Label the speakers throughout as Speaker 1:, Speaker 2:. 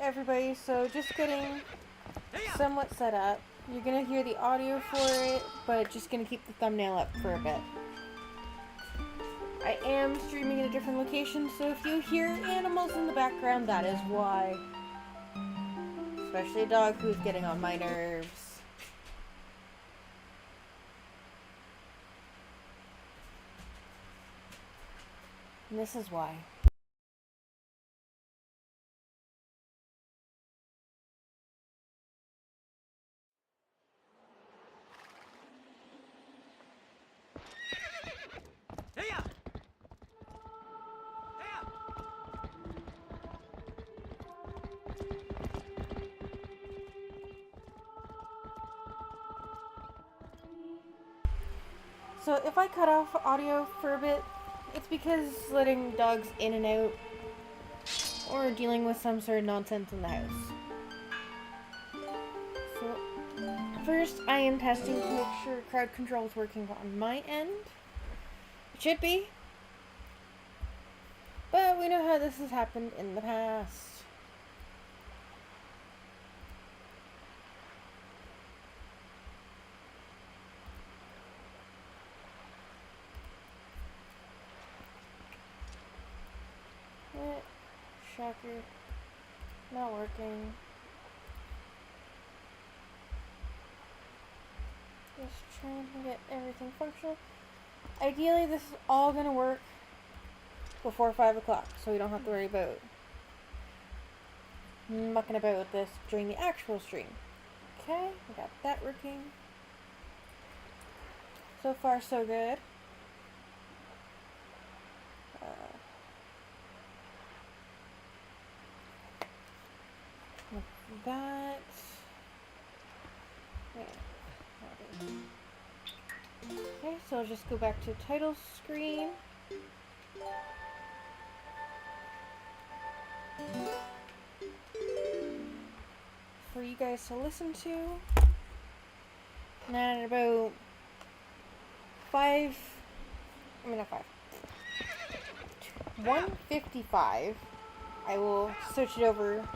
Speaker 1: everybody, so just getting somewhat set up. You're gonna hear the audio for it, but just gonna keep the thumbnail up for a bit. I am streaming in a different location, so if you hear animals in the background, that is why. Especially a dog who's getting on my nerves. And this is why. So if I cut off audio for a bit, it's because letting dogs in and out or dealing with some sort of nonsense in the house. So first I am testing to make sure crowd control is working on my end. It should be. But we know how this has happened in the past. Shocker. Not working. Just trying to get everything functional. Ideally, this is all gonna work before 5 o'clock, so we don't have to worry about mucking about with this during the actual stream. Okay, we got that working. So far, so good. That. Okay, so I'll just go back to title screen. For you guys to listen to. And at about 1:55, I will switch it over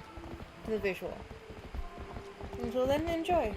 Speaker 1: to the visual. Until then, enjoy.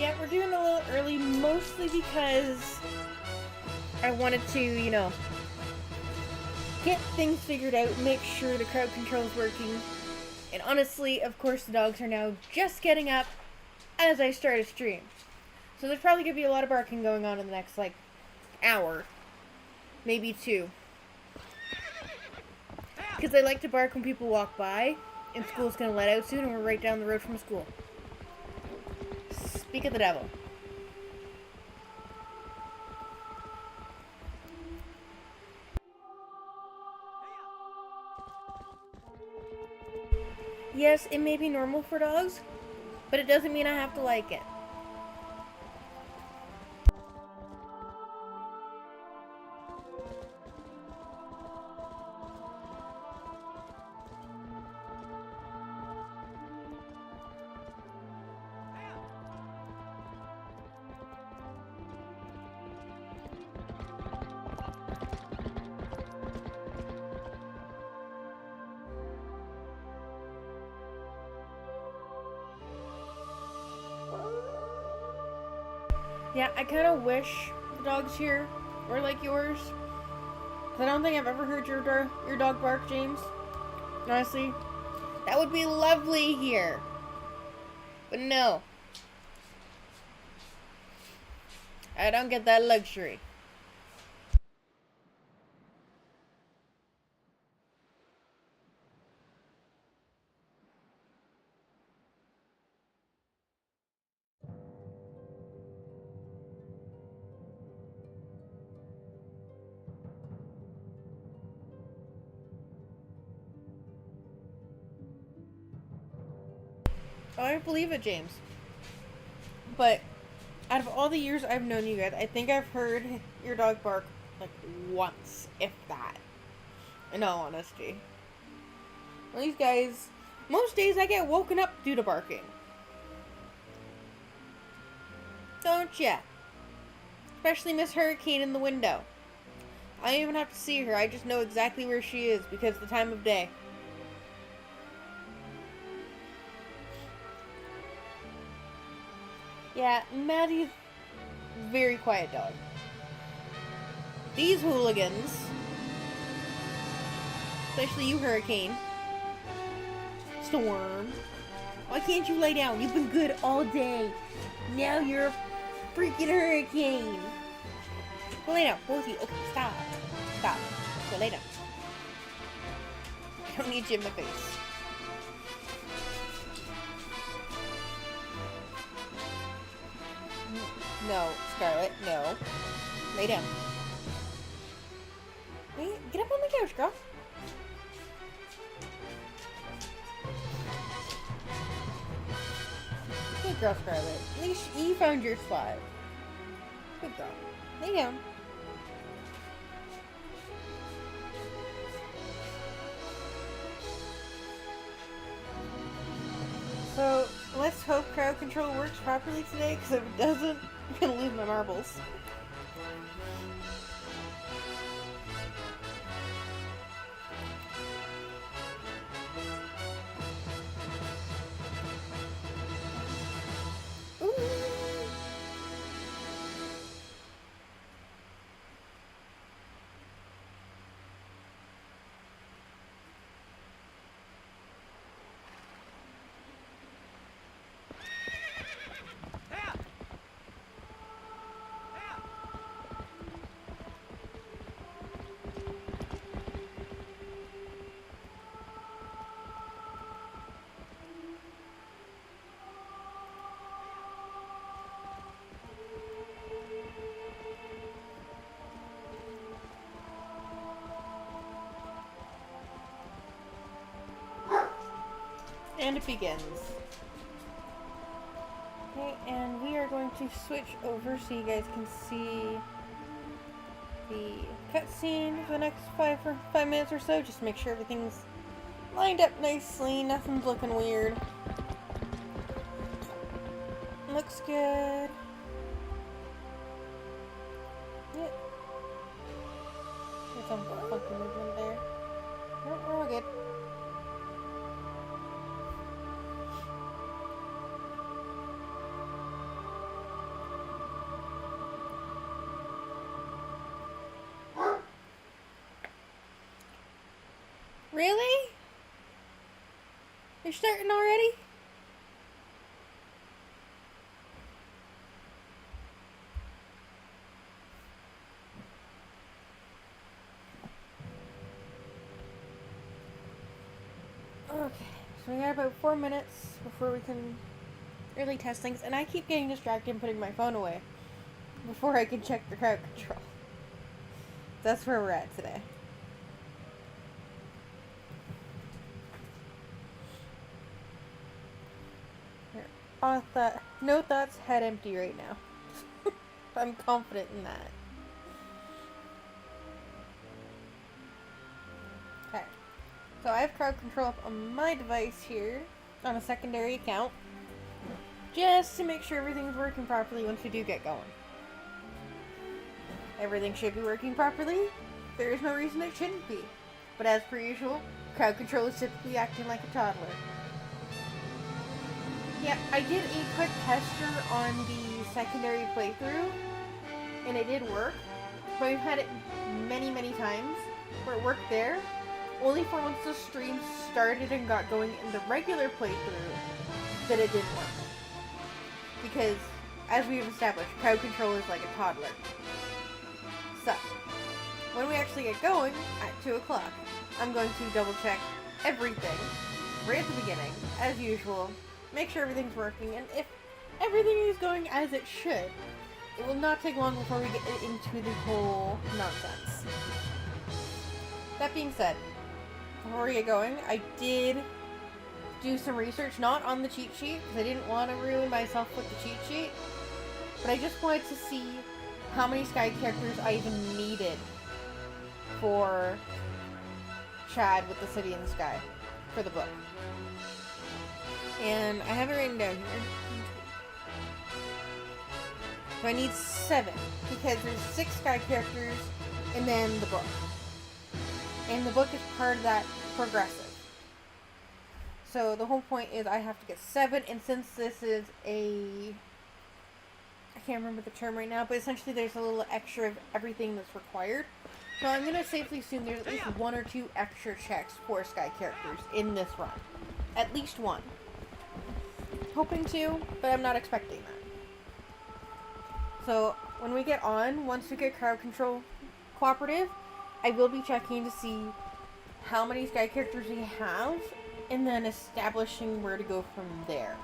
Speaker 1: Yeah, we're doing a little early, mostly because I wanted to, get things figured out, make sure the crowd control is working. And honestly, of course, the dogs are now just getting up as I start a stream. So there's probably going to be a lot of barking going on in the next, hour. Maybe 2. Because they like to bark when people walk by, and school's going to let out soon, and we're right down the road from school. Speak of the devil. Yes, it may be normal for dogs, but it doesn't mean I have to like it. Yeah, I kind of wish the dogs here were like yours. Because I don't think I've ever heard your dog bark, James. Honestly, that would be lovely here. But no. I don't get that luxury. Oh, I believe it, James. But out of all the years I've known you guys, I think I've heard your dog bark once, if that. In all honesty. Well, these guys, most days I get woken up due to barking. Don't ya? Especially Miss Hurricane in the window. I don't even have to see her, I just know exactly where she is because of the time of day. Yeah, Maddie's a very quiet dog. These hooligans, especially you, Hurricane, Storm, why can't you lay down? You've been good all day. Now you're a freaking hurricane. Go lay down, both of you. Okay, stop. Stop. Go lay down. I don't need you in my face. No, Scarlet, no. Lay down. Hey, get up on the couch, girl. Good girl, Scarlet. At least you found your spot. Good girl. Lay down. So, let's hope crowd control works properly today, because if it doesn't, I'm gonna lose my marbles. Ooh. And it begins. Okay, and we are going to switch over so you guys can see the cutscene for the next 5 minutes or so. Just to make sure everything's lined up nicely, nothing's looking weird. Looks good. Yep. There's some funky movement there. Nope, we're all good. You're starting already? Okay, so we got about 4 minutes before we can really test things, and I keep getting distracted and putting my phone away before I can check the crowd control. That's where we're at today. Here, no thoughts, head empty right now. I'm confident in that. Okay, so I have crowd control up on my device here on a secondary account, just to make sure everything's working properly once we do get going. Everything should be working properly. There is no reason it shouldn't be. But as per usual, crowd control is typically acting like a toddler. Yeah, I did a quick tester on the secondary playthrough, and it did work. But we've had it many, many times where it worked there, only for once the stream started and got going in the regular playthrough that it didn't work. Because, as we've established, crowd control is like a toddler. So, when we actually get going, at 2 o'clock, I'm going to double check everything, right at the beginning, as usual, make sure everything's working, and if everything is going as it should, it will not take long before we get into the whole nonsense. That being said, before we get going, I did do some research, not on the cheat sheet, because I didn't want to ruin myself with the cheat sheet, but I just wanted to see how many Sky characters I even needed for Chad with the City in the Sky for the book. And I have it written down here. So I need 7, because there's 6 Sky characters and then the book. And the book is part of that progressive. So the whole point is I have to get 7, and since this is I can't remember the term right now, but essentially there's a little extra of everything that's required. So I'm going to safely assume there's at least 1 or 2 extra checks for Sky characters in this run. At least 1. Hoping to, but I'm not expecting that. So when we get on, once we get crowd control cooperative, I will be checking to see how many Sky characters we have, and then establishing where to go from there.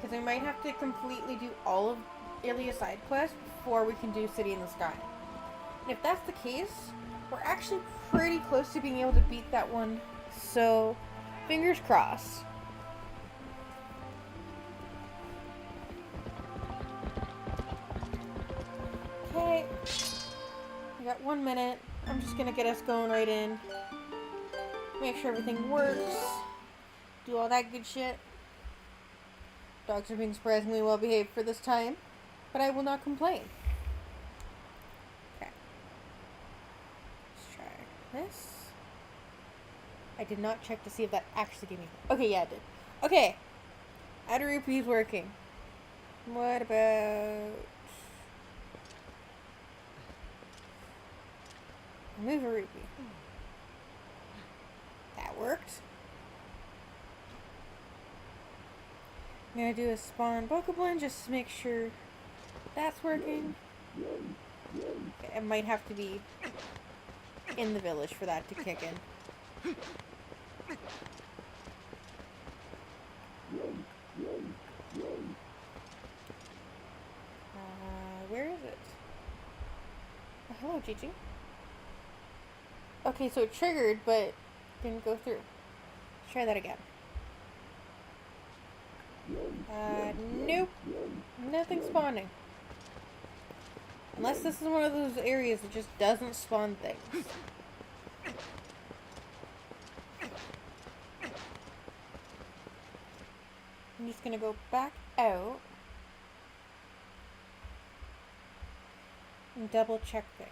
Speaker 1: Because we might have to completely do all of Ilia's side quests before we can do City in the Sky. And if that's the case, we're actually pretty close to being able to beat that one. So, fingers crossed. Okay. We got 1 minute. I'm just gonna get us going right in. Make sure everything works. Do all that good shit. Dogs are being surprisingly well behaved for this time, but I will not complain. Okay. Let's try this. I did not check to see if that actually gave me... Okay, yeah, it did. Okay. Add a rupee is working. What about... Move a rupee. That worked. I'm gonna do a spawn Pokeblend just to make sure that's working. Okay, it might have to be in the village for that to kick in. Where is it? Oh, hello, Gigi. Okay, so it triggered, but didn't go through. Let's try that again. Nope. Nothing spawning. Unless this is one of those areas that just doesn't spawn things. I'm just gonna go back out and double check things.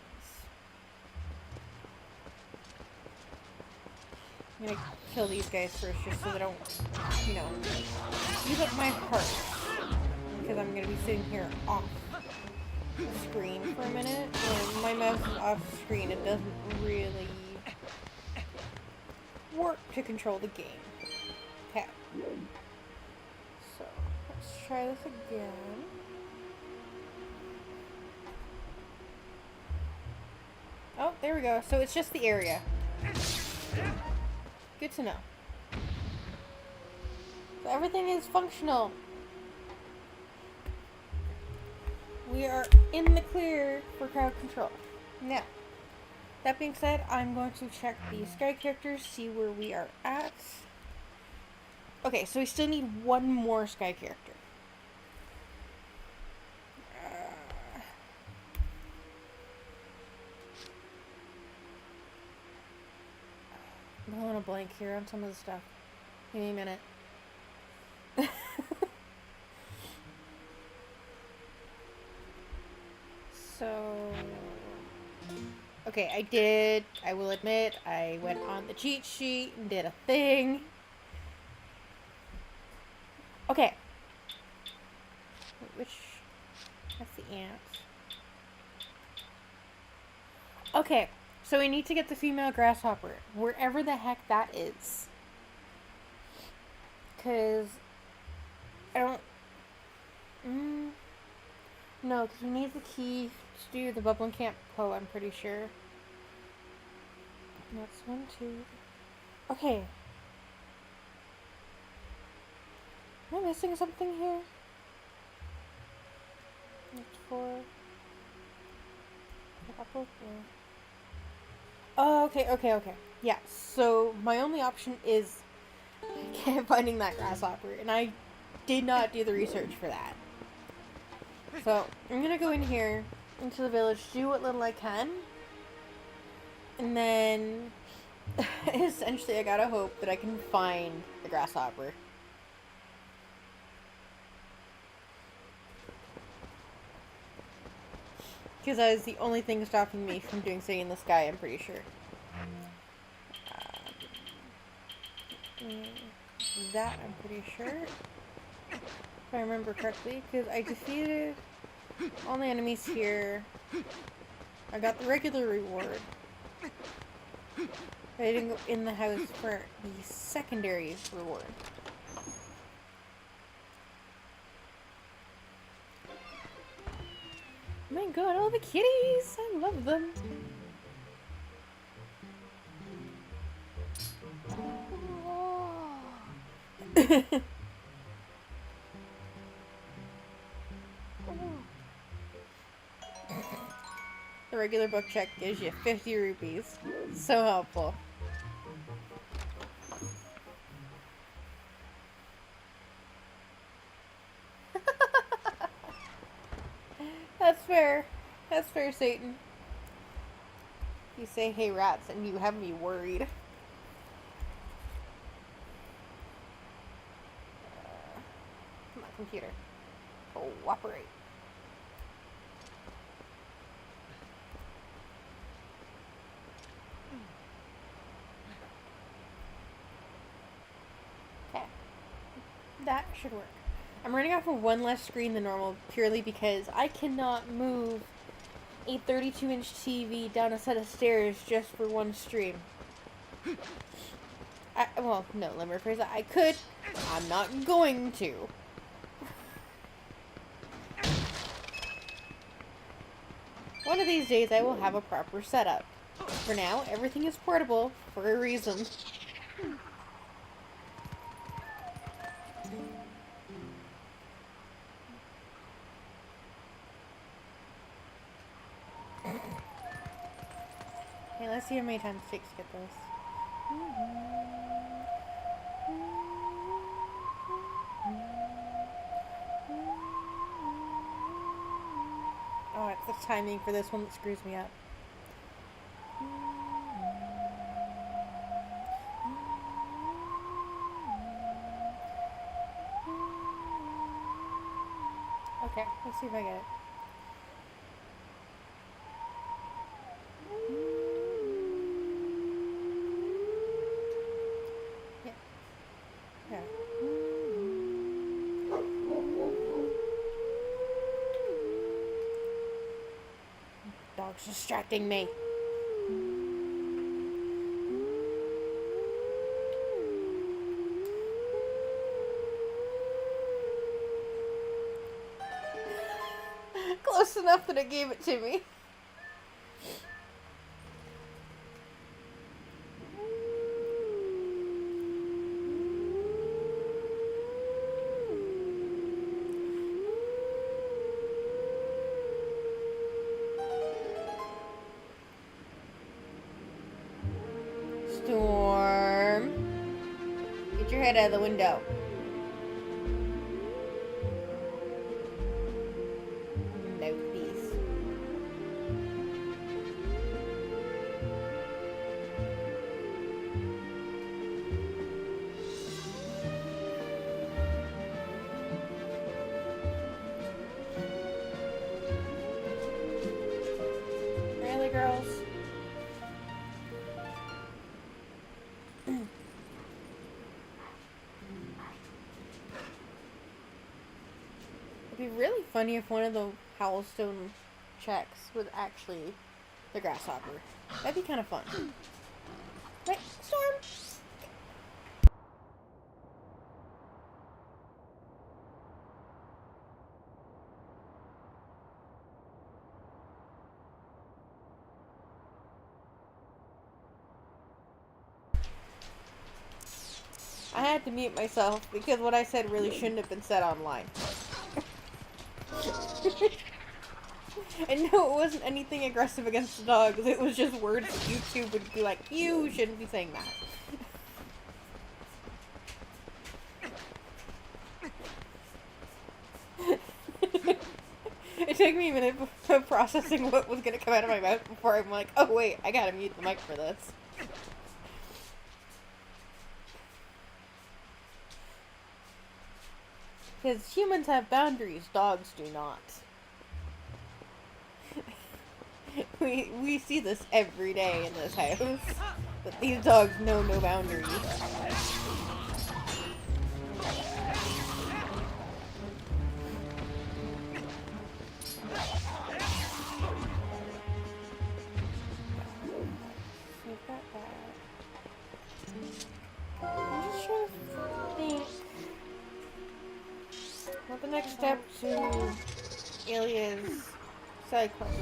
Speaker 1: I'm gonna kill these guys first just so they don't, use up my heart. Because I'm gonna be sitting here off the screen for a minute. When my mouse is off screen, it doesn't really work to control the game. Okay. So, let's try this again. Oh, there we go. So it's just the area. Good to know. So everything is functional. We are in the clear for crowd control. Now, that being said, I'm going to check the sky characters, see where we are at. Okay, so we still need one more sky character. I'm going to blank here on some of the stuff. Give me a minute. So, okay, I will admit, I went on the cheat sheet and did a thing. Okay. That's the ant. Okay, so we need to get the female grasshopper, wherever the heck that is. Because I don't... No, because we need the key to do the Bubbling Camp Poe, I'm pretty sure. That's 1, 2... Okay. Am I missing something here? That's 4... Oh, okay. Yeah, so my only option is finding that grasshopper, and I did not do the research for that. So, I'm gonna go in here, into the village, do what little I can, and then, essentially I gotta hope that I can find the grasshopper. Because that is the only thing stopping me from doing something in the sky, I'm pretty sure. That, I'm pretty sure. If I remember correctly, because I defeated all the enemies here. I got the regular reward. But I didn't go in the house for the secondary reward. Oh my god, all the kitties! I love them. The regular book check gives you 50 rupees. So helpful. That's fair. That's fair, Satan. You say, hey rats, and you have me worried. Come on, computer. Cooperate. Okay. That should work. I'm running off of one less screen than normal purely because I cannot move a 32-inch TV down a set of stairs just for one stream. Well, no, let me rephrase that. I could. I'm not going to. One of these days I will have a proper setup. For now, everything is portable for a reason. Okay, let's see how many times it takes to get this. Oh, it's the timing for this one that screws me up. Okay, let's see if I get it. Dog's distracting me. close enough that it gave it to me. Storm. Get your head out of the window. No, please. Really, girls? It'd be really funny if one of the Howlstone checks was actually the grasshopper. That'd be kind of fun. Right, Storm? I had to mute myself because what I said really shouldn't have been said online. And no, it wasn't anything aggressive against the dogs. It was just words that YouTube would be like, you shouldn't be saying that. It took me a minute of processing what was going to come out of my mouth before I'm like, oh wait, I gotta mute the mic for this. Because humans have boundaries, dogs do not. We see this every day in this house. But these dogs know no boundaries. I'm just trying to think what the next step to Ilya's side quest is.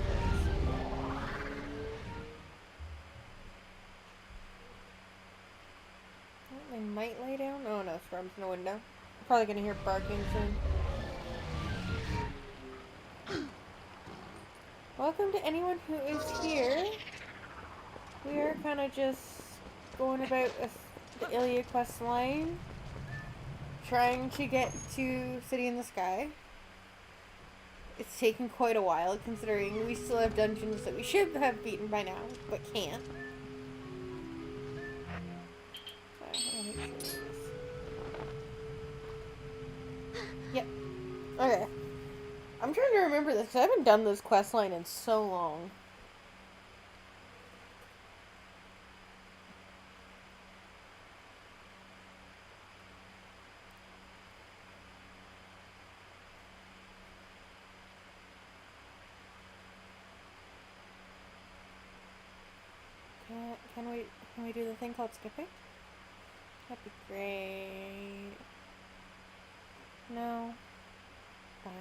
Speaker 1: They might lay down. Oh no, Storm's in the window. Probably gonna hear barking soon. Welcome to anyone who is here. We are kind of just going about the Ilya quest line, trying to get to City in the Sky. It's taken quite a while, considering we still have dungeons that we should have beaten by now, but can't. Yep. Okay. I'm trying to remember this, because I haven't done this quest line in so long. Can we do the thing called skipping? That'd be great. No. Fine.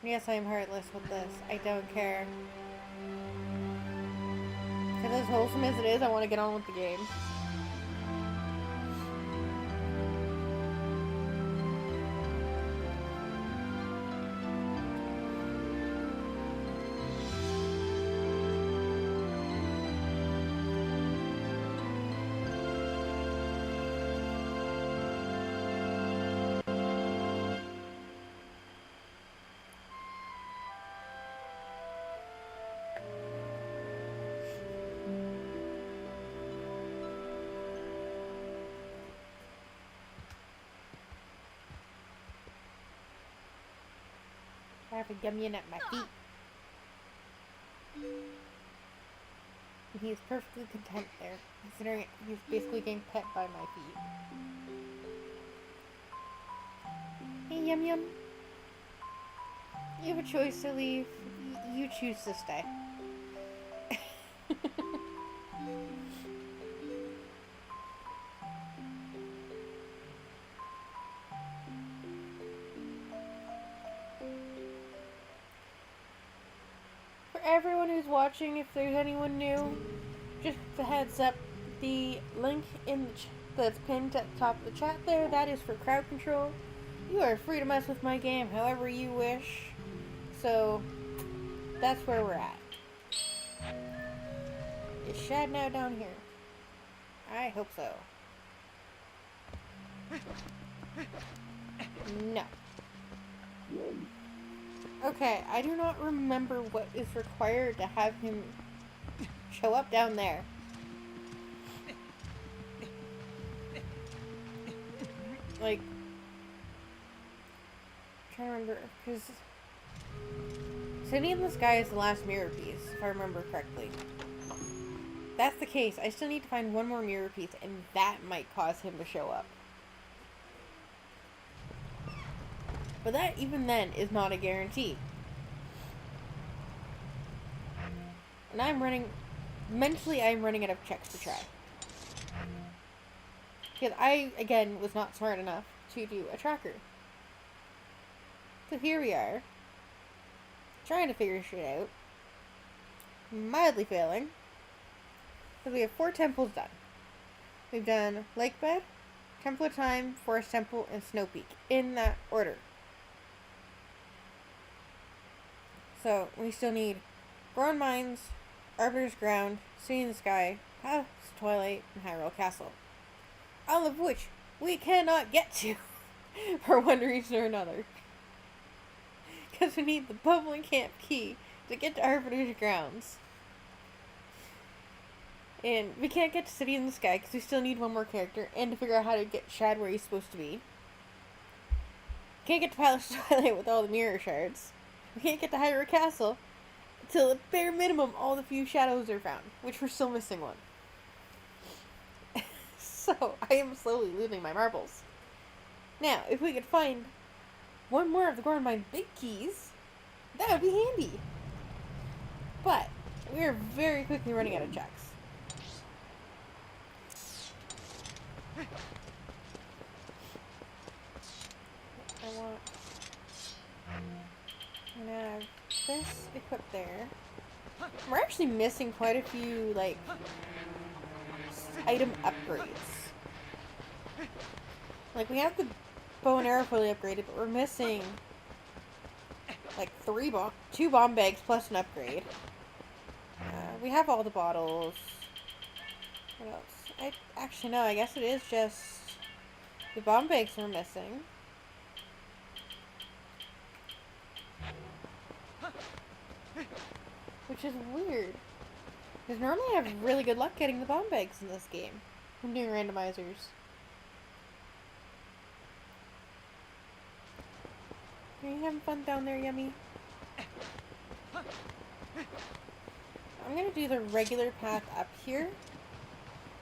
Speaker 1: Yes, I am heartless with this. I don't care. Because as wholesome as it is, I want to get on with the game. I have a Gummian at my feet. And he is perfectly content there, considering he's basically getting pet by my feet. Hey, Yum Yum. You have a choice to leave. You choose to stay. watching, if there's anyone new, just a heads up, the link in the that's pinned at the top of the chat there, that is for crowd control. You are free to mess with my game however you wish. So, that's where we're at. Is Shad now down here? I hope so. No. Okay, I do not remember what is required to have him show up down there. Like, I'm trying to remember, because City in the Sky is the last mirror piece, if I remember correctly. If that's the case, I still need to find one more mirror piece, and that might cause him to show up. But that, even then, is not a guarantee. And mentally I'm running out of checks to try. Because I, again, was not smart enough to do a tracker. So here we are, trying to figure shit out. Mildly failing. Because we have 4 temples done. We've done Lake Bed, Temple of Time, Forest Temple, and Snow Peak. In that order. So, we still need Grown Mines, Arbiter's Ground, City in the Sky, House Twilight, and Hyrule Castle. All of which we cannot get to for one reason or another. Because we need the Bubbling Camp key to get to Arbiter's Grounds. And we can't get to City in the Sky because we still need one more character and to figure out how to get Shad where he's supposed to be. Can't get to Palace Twilight with all the mirror shards. We can't get to Hyrule Castle until at bare minimum all the few shadows are found, which we're still missing one. So, I am slowly losing my marbles. Now, if we could find one more of the Goron Mine big keys, that would be handy. But, we are very quickly running out of checks. I'm gonna have this equipped there. We're actually missing quite a few, like, item upgrades. Like, we have the bow and arrow fully upgraded, but we're missing, like, 2 bomb bags plus an upgrade. We have all the bottles. What else? Actually, no, I guess it is just the bomb bags we're missing. Which is weird. Because normally I have really good luck getting the bomb bags in this game. I'm doing randomizers. Are you having fun down there, Yummy? I'm gonna do the regular path up here.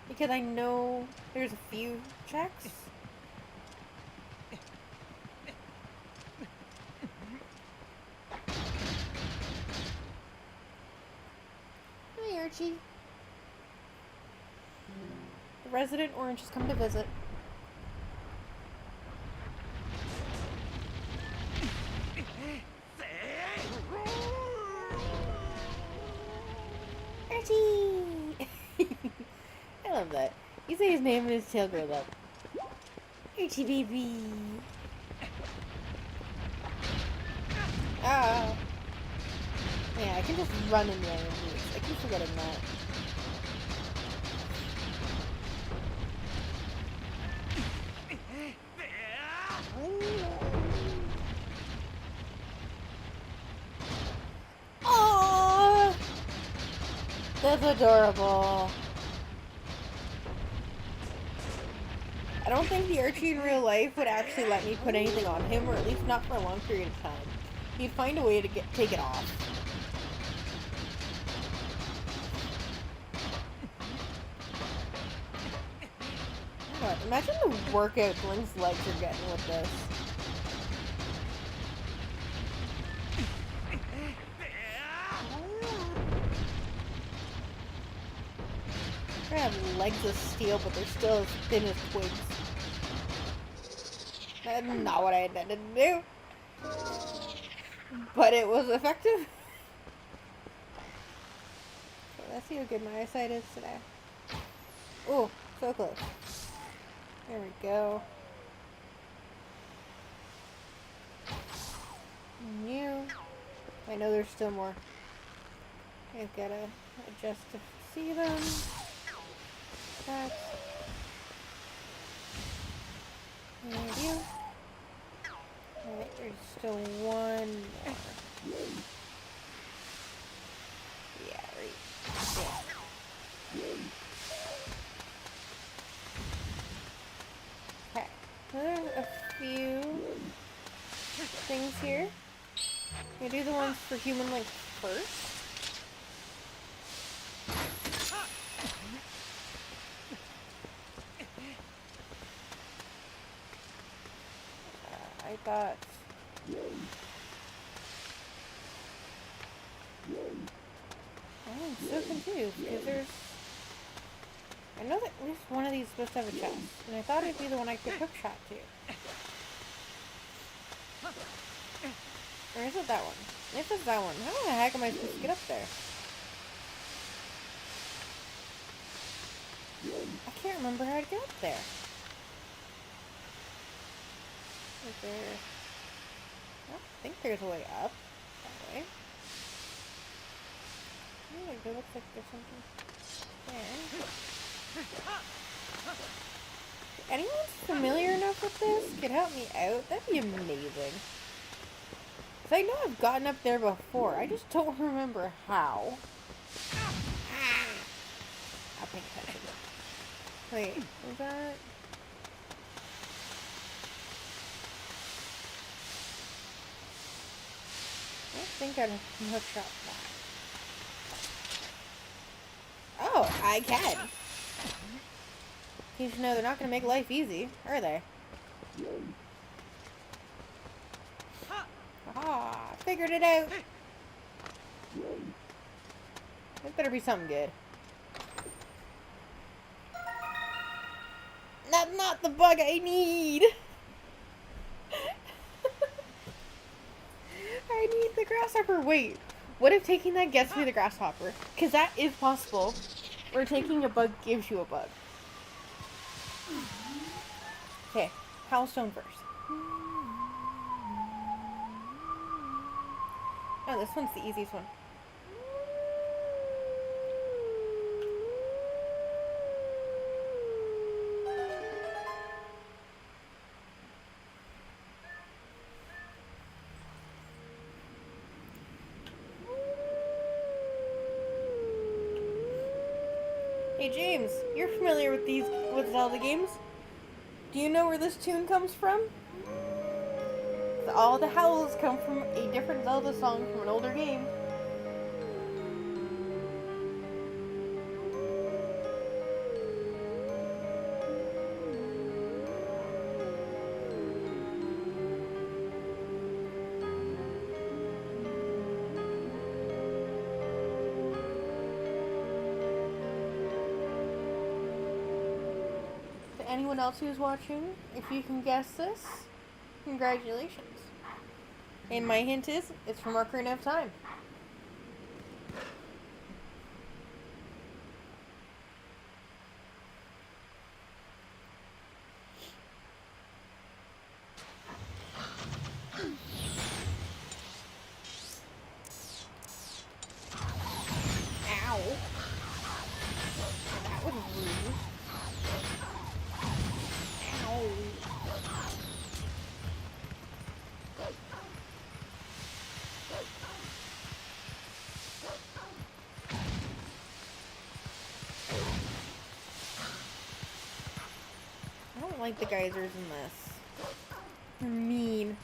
Speaker 1: Because I know there's a few checks. Hi, Archie. The resident orange has come to visit. Archie! I love that. You say his name and his tail grows up. Archie baby! Ah! Yeah, I can just run in the enemies. I keep forgetting that. Aww! That's adorable. I don't think the Archie in real life would actually let me put anything on him, or at least not for a long period of time. He'd find a way to take it off. God, imagine the workout Link's legs are getting with this. They have legs of steel, but they're still as thin as twigs. That's not what I intended to do. But it was effective. let's see how good my eyesight is today. Oh, so close. There we go. And you. I know there's still more. I've got to adjust to see them. That's... And you. Alright, there's still one more. Yeah, right there. Okay, so there's a few things here. I'm gonna do the ones for human link first. I thought... I'm so confused, because there's... I know that at least one of these is supposed to have a chest, and I thought it'd be the one I could hook shot to. Or is it that one? If it's that one, how the heck am I supposed to get up there? I can't remember how to get up there. Is there... I don't think there's a way up that way. Oh, it looks like there's something there. If anyone's familiar enough with this, could help me out, that'd be amazing. Because I know I've gotten up there before, I just don't remember how. I'll pay attention. Wait, was that... I don't think I'd hook shot that. Oh, I can. You should know they're not going to make life easy, are they? Ah, figured it out. It better be something good. That's not the bug I need. I need the grasshopper. Wait, what if taking that gets me the grasshopper? Because that is possible. Or taking a bug gives you a bug. Okay, Howlstone first. Oh, this one's the easiest one. Hey James, you're familiar with with Zelda games? Do you know where this tune comes from? All the howls come from a different Zelda song from an older game. To anyone else who's watching, if you can guess this, congratulations. And my hint is, it's from Ocarina of Time. Ow. That was rude. Ow. I don't like the geysers in this. They're mean.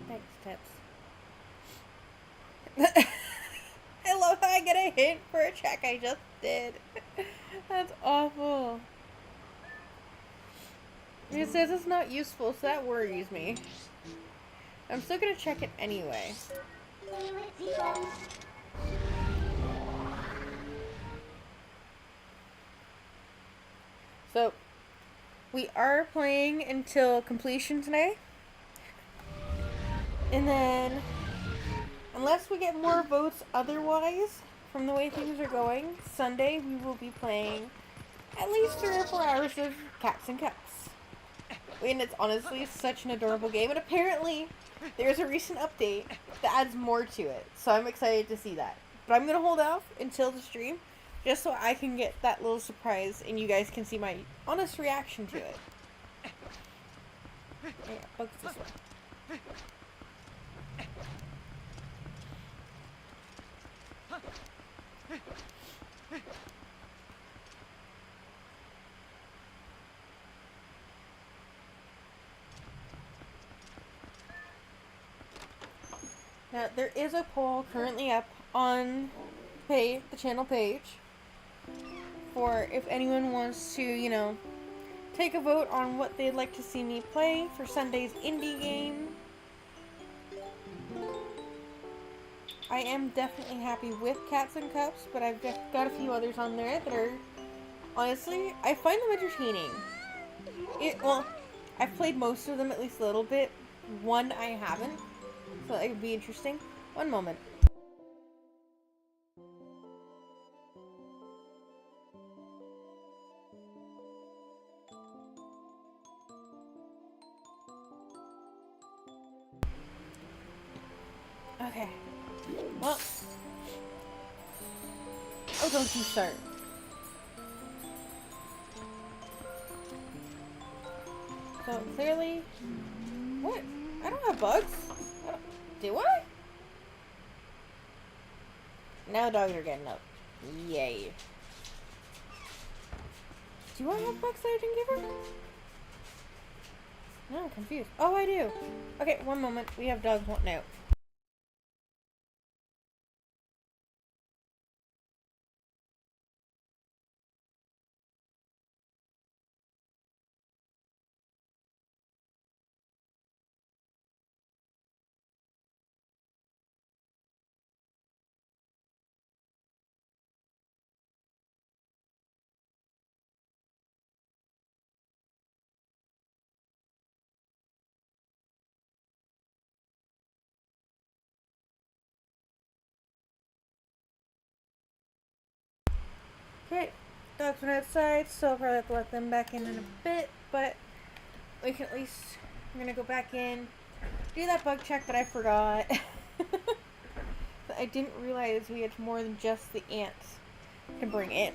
Speaker 1: Thanks, Tips. I love how I get a hint for a check I just did. That's awful. It says it's not useful, so that worries me. I'm still gonna check it anyway. So, we are playing until completion today. And then unless we get more votes otherwise, from the way things are going, Sunday we will be playing at least 3 or 4 hours of Cats and Cups. And it's honestly such an adorable game, and apparently there's a recent update that adds more to it, so I'm excited to see that. But I'm gonna hold off until the stream, just so I can get that little surprise and you guys can see my honest reaction to it. Yeah, bugs this way. Now, there is a poll currently up on the channel page for if anyone wants to, you know, take a vote on what they'd like to see me play for Sunday's indie game. I am definitely happy with Cats and Cups, but I've got a few others on there that are, honestly, I find them entertaining. Well, I've played most of them at least a little bit. One I haven't, so it would be interesting. One moment. Okay. Well. Oh, don't you start. So, clearly... What? I don't have bugs. Do I? Now dogs are getting up. Yay. Do I have bugs that I didn't give her? No, I'm confused. Oh, I do. Okay, one moment. We have dogs wanting out. Okay, dogs went outside, so I'll probably have to let them back in a bit, but we can at least, I'm gonna go back in, do that bug check that I forgot. I didn't realize we had more than just the ants to bring in.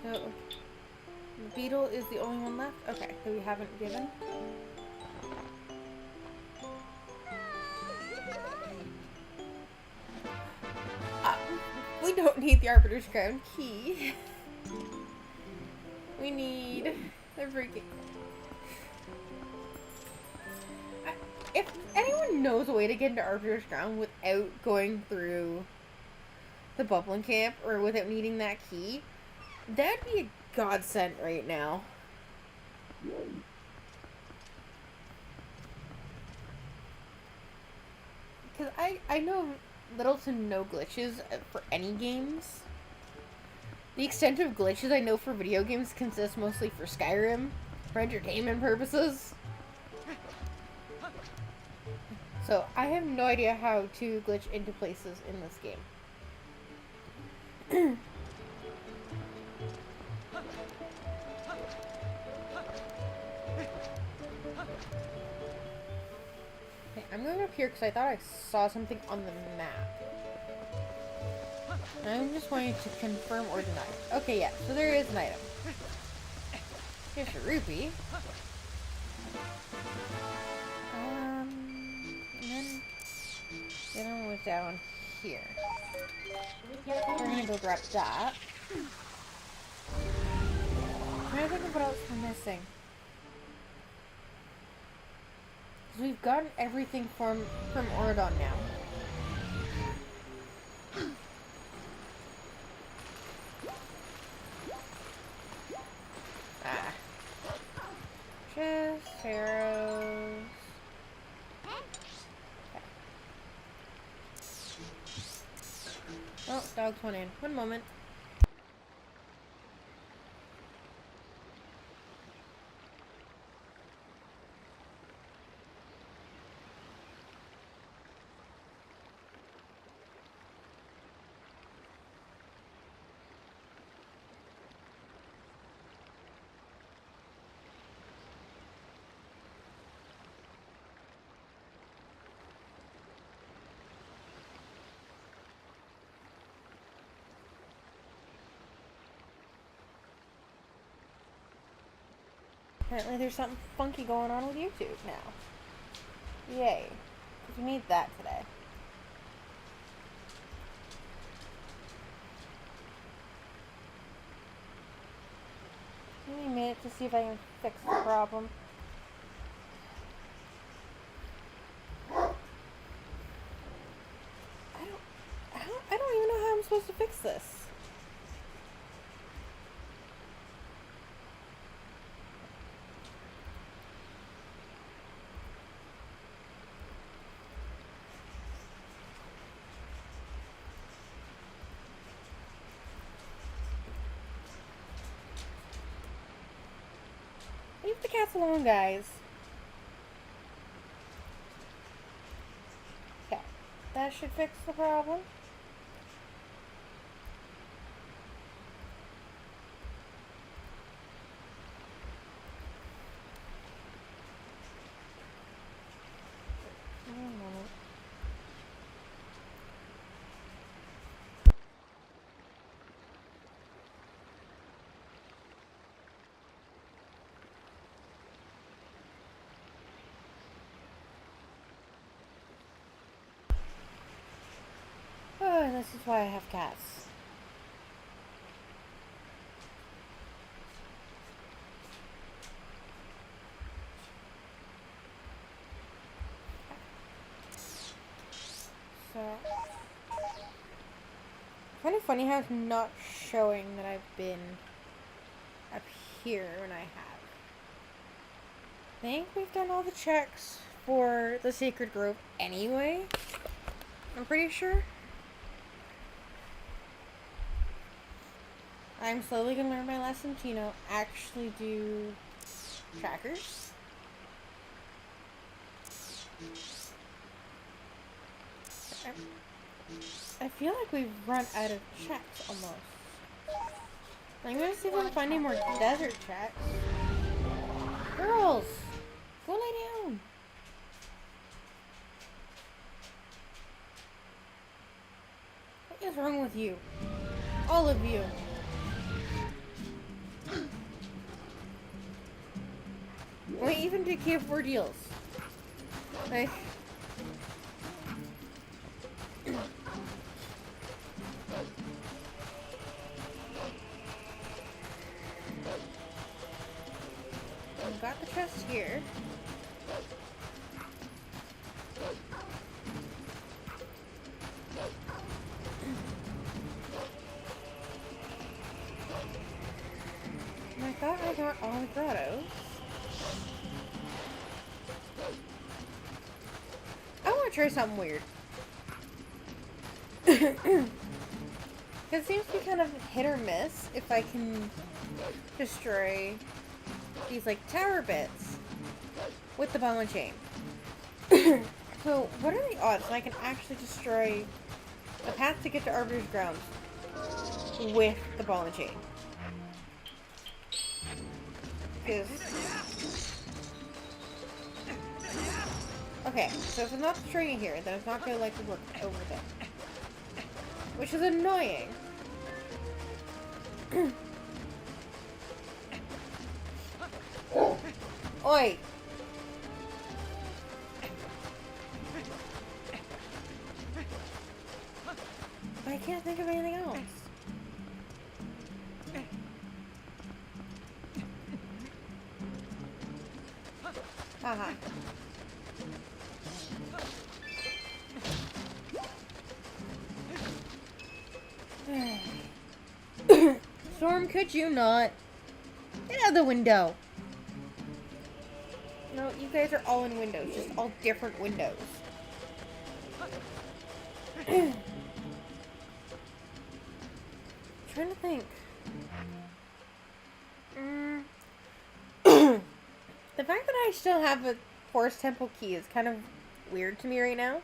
Speaker 1: So, the beetle is the only one left? Okay, that we haven't given. We don't need the Arbiter's Crown key. We need the freaking... If anyone knows a way to get into Arbiter's Crown without going through the Bubbling Camp or without needing that key, that'd be a godsend right now. Because I know little to no glitches for any games. The extent of glitches I know for video games consists mostly for Skyrim, for entertainment purposes. So I have no idea how to glitch into places in this game. Okay, I'm going up here because I thought I saw something on the map. I'm just wanting to confirm or deny. Okay, yeah, so there is an item. Here's a rupee. And then the other one was down here. We're gonna go grab that. I'm trying to think of what else we're missing. Because we've gotten everything from Oradon now. Just arrows. Okay. Oh, dogs went in. One moment. Apparently there's something funky going on with YouTube now. Yay. Because we need that today. Give me a minute to see if I can fix the problem. I don't even know how I'm supposed to fix this. Leave the cats alone, guys. Okay. That should fix the problem. Oh, and this is why I have cats. So, kind of funny how it's not showing that I've been up here when I have. I think we've done all the checks for the Sacred Grove anyway. I'm pretty sure. I'm slowly gonna learn my lesson to, actually do trackers. I feel like we've run out of checks almost. I'm gonna see if I can find any more desert checks. Girls, go lay down. What is wrong with you? All of you. We even do Q4 deals. Like, I've got the chest here. And I thought I got all the grottos. I want to try something weird. It seems to be kind of hit or miss if I can destroy these, like, tower bits with the ball and chain. So, what are the odds that I can actually destroy the path to get to Arbiter's Ground with the ball and chain? Because... okay, so if I'm not destroying it here, then it's not going to likely work over there. Which is annoying. Oi! I can't think of anything else. Haha. Storm, could you not? Get out of the window. No, you guys are all in windows, just all different windows. Trying to think. The fact that I still have a Forest Temple key is kind of weird to me right now.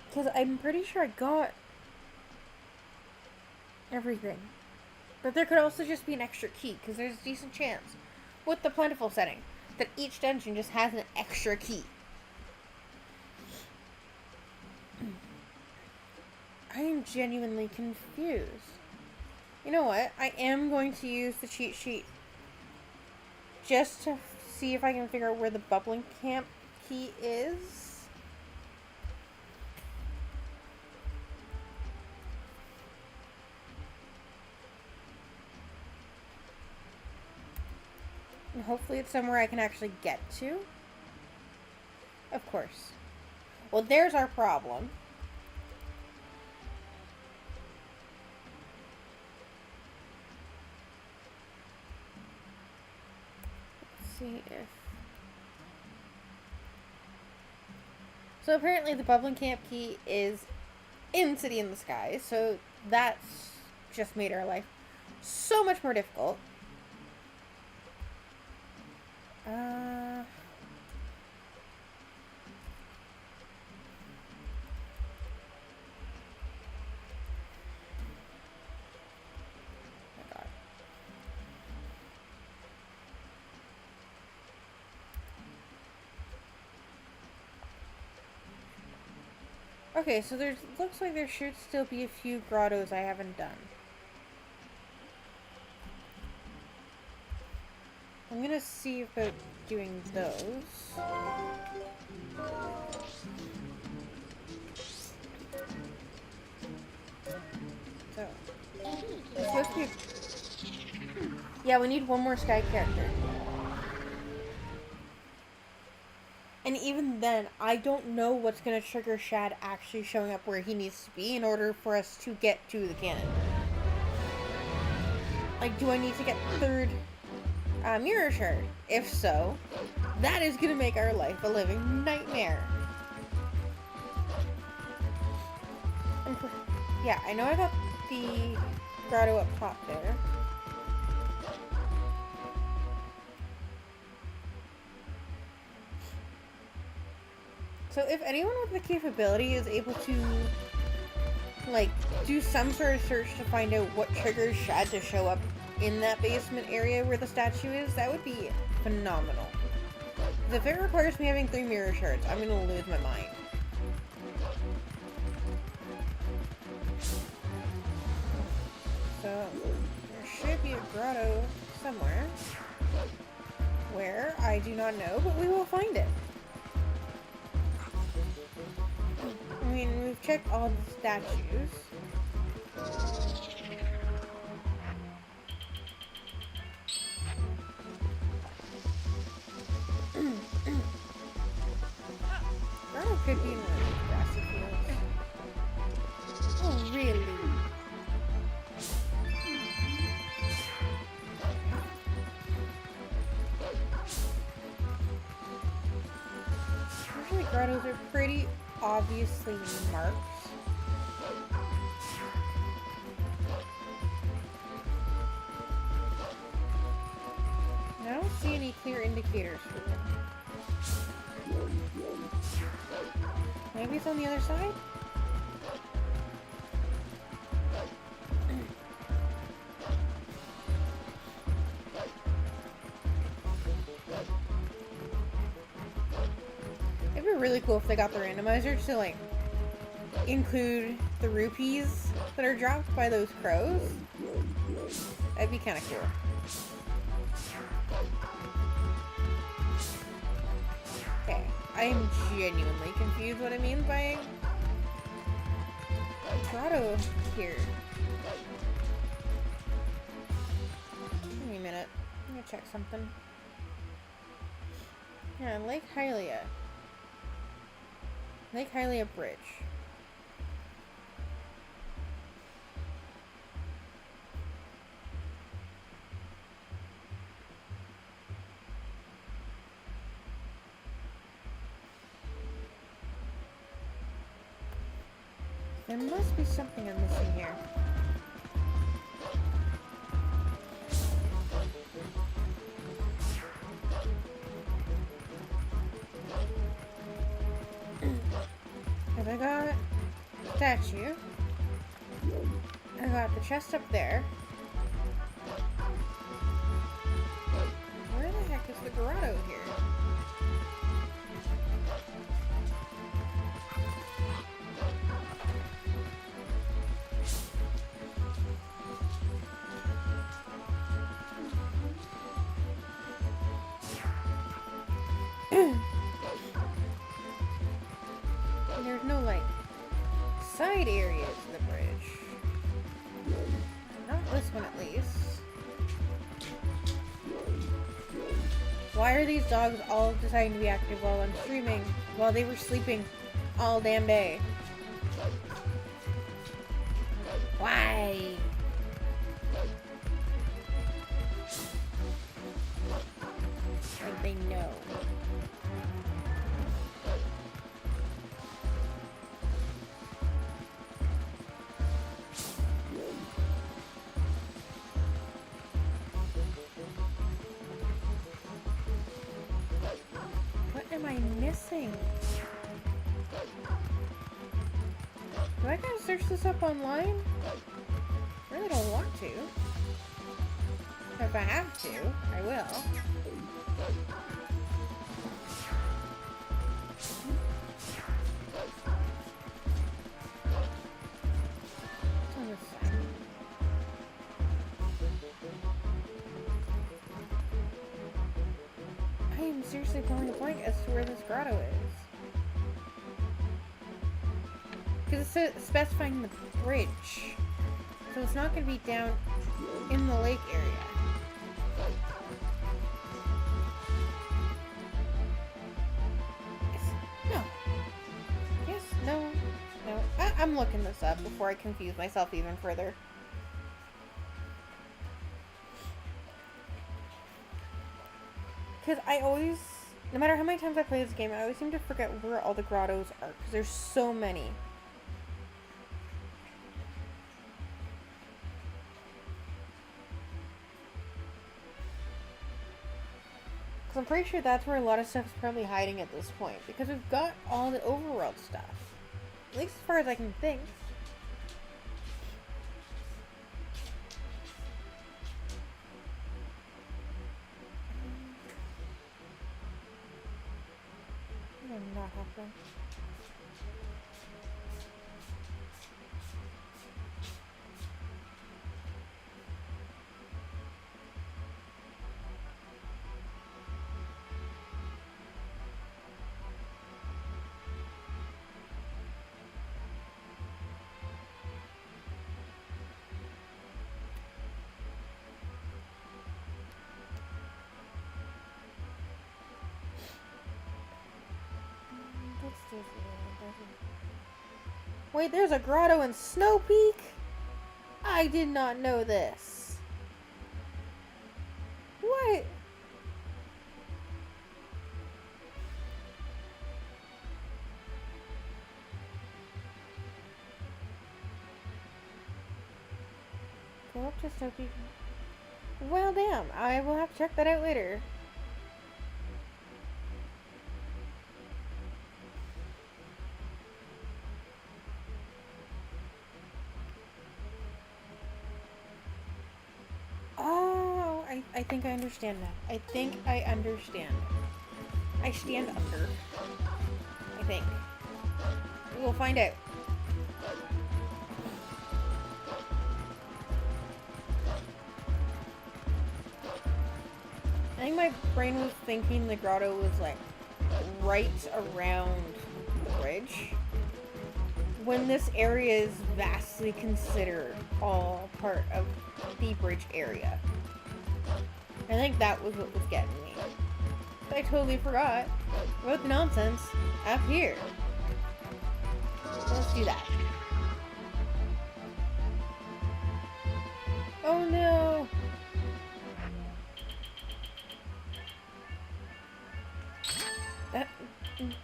Speaker 1: Because I'm pretty sure I got everything. But there could also just be an extra key, because there's a decent chance, with the plentiful setting, that each dungeon just has an extra key. I am genuinely confused. You know what? I am going to use the cheat sheet just to see if I can figure out where the bubbling camp key is. And hopefully it's somewhere I can actually get to. Of course. Well, there's our problem. Let's see if... So apparently the bubbling camp key is in City in the Sky, so that's just made our life so much more difficult. Okay, so there's looks like there should still be a few grottos I haven't done. I'm gonna see about doing those. So, it's supposed to be... Yeah, we need one more sky character. And even then, I don't know what's going to trigger Shad actually showing up where he needs to be in order for us to get to the cannon. Like, do I need to get third mirror shard? If so, that is going to make our life a living nightmare. Yeah, I know I got the grotto up top there. So if anyone with the capability is able to, like, do some sort of search to find out what triggers Shad to show up in that basement area where the statue is, that would be phenomenal. If it requires me having 3 mirror shards, I'm gonna lose my mind. So, there should be a grotto somewhere. Where? I do not know, but we will find it. I mean, we've checked all the statues. Grotto could be in one of these grassy fields. Oh, really? Usually grottos are pretty obviously marked. And I don't see any clear indicators for them. Maybe it's on the other side? It'd be really cool if they got the randomizer to, like, include the rupees that are dropped by those crows. That'd be kind of cool. Okay, I am genuinely confused what it means by grotto here. Give me a minute. I'm gonna check something. Yeah, Lake Hylia. Lake Hylia Bridge. There must be something I'm missing here. Cause I got statue. I got the chest up there. Where the heck is the grotto here? There's no, like, side areas to the bridge. Not this one, at least. Why are these dogs all deciding to be active while I'm streaming? While they were sleeping all damn day? Why? Like they know. What am I missing? Do I gotta search this up online? I really don't want to. If I have to, I will. What's on this side? I am seriously drawing a blank as to where this grotto is. Because it's specifying the bridge. So it's not going to be down in the lake area. No. Yes, no, no. I'm looking this up before I confuse myself even further. Because I always, no matter how many times I play this game, I always seem to forget where all the grottos are. Because there's so many. Because I'm pretty sure that's where a lot of stuff is probably hiding at this point. Because we've got all the overworld stuff. At least as far as I can think. Not happen. Wait, there's a grotto in Snow Peak? I did not know this. What? Go up to Snow Peak. Well, damn. I will have to check that out later. I think I understand that. I think I understand. I stand under. I think. We'll find out. I think my brain was thinking the grotto was like right around the bridge. When this area is vastly considered all part of the bridge area. I think that was what was getting me. But I totally forgot about the nonsense up here. So let's do that. Oh no!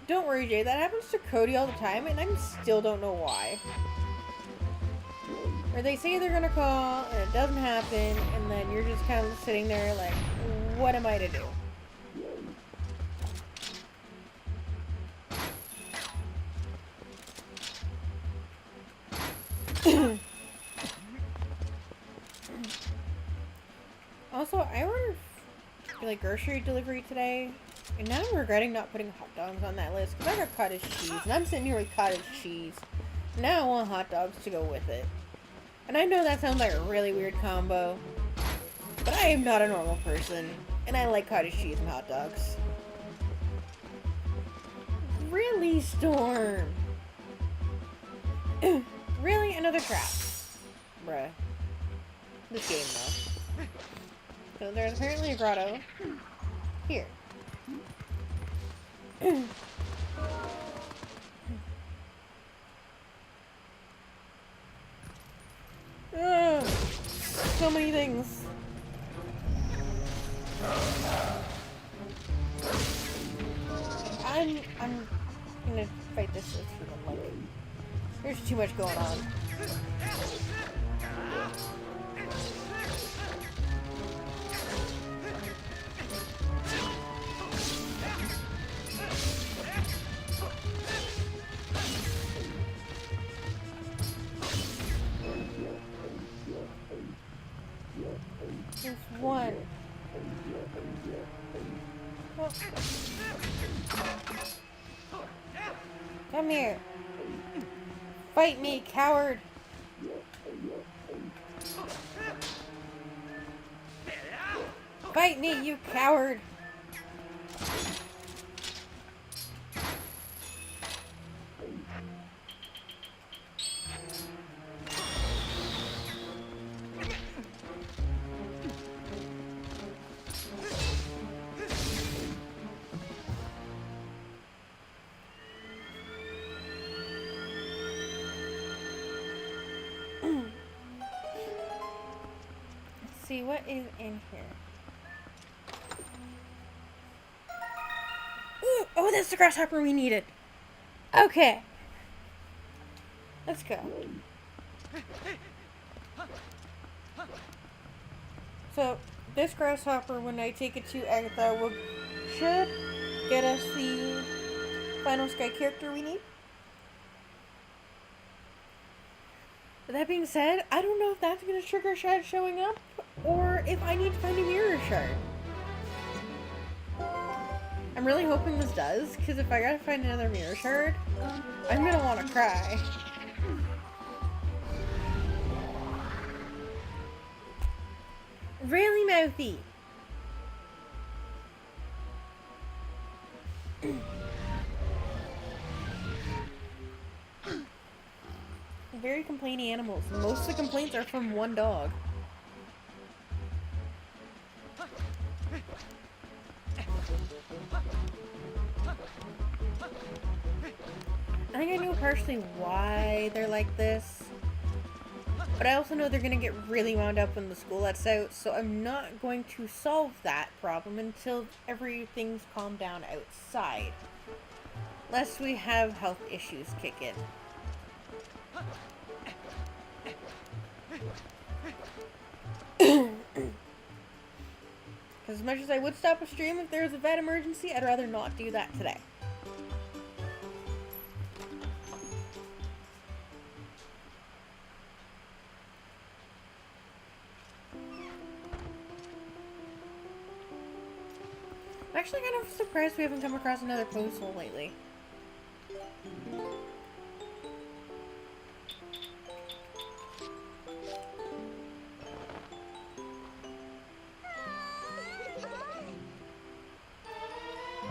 Speaker 1: Don't worry, Jay. That happens to Cody all the time, and I still don't know why. Or they say they're gonna call, and it doesn't happen, and then you're just kind of sitting there like, what am I to do? Also, I ordered like grocery delivery today, and now I'm regretting not putting hot dogs on that list because I got cottage cheese, and I'm sitting here with cottage cheese. Now I want hot dogs to go with it. And I know that sounds like a really weird combo, but I am not a normal person, and I like cottage cheese and hot dogs. Really, Storm? Really? Another trap? Bruh. This game, though. So there's apparently a grotto. Here. So many things. I'm gonna fight this with human, like, there's too much going on. There's one. Oh. Come here. Fight me, coward. Fight me, you coward. See what is in here. Ooh, oh, that's the grasshopper we needed. Okay. Let's go. So, this grasshopper, when I take it to Agatha, should get us the final sky character we need. But that being said, I don't know if that's going to trigger Shad showing up, or if I need to find a mirror shard. I'm really hoping this does, because if I gotta find another mirror shard, I'm gonna want to cry. Really, Mouthy? Very complaining animals. Most of the complaints are from one dog. I think I know partially why they're like this, but I also know they're going to get really wound up when the school lets out, so I'm not going to solve that problem until everything's calmed down outside. Lest we have health issues kick in. As much as I would stop a stream if there was a vet emergency, I'd rather not do that today. I'm actually kind of surprised we haven't come across another postal lately.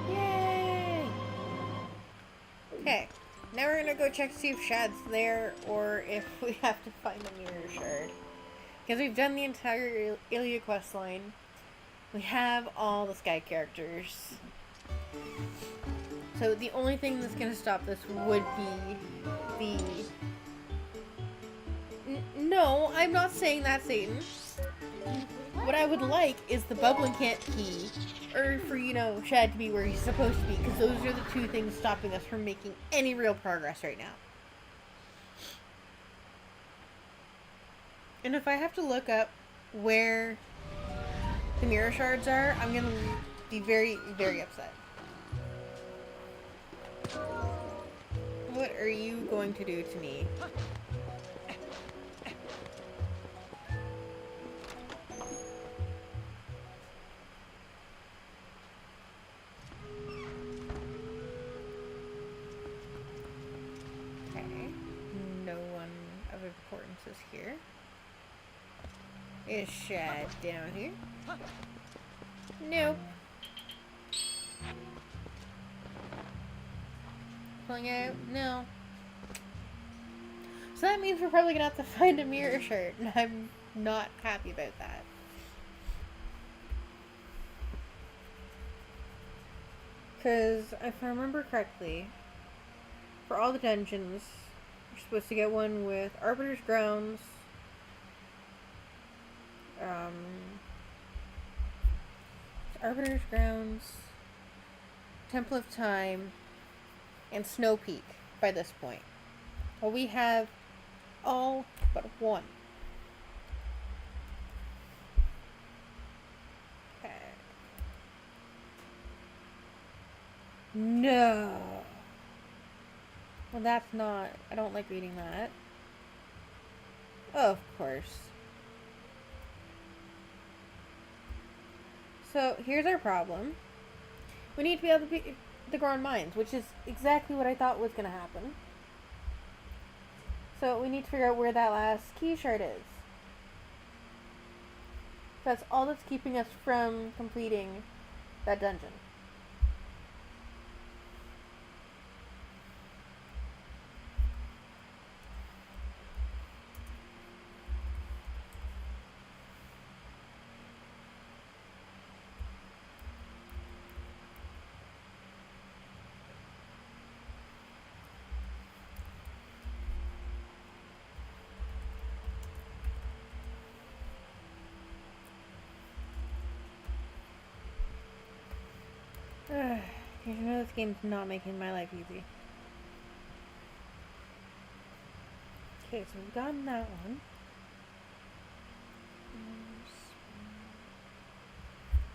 Speaker 1: Yay! Okay, now we're gonna go check to see if Shad's there or if we have to find a mirror shard. Because we've done the entire Ilya quest line. We have all the sky characters. So the only thing that's going to stop this would be the... No, I'm not saying that, Satan. What I would like is the bubbling cat key, or for, you know, Shad to be where he's supposed to be, because those are the two things stopping us from making any real progress right now. And if I have to look up where the mirror shards are, I'm gonna be very, very upset. What are you going to do to me? Okay. No one of importance is here. Is Shad down here? Nope. pulling out? No. So that means we're probably gonna have to find a mirror shirt, and I'm not happy about that. Because if I remember correctly, for all the dungeons, you're supposed to get one with Arbiter's Grounds, Arbiter's Grounds, Temple of Time, and Snow Peak by this point. Well, we have all but one. Okay. No. Well, that's not... I don't like reading that. Oh, of course. So, here's our problem. We need to be able to beat the Grand Mines, which is exactly what I thought was going to happen. So, we need to figure out where that last key shard is. That's all that's keeping us from completing that dungeon. You know this game's not making my life easy. Okay, so we've gotten that one.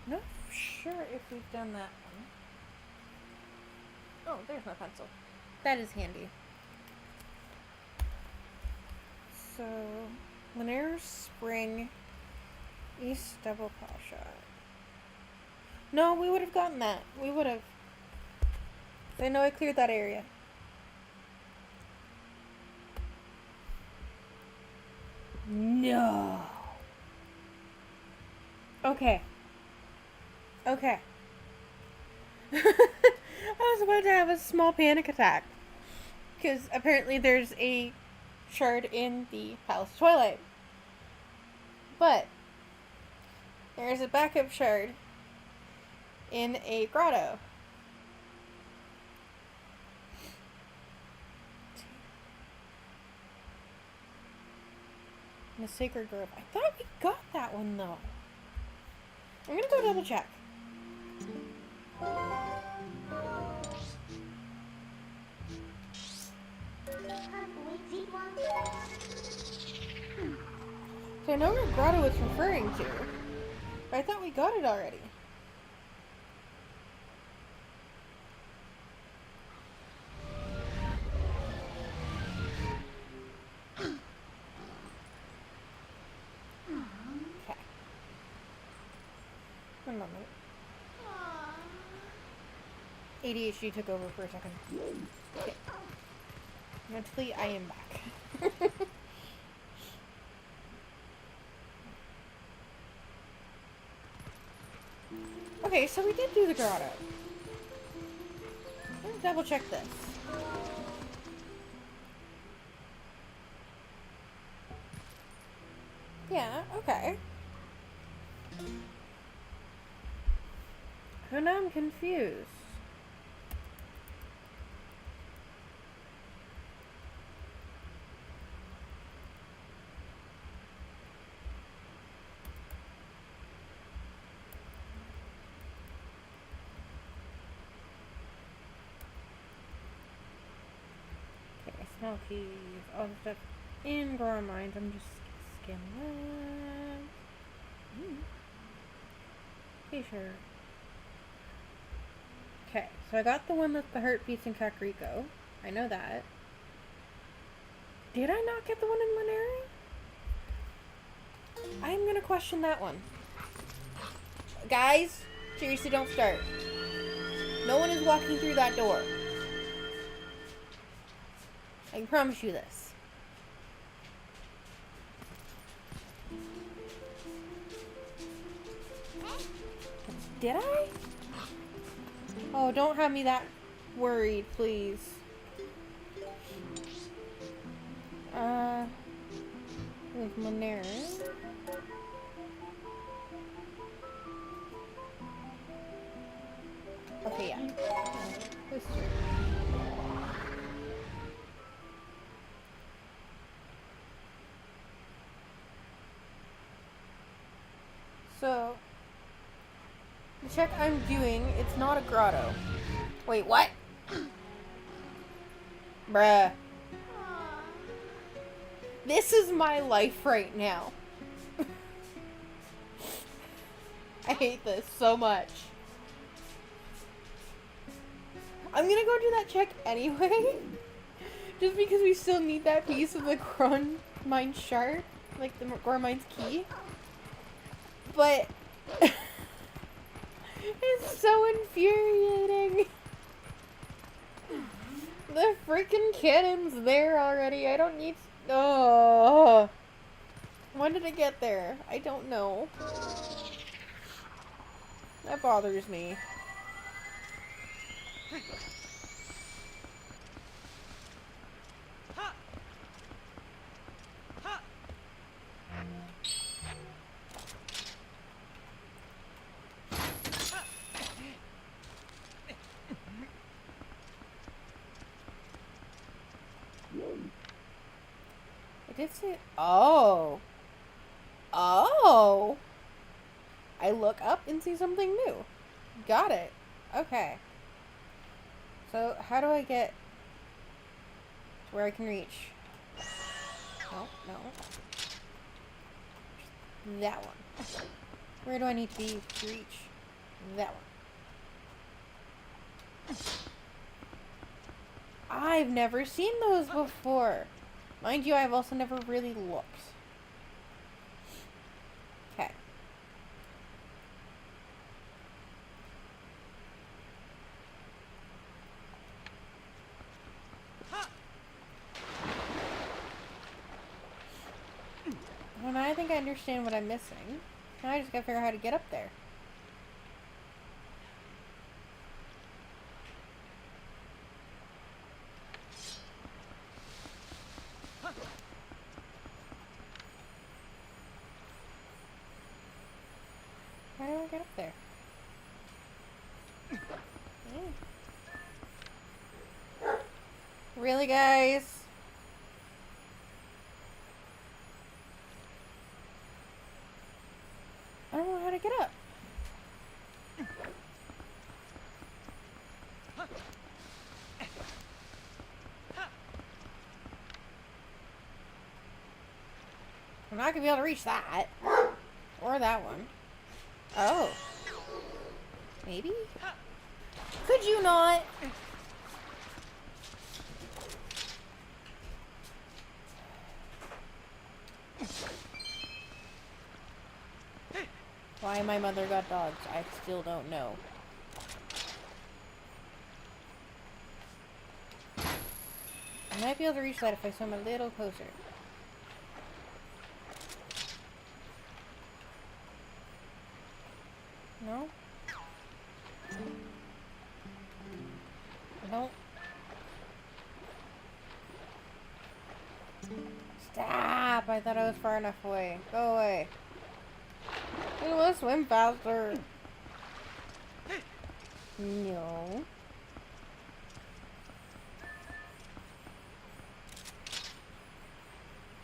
Speaker 1: Not sure if we've done that one. Oh, there's my pencil. That is handy. So, Linares Spring, East Double Paw Shot. No, we would have gotten that. We would have. I know I cleared that area. No. Okay. Okay. I was about to have a small panic attack. Because apparently there's a shard in the Palace of Twilight. But there's a backup shard in a grotto. In a sacred grove. I thought we got that one though. I'm gonna go double check. So I know what grotto it's referring to, but I thought we got it already. Okay. One moment. ADHD took over for a second. Okay. Mentally, I am back. Okay, so we did do the grotto. Let's double check this. Yeah, okay. So now I'm confused. Small keys, all the stuff in Grand Mines. I'm just scanning that. Okay, sure. Okay, so I got the one with the heartbeats in Kakariko. I know that. Did I not get the one in Laneri? I'm gonna question that one. Guys, seriously, don't start. No one is walking through that door. I can promise you this. Did I? Oh, don't have me that worried, please. With Monera. Okay, yeah. History. So, the check I'm doing, it's not a grotto. Wait, what? Bruh. This is my life right now. I hate this so much. I'm gonna go do that check anyway. Just because we still need that piece of the Cron Mine shard. Like the Cron Mine's key. But it's so infuriating. The freaking cannon's there already. I don't need... Oh. When did it get there? I don't know. That bothers me. I did say... Oh. Oh. I look up and see something new. Got it. Okay. So, how do I get to where I can reach? Oh, no. That one. Where do I need to be to reach? That one. I've never seen those before. Mind you, I've also never really looked. Okay. Well, now I think I understand what I'm missing. Now I just gotta figure out how to get up there. How do I get up there? Really, guys? I don't know how to get up. I'm not gonna be able to reach that. Or that one. Oh. Maybe? Could you not? Why my mother got dogs, I still don't know. I might be able to reach that if I swim a little closer. No? No. Stop! I thought I was far enough away. Go away. I want to swim faster. No.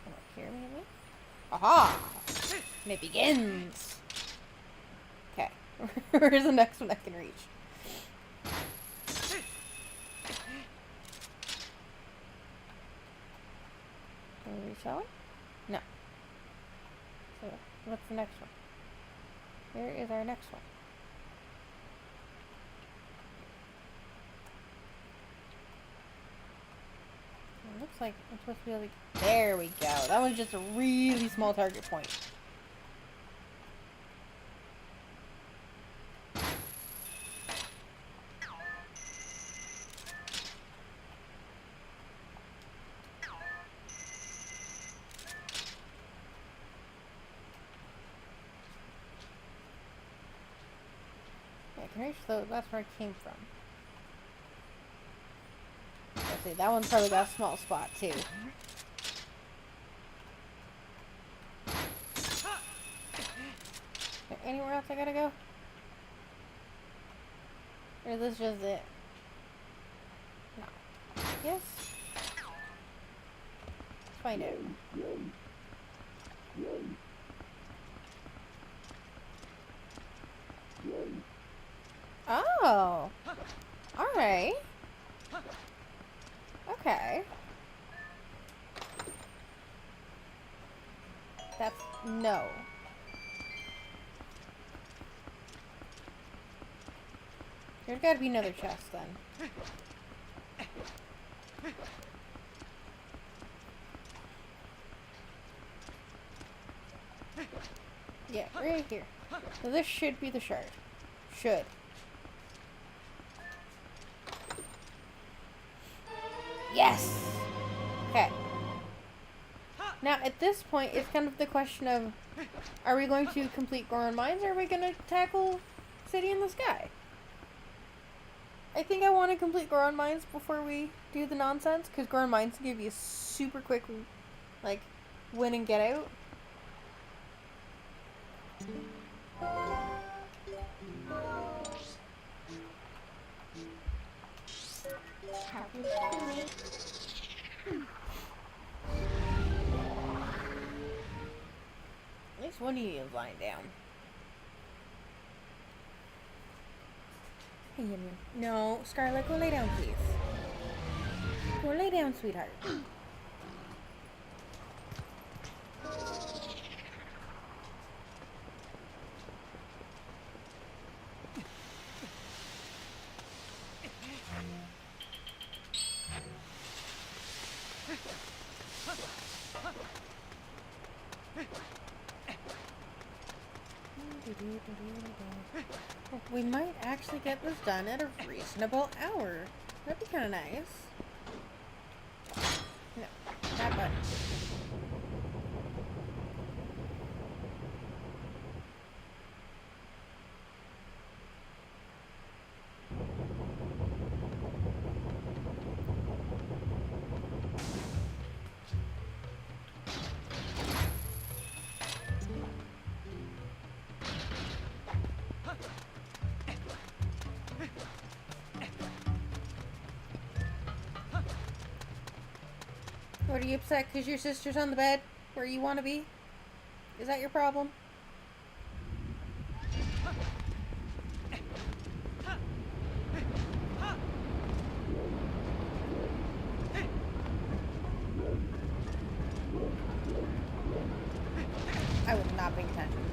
Speaker 1: Come up here, maybe? Aha! And it begins! Okay. Where's the next one I can reach? Can we reach that one? No. So, what's the next one? Where is our next one? It looks like I'm supposed to be able to... There we go. That was just a really small target point. Yeah, I can reach those. That's where I came from. Let's see, that one's probably got a small spot too. anywhere else I gotta go? Or is this just it? No. Yes? Let's find out. Oh! Alright. Okay. That's no. There's gotta be another chest then. Yeah, right here. So this should be the shard. Should. Yes! Okay. Now, at this point, it's kind of the question of, are we going to complete Goron Mines, or are we going to tackle City in the Sky? I think I want to complete Goron Mines before we do the nonsense, because Goron Mines can give you a super quick, like, win and get out. At least one of you is lying down. Hey, Yumi. No, Scarlet, go lay down, please. Go lay down, sweetheart. We might actually get this done at a reasonable hour. That'd be kind of nice. No, that button. What, are you upset because your sister's on the bed where you want to be? Is that your problem? I was not paying attention.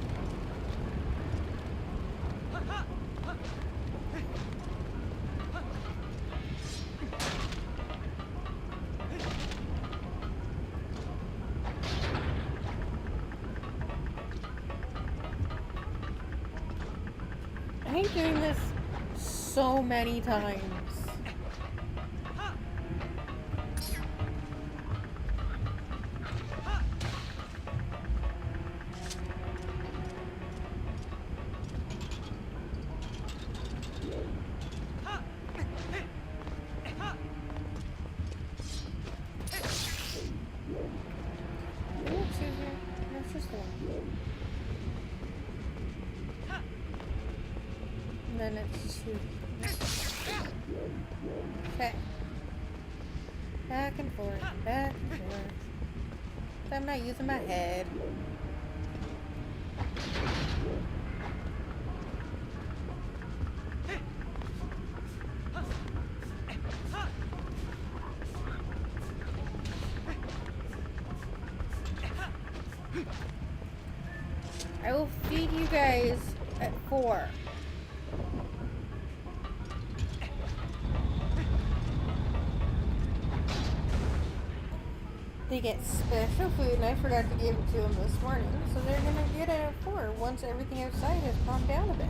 Speaker 1: I hate doing this so many times. And then it's two. Okay. Back and forth, back and forth. I'm not using my head. I will feed you guys at 4. They get special food, and I forgot to give it to them this morning, so they're gonna get it at 4 once everything outside has calmed down a bit.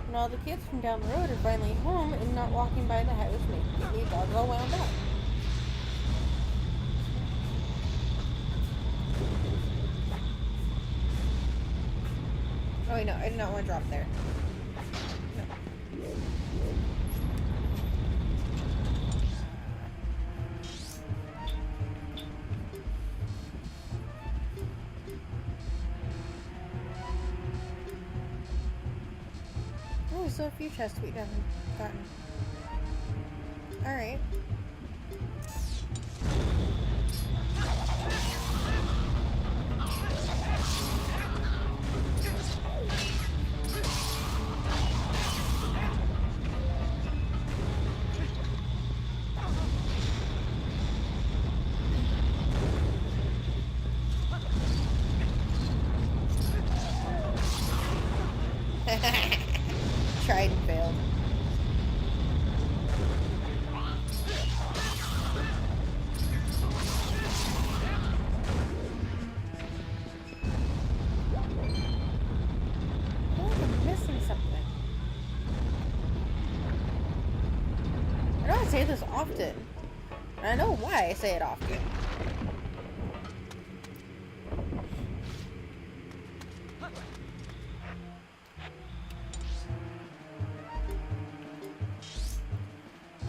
Speaker 1: And all the kids from down the road are finally home and not walking by the house making the dogs all wound up. Oh wait, no, I did not want to drop there. No. just a few chests we haven't gotten. Alright. Tried and failed. I feel like I'm missing something. I know I say this often. And I know why I say it often.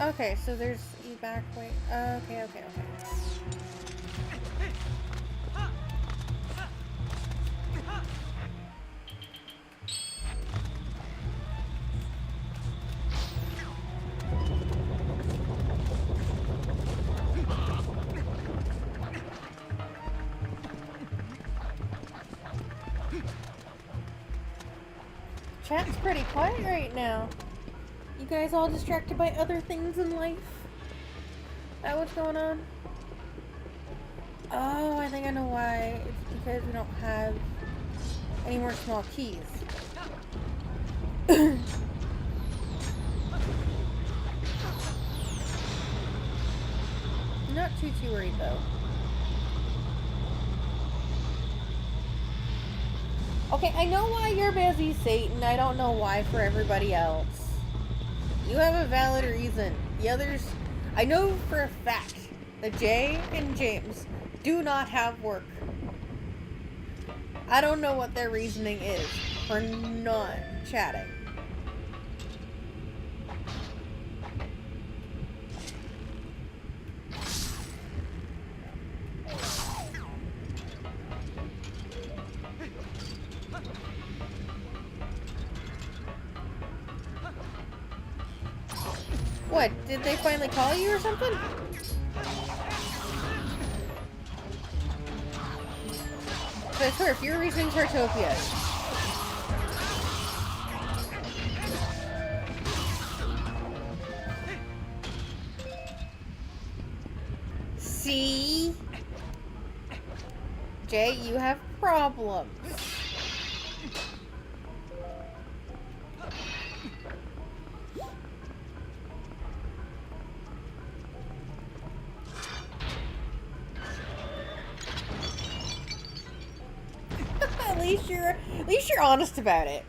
Speaker 1: Okay, so there's E back way. Okay. Chat's pretty quiet right now. You guys all distracted by other things in life? That what's going on? Oh, I think I know why. It's because we don't have any more small keys. Not too worried though. Okay, I know why you're busy, Satan. I don't know why for everybody else. You have a valid reason. The others, I know for a fact that Jay and James do not have work. I don't know what their reasoning is for not chatting. What, did they finally call you or something? But I swear, if you're reaching Chartopia. See? Jay, you have problems. At least you're honest about it.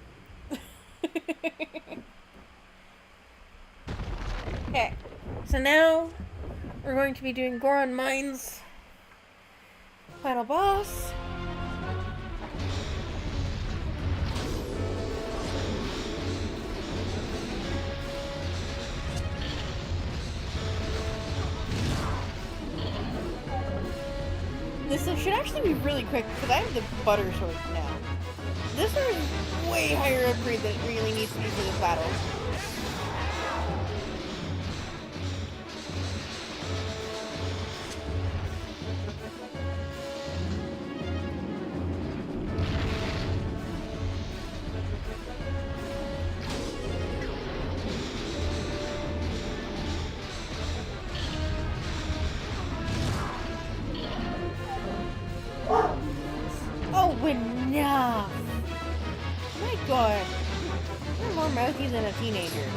Speaker 1: Okay, so now we're going to be doing Goron Mines final boss. This should actually be really quick because I have the butter sword now. This one is way higher upgrade than it really needs to be for this battle. Oh, enough! Oh my god. You're more mouthy than a teenager.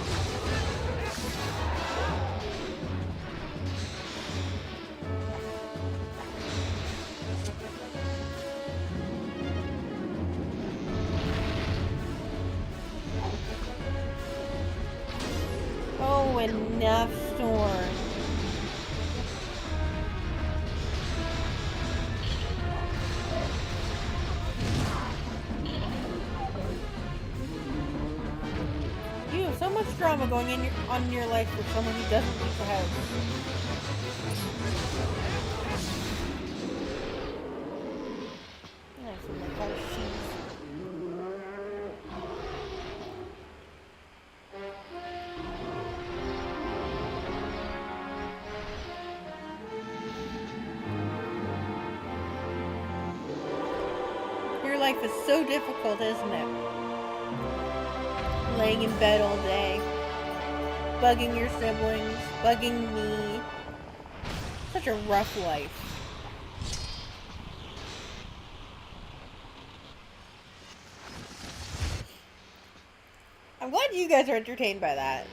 Speaker 1: Oh, enough, Storm. So much drama going on in your life for someone who doesn't leave the house. Nice, like how she's... life is so difficult, isn't it? Laying in bed all day, bugging your siblings, bugging me. Such a rough life. I'm glad you guys are entertained by that.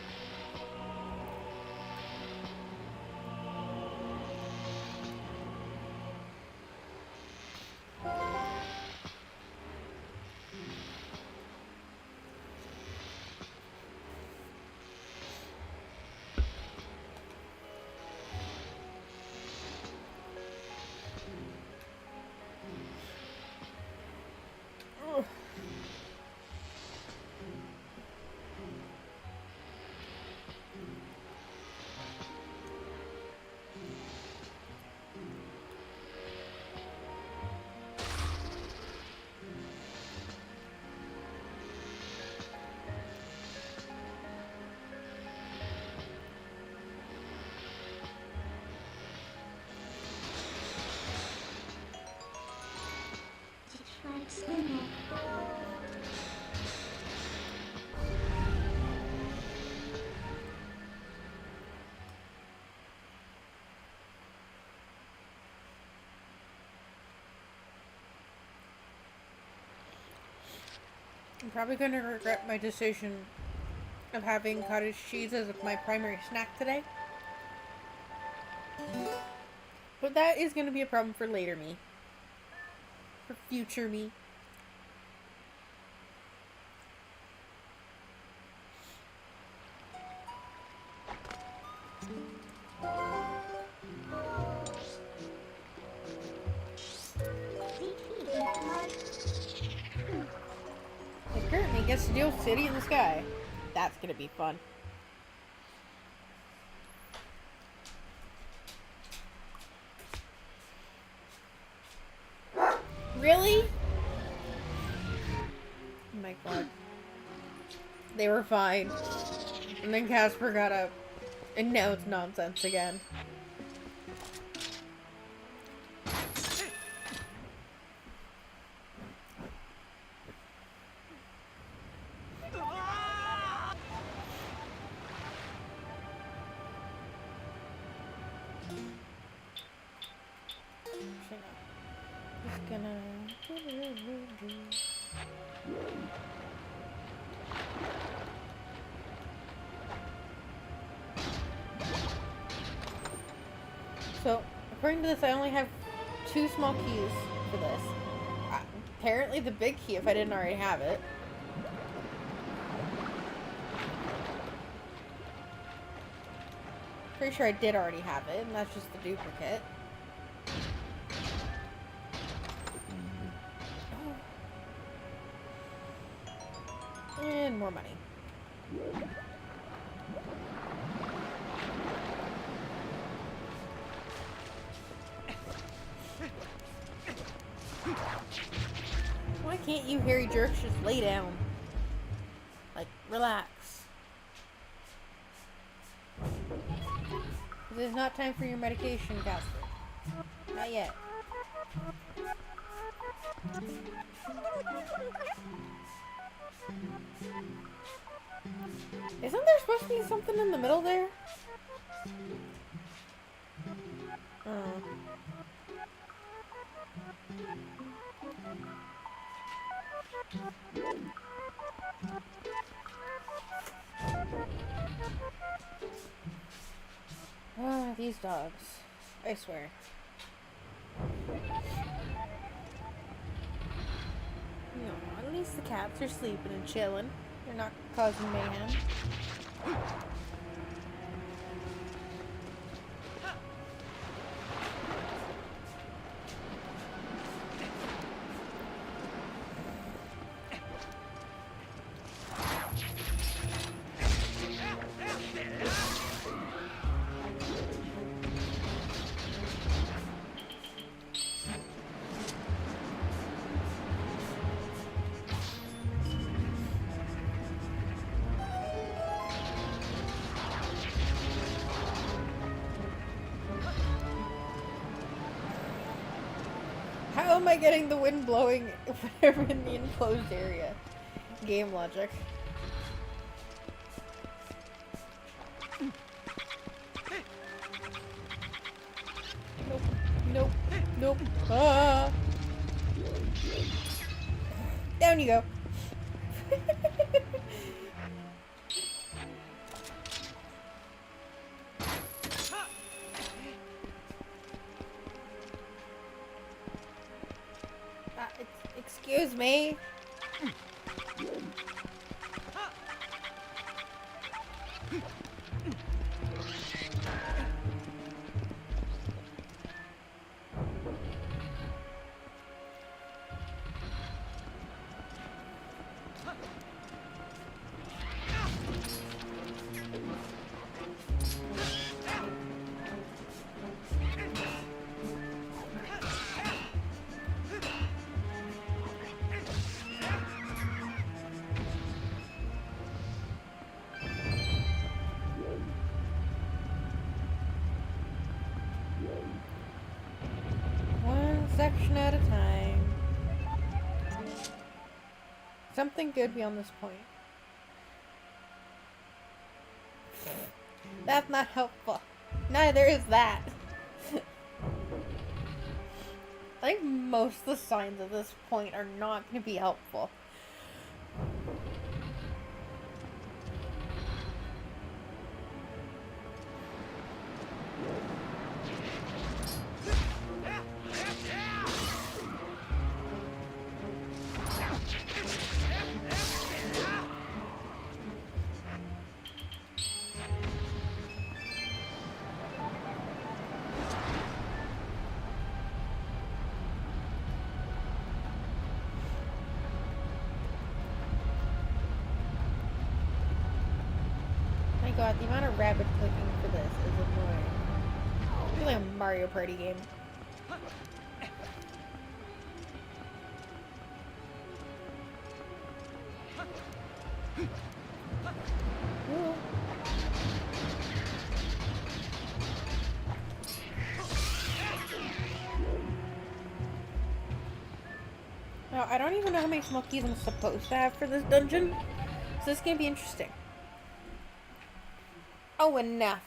Speaker 1: I'm probably going to regret my decision of having cottage cheese as my primary snack today. But that is going to be a problem for later me. For future me. Apparently gets to deal with City in the Sky. That's gonna be fun. Really? Oh my god. They were fine. And then Casper got up. And now it's nonsense again. So, according to this, I only have 2 small keys for this. Apparently the big key, if I didn't already have it. Pretty sure I did already have it, and that's just the duplicate. And more money. Why can't you hairy jerks just lay down? Like, relax. It is not time for your medication, Casper. Not yet. Isn't there supposed to be something in the middle there? Oh. Ah, these dogs. I swear. No, at least the cats are sleeping and chilling. They're not causing mayhem. How am I getting the wind blowing whenever in the enclosed area? Game logic. Nope. Nope. Nope. Ah. Down you go. Excuse me. One section at a time. Something good beyond this point. That's not helpful. Neither is that. I think most of the signs at this point are not going to be helpful. God, the amount of rapid clicking for this is annoying. It's really a Mario Party game. Ooh. Now, I don't even know how many small keys I'm supposed to have for this dungeon, so this is gonna be interesting. Oh, enough.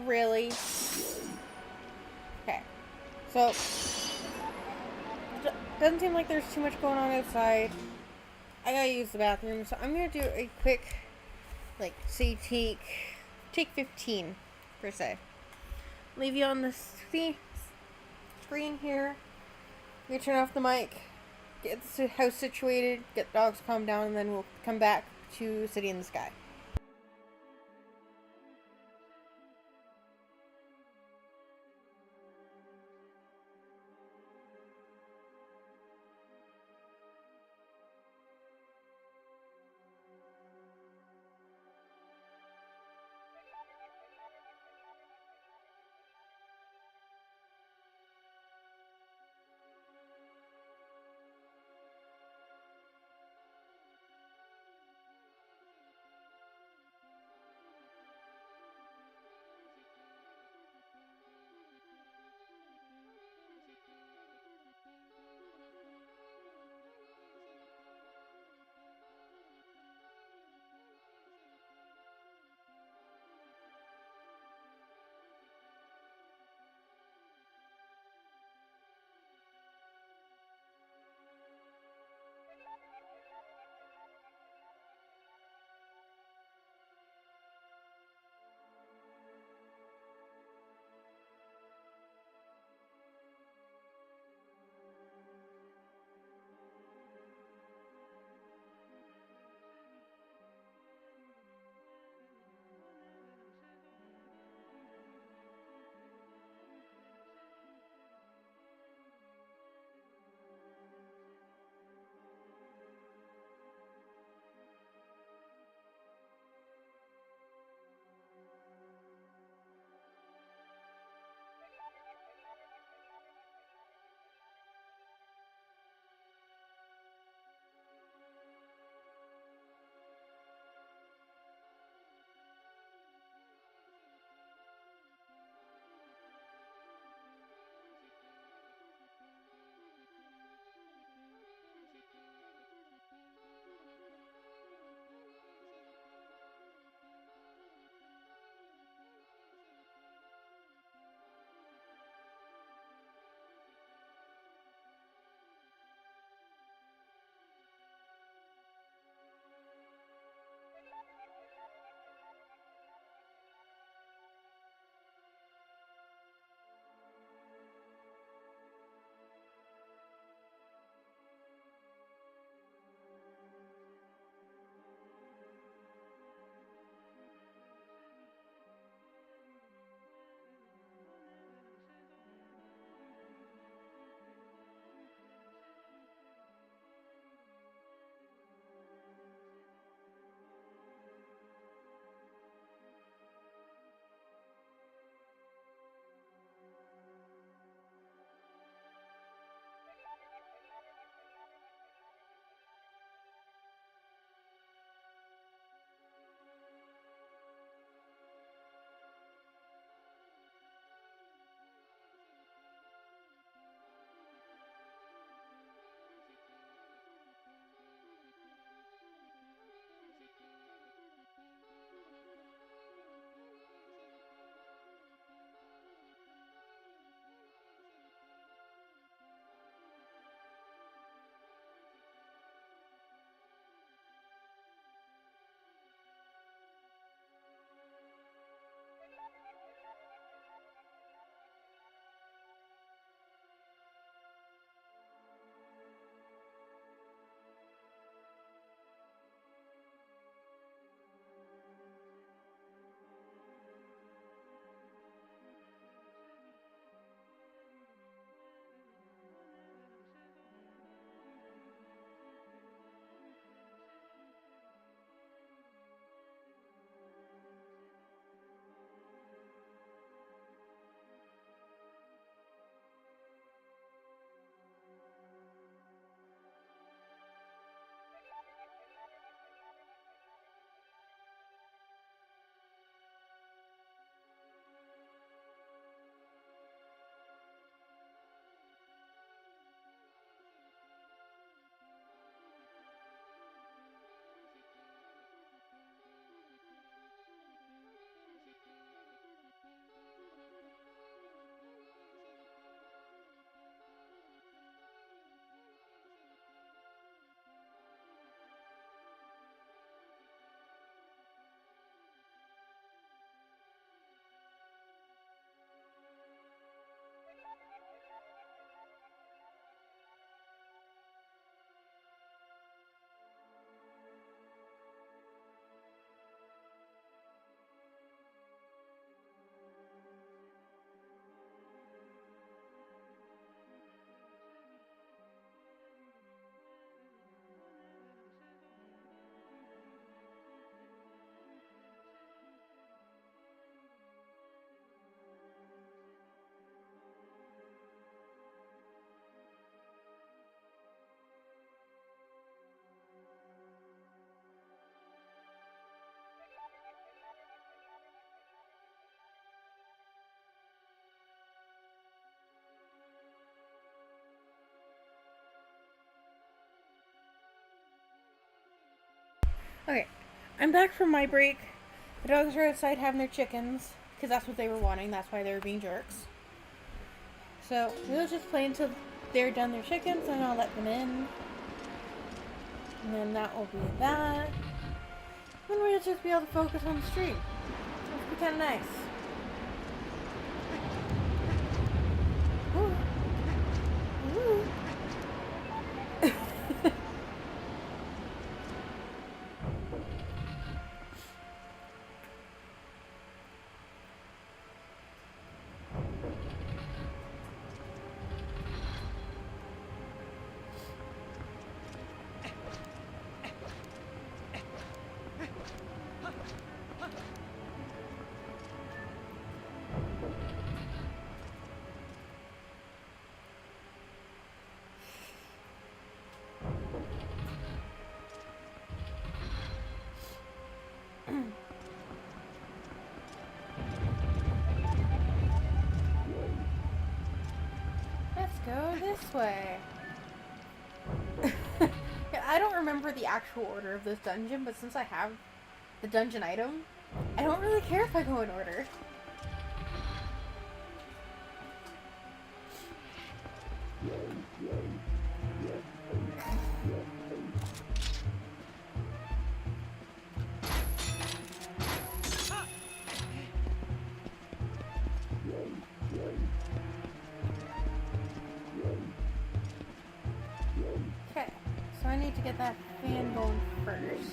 Speaker 1: Really? Okay. So, doesn't seem like there's too much going on outside. I gotta use the bathroom, so I'm gonna do a quick, like, say take 15, per se. Leave you on the screen here. I'm gonna turn off the mic, get the house situated, get dogs calmed down, and then we'll come back to City in the Sky. Okay, I'm back from my break. The dogs are outside having their chickens because that's what they were wanting. That's why they were being jerks. So we'll just play until they're done their chickens, and I'll let them in. And then that will be that. Then we'll just be able to focus on the stream. Which will be kind of nice. Ooh. Ooh. Let's go this way. Yeah, I don't remember the actual order of this dungeon, but since I have the dungeon item, I don't really care if I go in order. Okay, so I need to get that fan going first.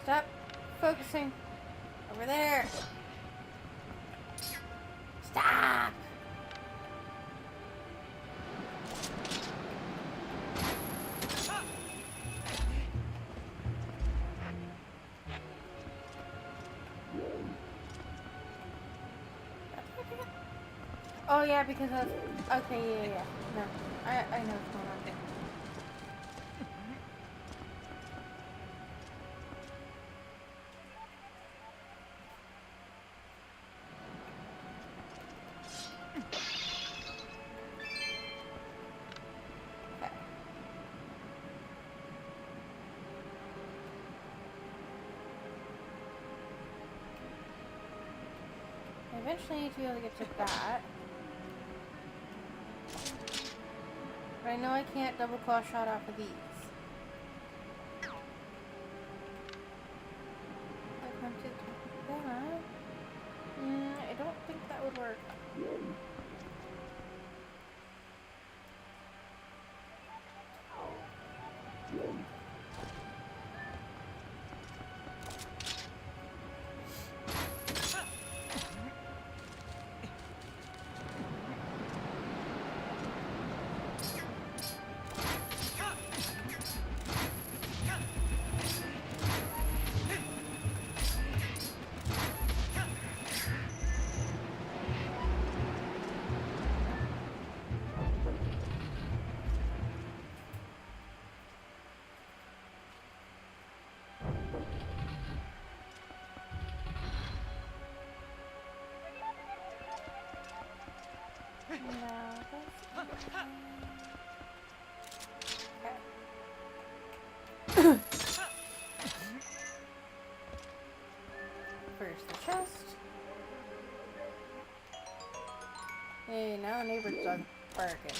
Speaker 1: Stop focusing. Over there. Stop. Oh yeah, because I was... Okay, yeah. No, I know what's going on there. Okay. I eventually need to be able to get to that. But I know I can't double claw shot off of these. I come to that. I don't think that would work. First the chest. Hey, now the neighbor's dog barking.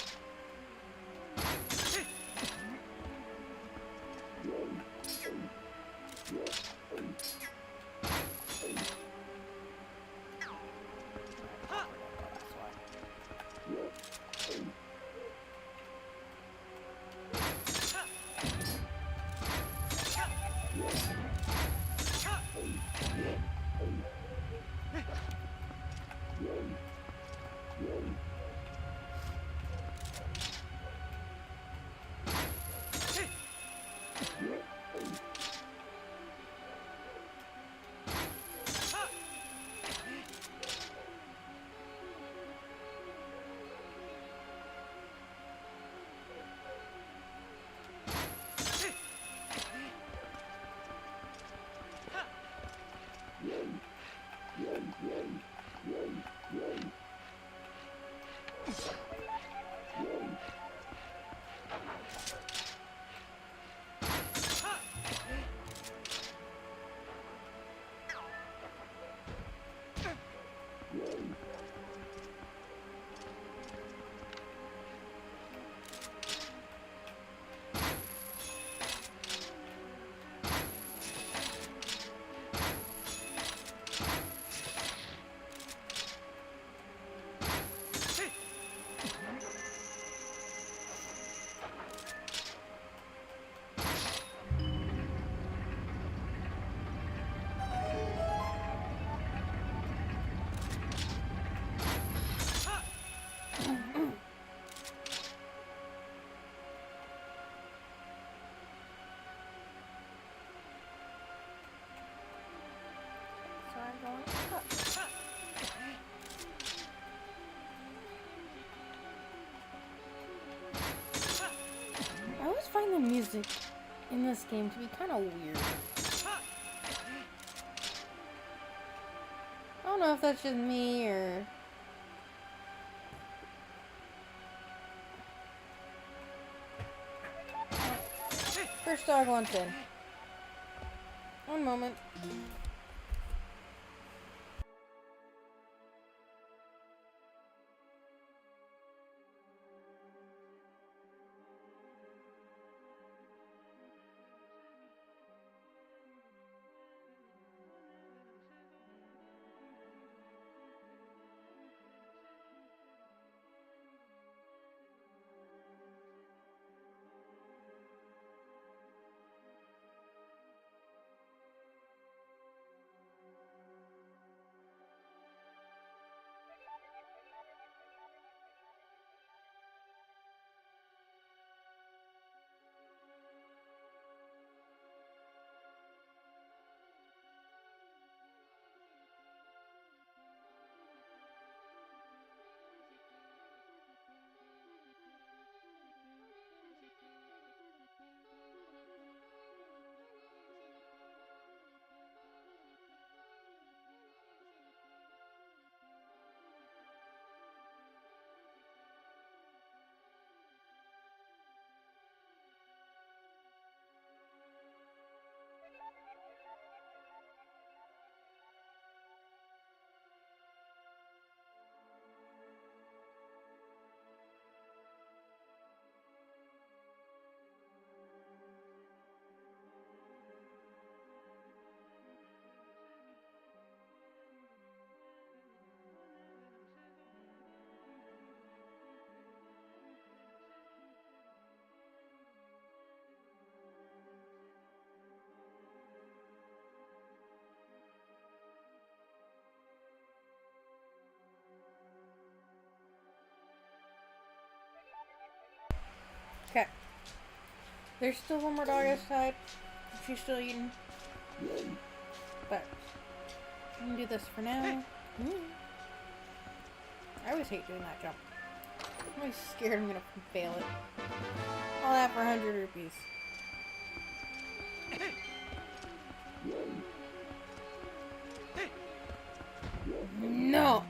Speaker 1: I always find the music in this game to be kind of weird. I don't know if that's just me or... First dog wants in. One moment. Okay. There's still one more dog outside. She's still eating. But I can do this for now. I always hate doing that jump. I'm always scared I'm gonna fail it. All that for 100 rupees. No!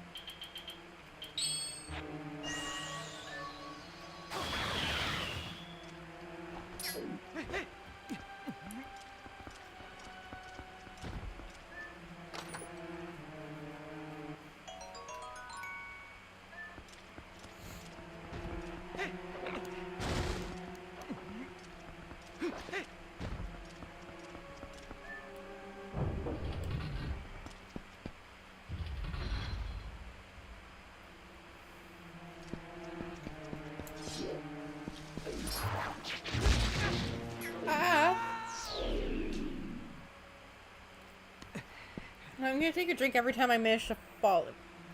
Speaker 1: I'm gonna take a drink every time I manage to fall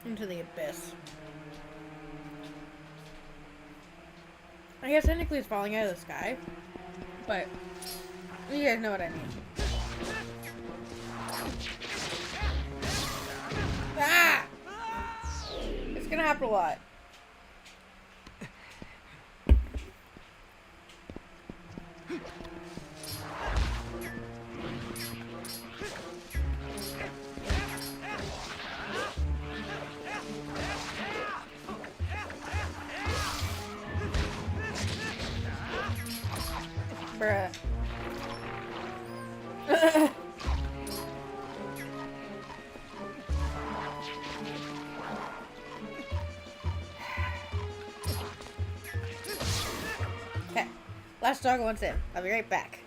Speaker 1: into the abyss. I guess technically it's falling out of the sky, but you guys know what I mean. Ah! It's gonna happen a lot. Bruh. Okay. Last dog wants in. I'll be right back.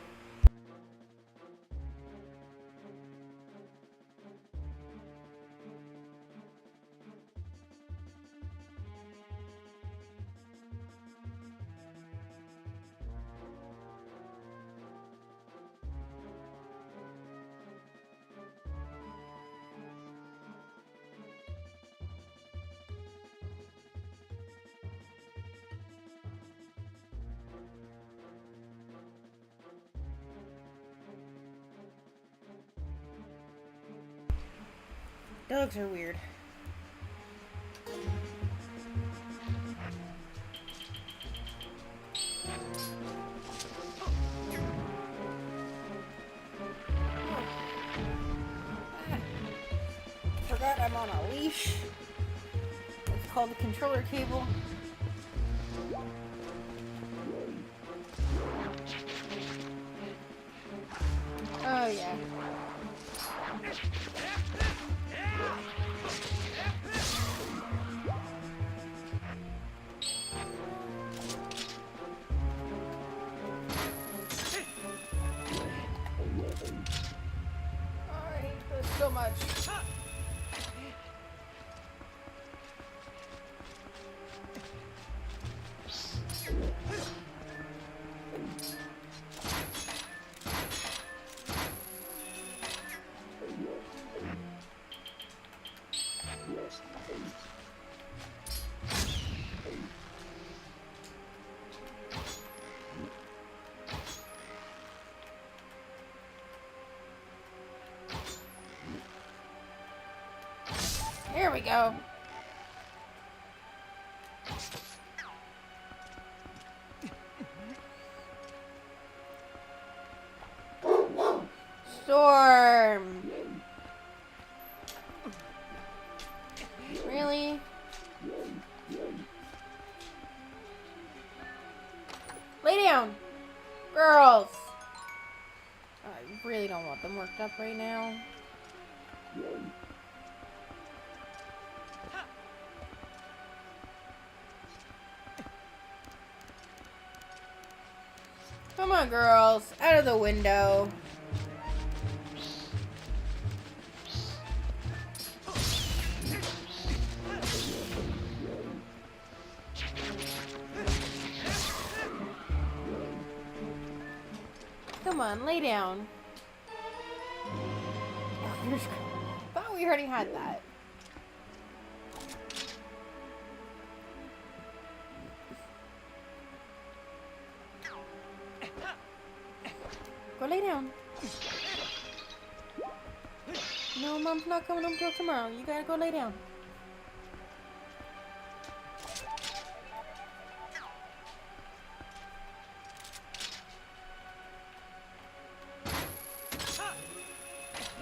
Speaker 1: Dogs are weird. Forgot I'm on a leash. It's called the controller cable. Oh yeah. I hate this so much. Here we go. Storm. Really? Lay down, girls. I really don't want them worked up right now. Come on, girls. Out of the window. Come on, lay down. I thought we already had that. Go lay down. No, Mom's not coming home till tomorrow. You gotta go lay down.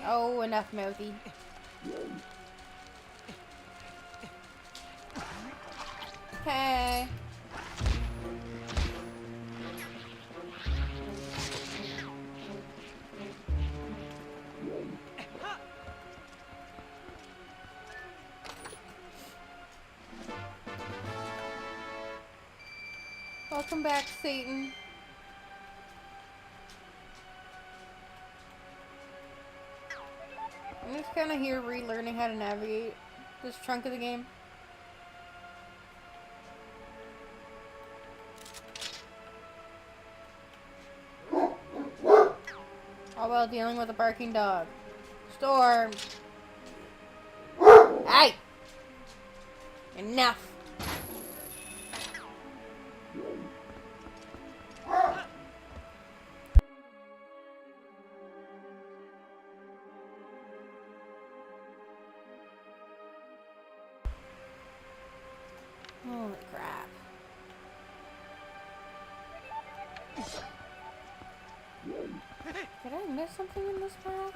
Speaker 1: Oh, enough, Mouthy. Okay. Welcome back, Satan. I'm just kind of here relearning how to navigate this chunk of the game. All while dealing with a barking dog. Storm! Enough. Holy crap. Did I miss something in this path?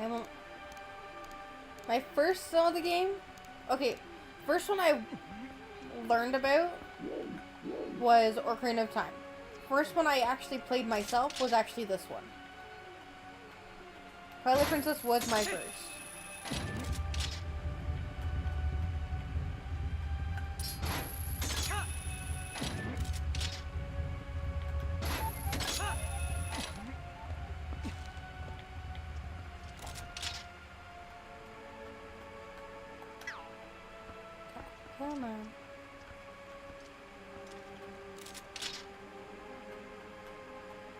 Speaker 1: I won't. My first Zelda game? Okay, first one I learned about was Ocarina of Time. First one I actually played myself was actually this one. Twilight Princess was my first. Come on.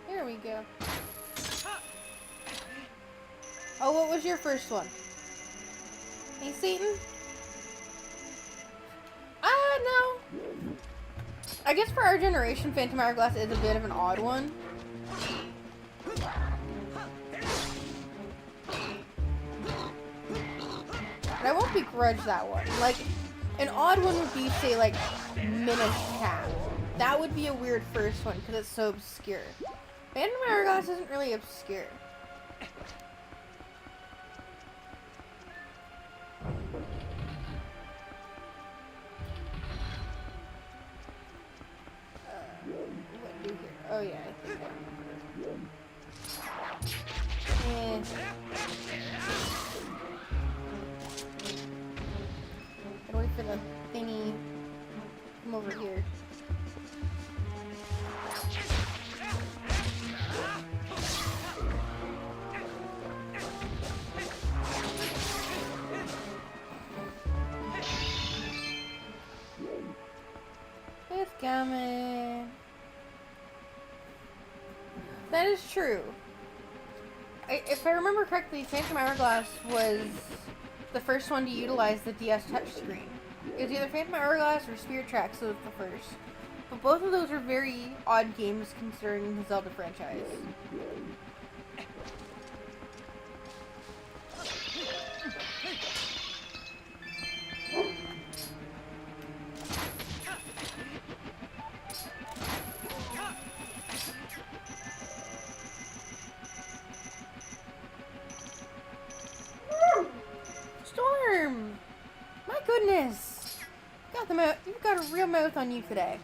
Speaker 1: There we go. Oh, what was your first one? Hey, Satan? No. I guess for our generation, Phantom Hourglass is a bit of an odd one. But I won't begrudge that one. Like, an odd one would be, say, like, Minish Cap. That would be a weird first one, because it's so obscure. Phantom Hourglass isn't really obscure. What do here? Oh yeah, I think I remember. Gotta wait for the thingy. Come over here. It's coming. That is true. If I remember correctly, Phantom Hourglass was the first one to utilize the DS touchscreen. It was either Phantom Hourglass or Spirit Tracks that was the first. But both of those are very odd games considering the Zelda franchise. Storm! My goodness! Got the mouth. You've got a real mouth on you today.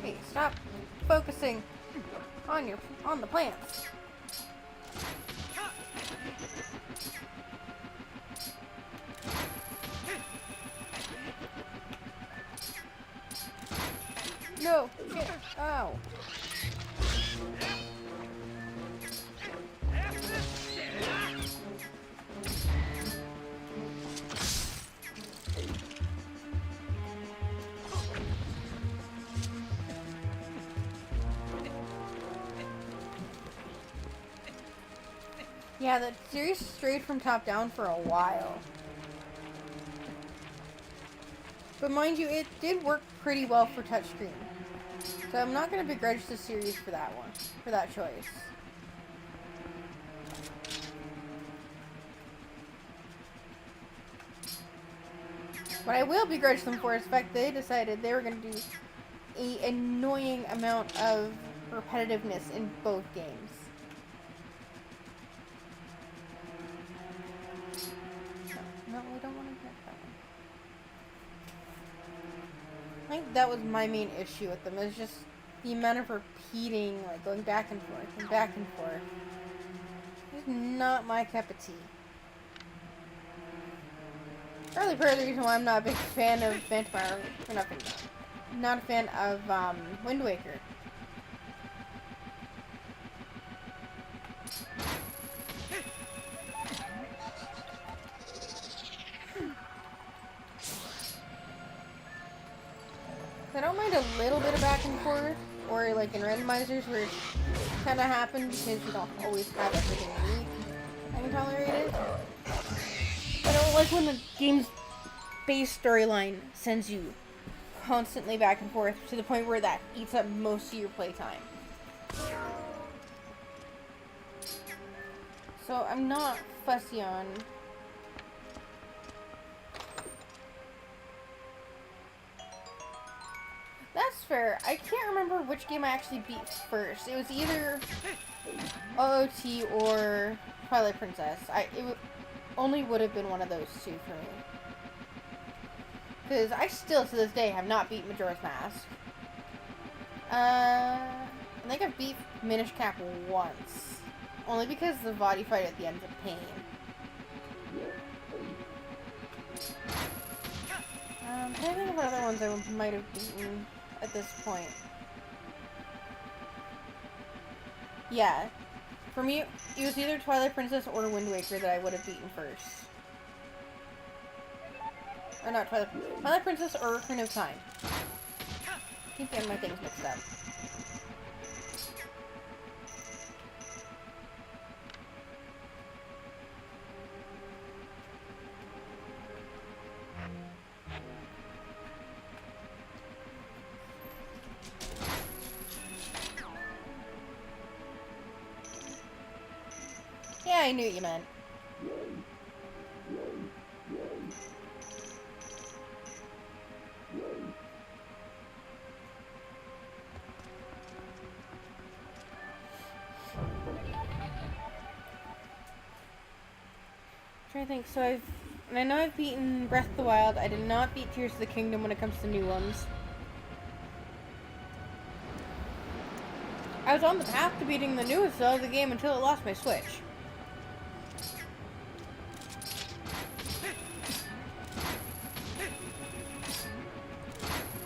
Speaker 1: Hey, stop focusing on the plants. No! Shit! Ow! Yeah, the series strayed from top down for a while. But mind you, it did work pretty well for touchscreen. So I'm not going to begrudge the series for that one, for that choice. What I will begrudge them for is the fact they decided they were going to do an annoying amount of repetitiveness in both games. No, we don't want to get that one. I think that was my main issue with them. It was just the amount of repeating, like going back and forth and back and forth. It's not my cup of tea. Probably part of the reason why I'm not a big fan of Phantom Hourglass. Not a fan of Wind Waker. mind a little bit of back and forth, or like in randomizers where it kind of happens because you don't always have everything you need. I can tolerate it. I don't like when the game's base storyline sends you constantly back and forth to the point where that eats up most of your playtime. So I'm not fussy on... That's fair. I can't remember which game I actually beat first. It was either OOT or Twilight Princess. Only would have been one of those two for me. Because I still, to this day, have not beat Majora's Mask. I think I've beat Minish Cap once. Only because the body fight at the end is a pain. I think of other ones I might have beaten at this point. Yeah. For me, it was either Twilight Princess or Wind Waker that I would have beaten first. Or not Twilight Princess or Ocarina of Time. I keep getting my things mixed up. Yeah, I knew what you meant. I'm trying to think. So I know I've beaten Breath of the Wild. I did not beat Tears of the Kingdom when it comes to new ones. I was on the path to beating the newest Zelda game until it lost my Switch.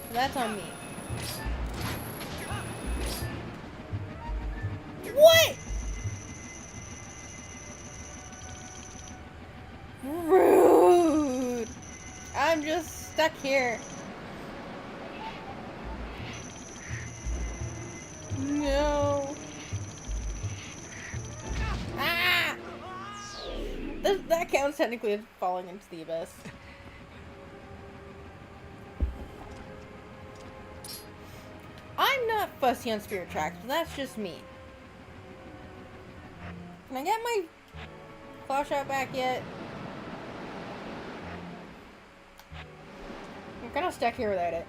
Speaker 1: So that's on me. What? Rude. I'm just stuck here. No. Ah! That counts technically as falling into the abyss. I'm not fussy on spirit tracks, but that's just me. Can I get my claw shot back yet? I'm kind of stuck here without it.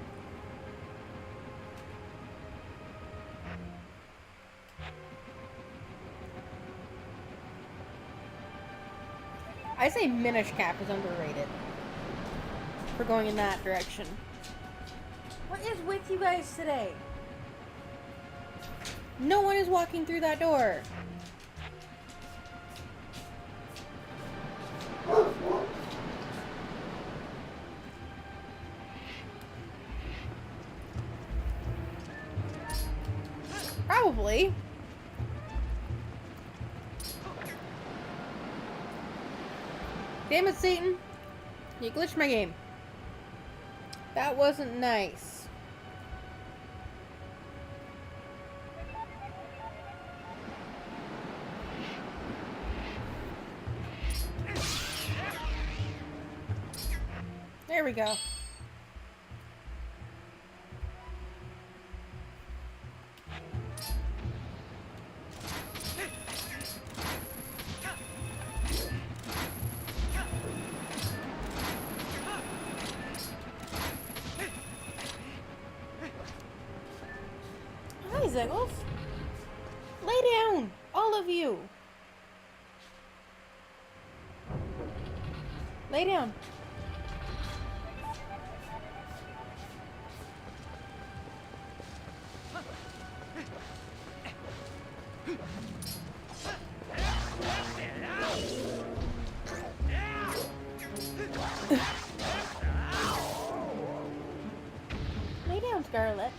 Speaker 1: I say Minish Cap is underrated for going in that direction. What is with you guys today? No one is walking through that door. Probably. Damn it, Satan. You glitched my game. That wasn't nice. There we go. Hi, Ziggles. Lay down, all of you. Lay down. Lay down, Scarlet.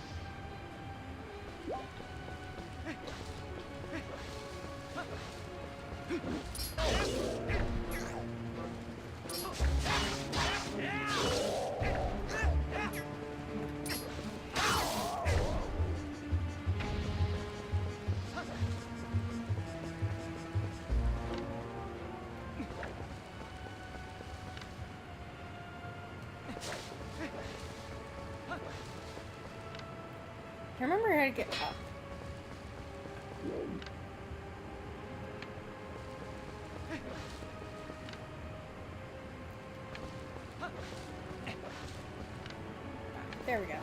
Speaker 1: I remember how to get up. There we go.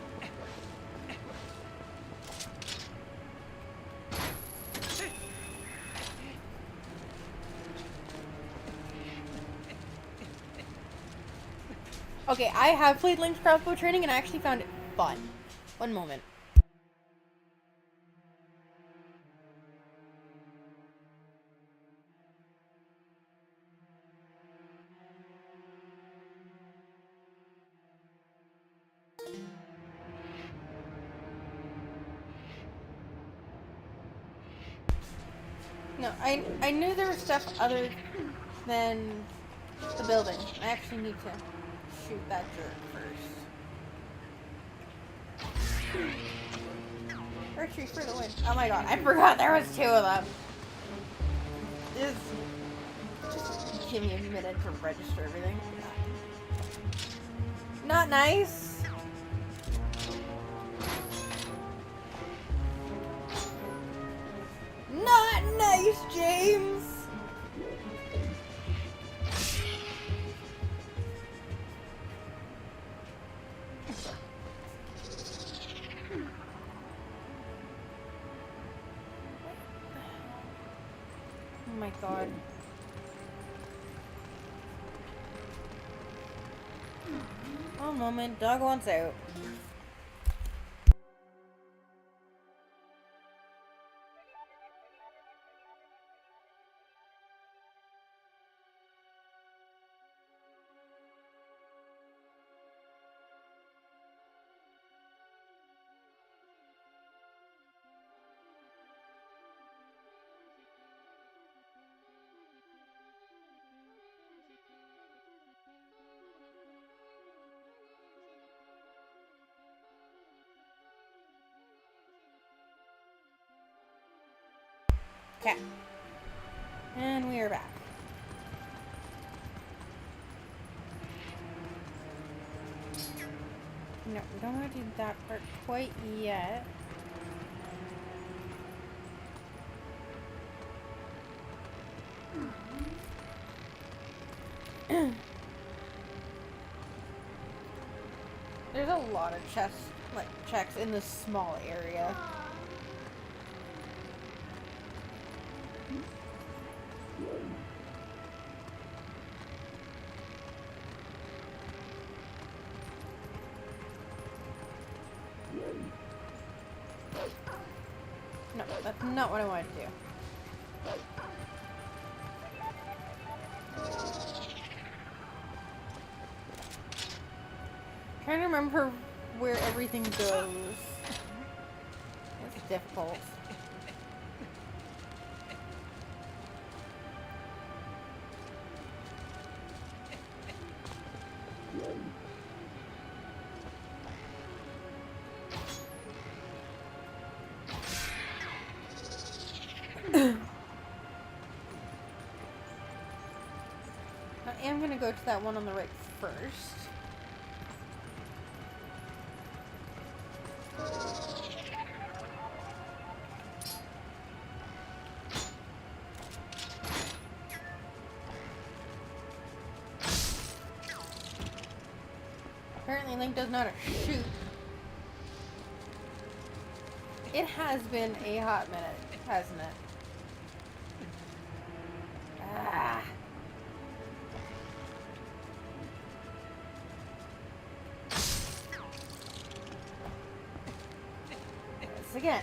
Speaker 1: Okay, I have played Link's crossbow training and I actually found it fun. One moment. No, I knew there was stuff other than the building. I actually need to shoot that jerk first. Archery for the win. Oh my god, I forgot there was two of them. Just give me a minute to register everything. Not nice. Not nice, James. Oh my god. One moment, dog wants out. Okay. And we are back. No, we don't want to do that part quite yet. There's a lot of checks in this small area. No, that's not what I wanted to do. Trying to remember where everything goes. It's difficult. I am gonna go to that one on the right first. Apparently Link does not shoot. It has been a hot minute, hasn't it? Ah. This again.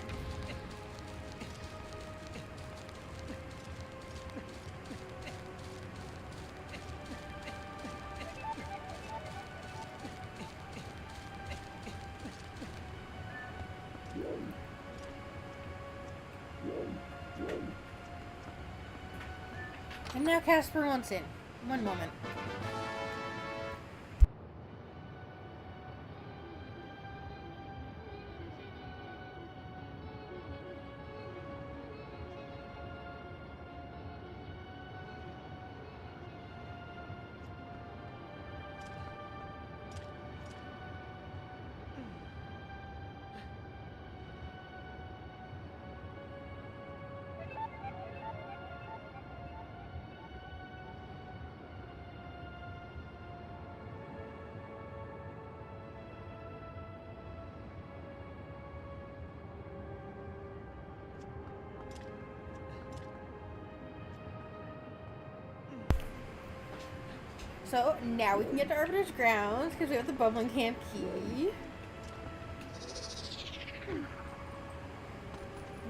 Speaker 1: And now Casper wants in. One moment. So now we can get to Arbiter's Grounds because we have the bubbling camp key.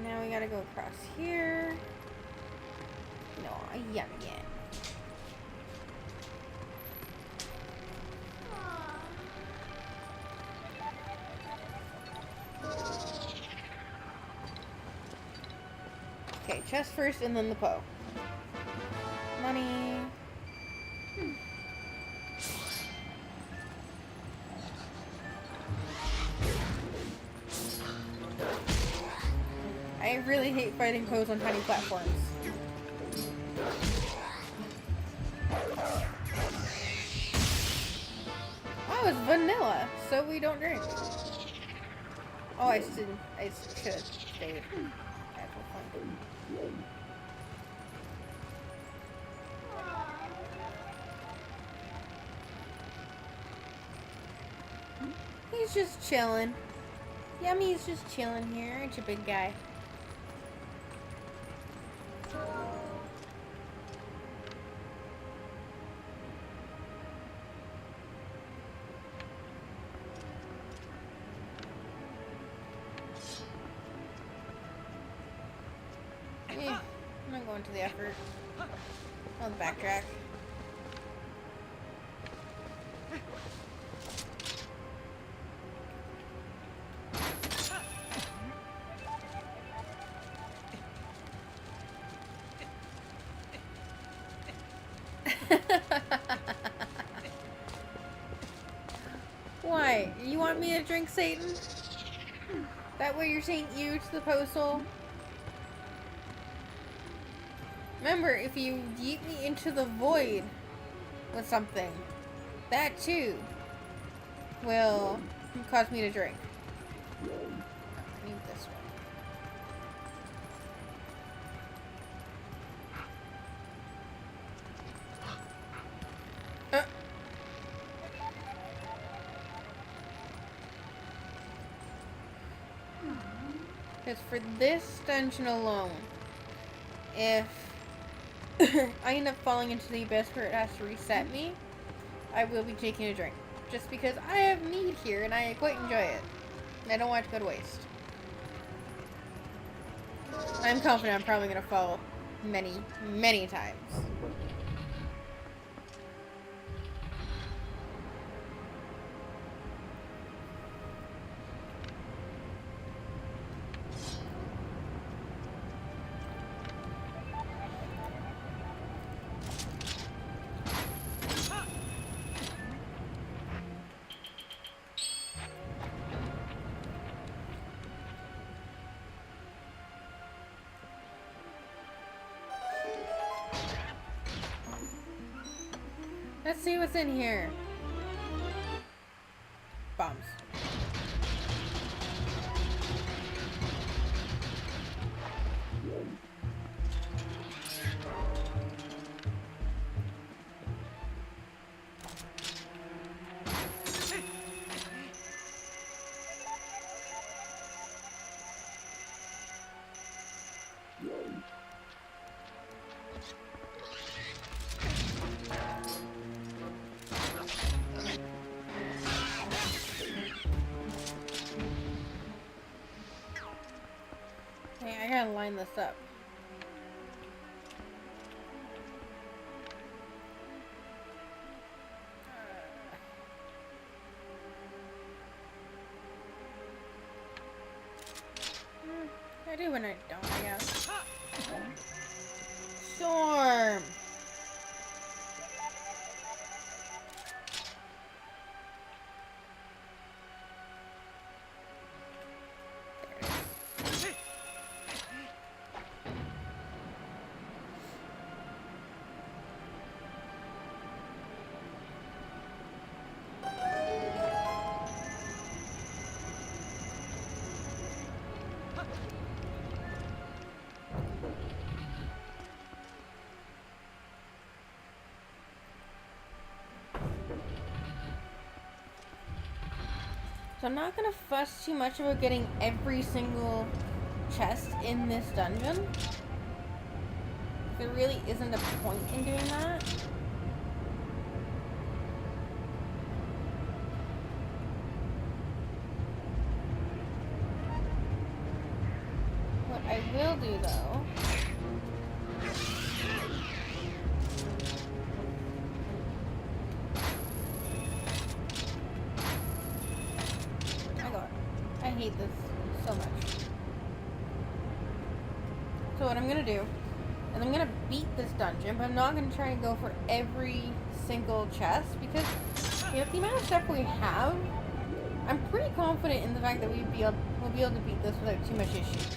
Speaker 1: Now we gotta go across here. No, yum yum. Okay, chest first and then the Poe. Money. I really hate fighting Poes on tiny platforms. Oh, it's vanilla, so we don't drink. Oh, I should have stayed. That's fun. He's just chilling. Yummy's just chilling here. Aren't you, big guy? I'm not going to the effort. I'll backtrack. Why? You want me to drink Satan? That way you're saying ew to the postal? Remember, if you yeet me into the void with something, that too will cause me to drink. I need this one. Because for this dungeon alone, if I end up falling into the abyss where it has to reset me, I will be taking a drink. Just because I have mead here and I quite enjoy it. I don't want it to go to waste. I'm confident I'm probably going to fall many, many times. Let's see what's in here. Bombs. I gotta line this up. I do when I don't, I guess. Storm! So I'm not gonna fuss too much about getting every single chest in this dungeon. There really isn't a point in doing that. I will do, though... My god. I hate this so much. So what I'm gonna do, and I'm gonna beat this dungeon, but I'm not gonna try and go for every single chest, because, you know, the amount of stuff we have, I'm pretty confident in the fact that we'll be able to beat this without too much issues.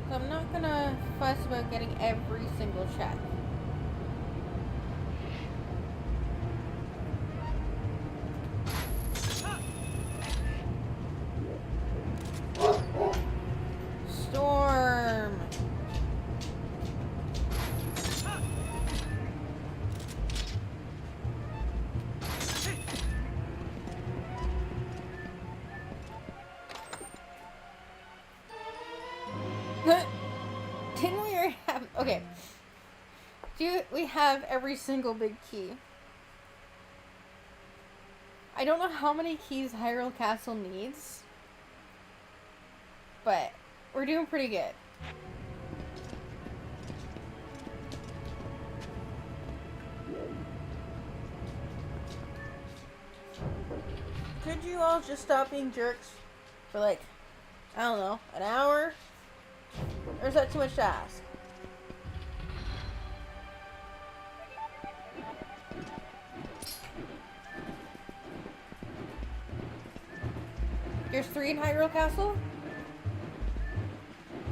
Speaker 1: So I'm not gonna fuss about getting every single check. Storm! Didn't we already have... Okay. Do we have every single big key? I don't know how many keys Hyrule Castle needs, but we're doing pretty good. Could you all just stop being jerks for, like, I don't know, an hour? Or is that too much to ask? There's 3 in Hyrule Castle?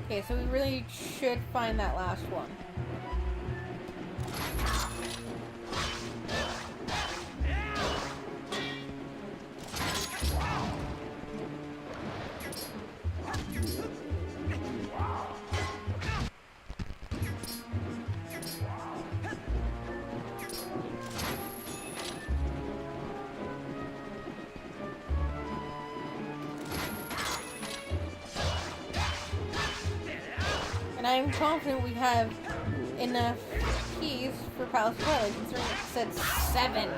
Speaker 1: Okay, so we really should find that last one. And I'm confident we have enough keys for Palace of Twilight, considering it said 7.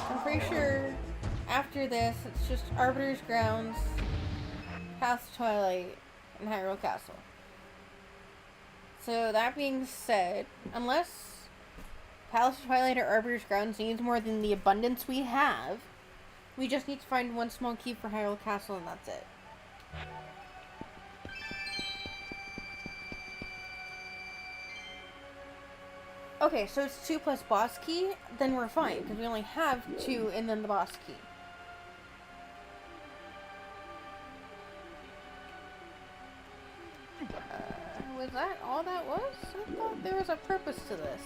Speaker 1: I'm pretty sure after this, it's just Arbiter's Grounds, Palace of Twilight, and Hyrule Castle. So, that being said, unless Palace of Twilight or Arbiter's Grounds needs more than the abundance we have, we just need to find one small key for Hyrule Castle and that's it. Okay, so it's 2 plus boss key, then we're fine, because we only have 2 and then the boss key. Was that all that was? I thought there was a purpose to this.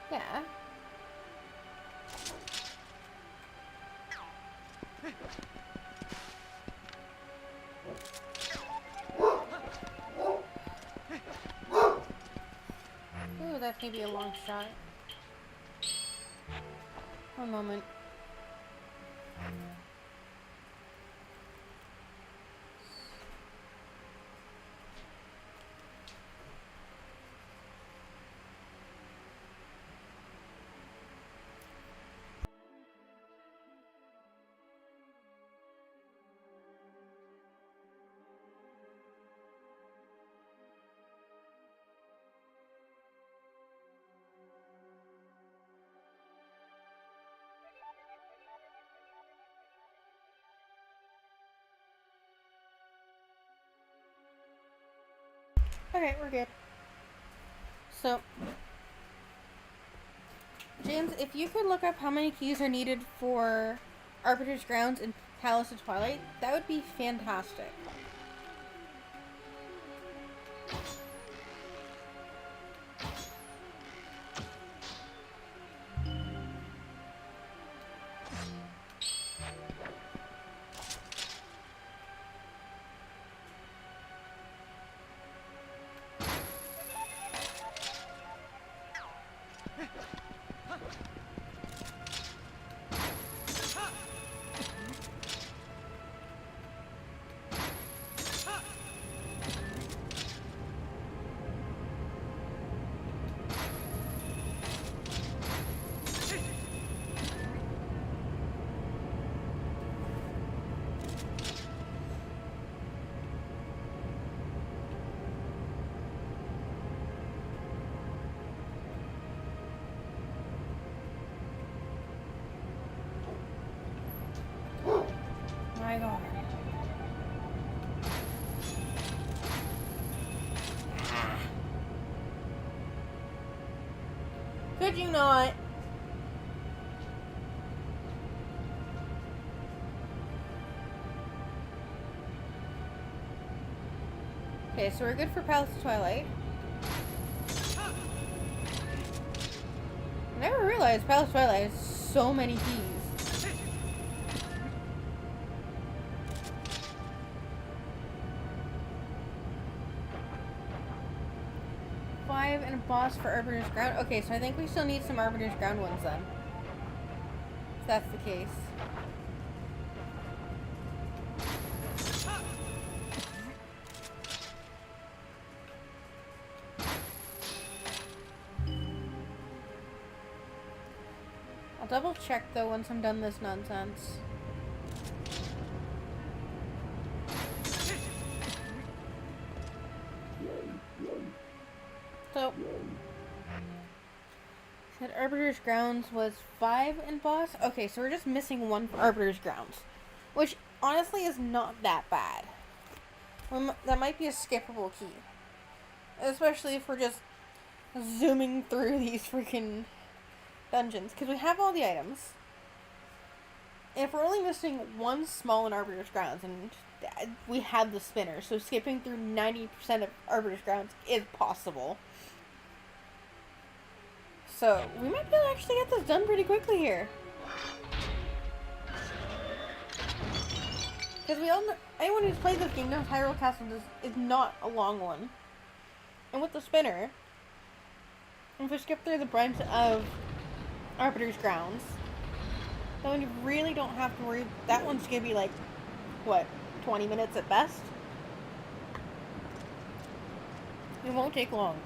Speaker 1: Yeah. Ooh, that's maybe a long shot. One moment. Okay, we're good. So, James, if you could look up how many keys are needed for Arbiter's Grounds and Palace of Twilight, that would be fantastic. Could you not? Okay, so we're good for Palace of Twilight. I never realized Palace of Twilight has so many keys. Five and a boss for Arbiter's Ground. Okay, so I think we still need some Arbiter's Ground ones then. If that's the case. I'll double check though once I'm done this nonsense. So, said Arbiter's Grounds was 5 in boss. Okay, so we're just missing 1 for Arbiter's Grounds, which honestly is not that bad. That might be a skippable key, especially if we're just zooming through these freaking dungeons, because we have all the items. And if we're only missing 1 small in Arbiter's Grounds, and we have the spinner, so skipping through 90% of Arbiter's Grounds is possible. So, we might be able to actually get this done pretty quickly here. Because we all know, anyone who's played this game knows Hyrule Castle is not a long one. And with the spinner, if we skip through the branch of Arbiter's Grounds, then we really don't have to worry. That one's gonna be like, what, 20 minutes at best? It won't take long.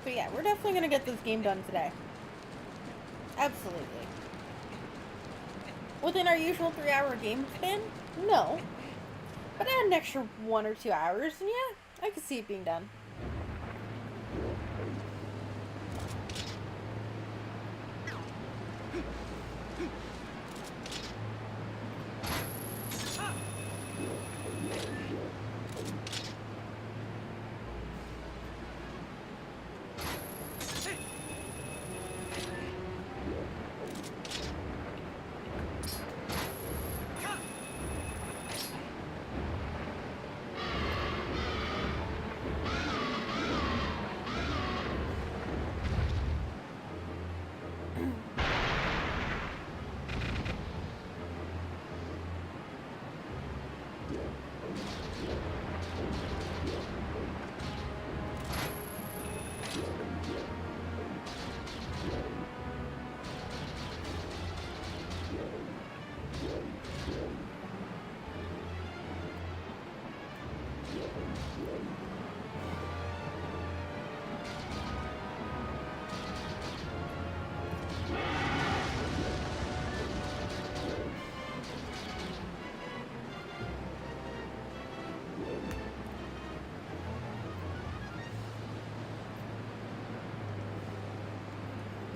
Speaker 1: But yeah, we're definitely gonna get this game done today. Absolutely. Within our usual 3-hour game span? No. But add an extra 1 or 2 hours, and yeah, I could see it being done.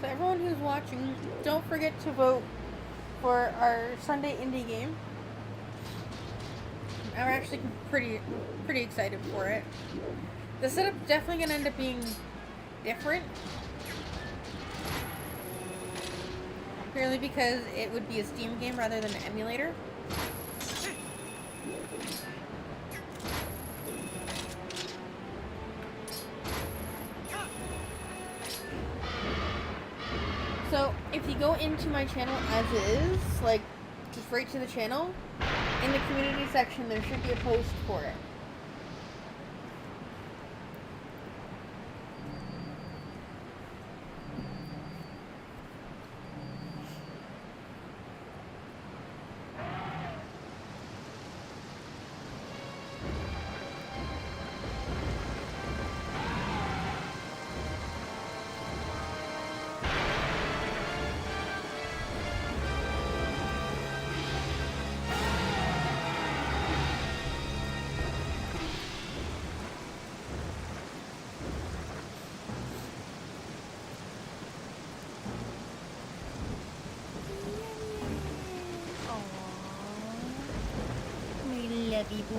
Speaker 1: So everyone who's watching, don't forget to vote for our Sunday indie game. I'm actually pretty excited for it. The setup's definitely gonna end up being different, purely because it would be a Steam game rather than an emulator. So, if you go into my channel as is, like, just right to the channel, in the community section there should be a post for it. baby boy.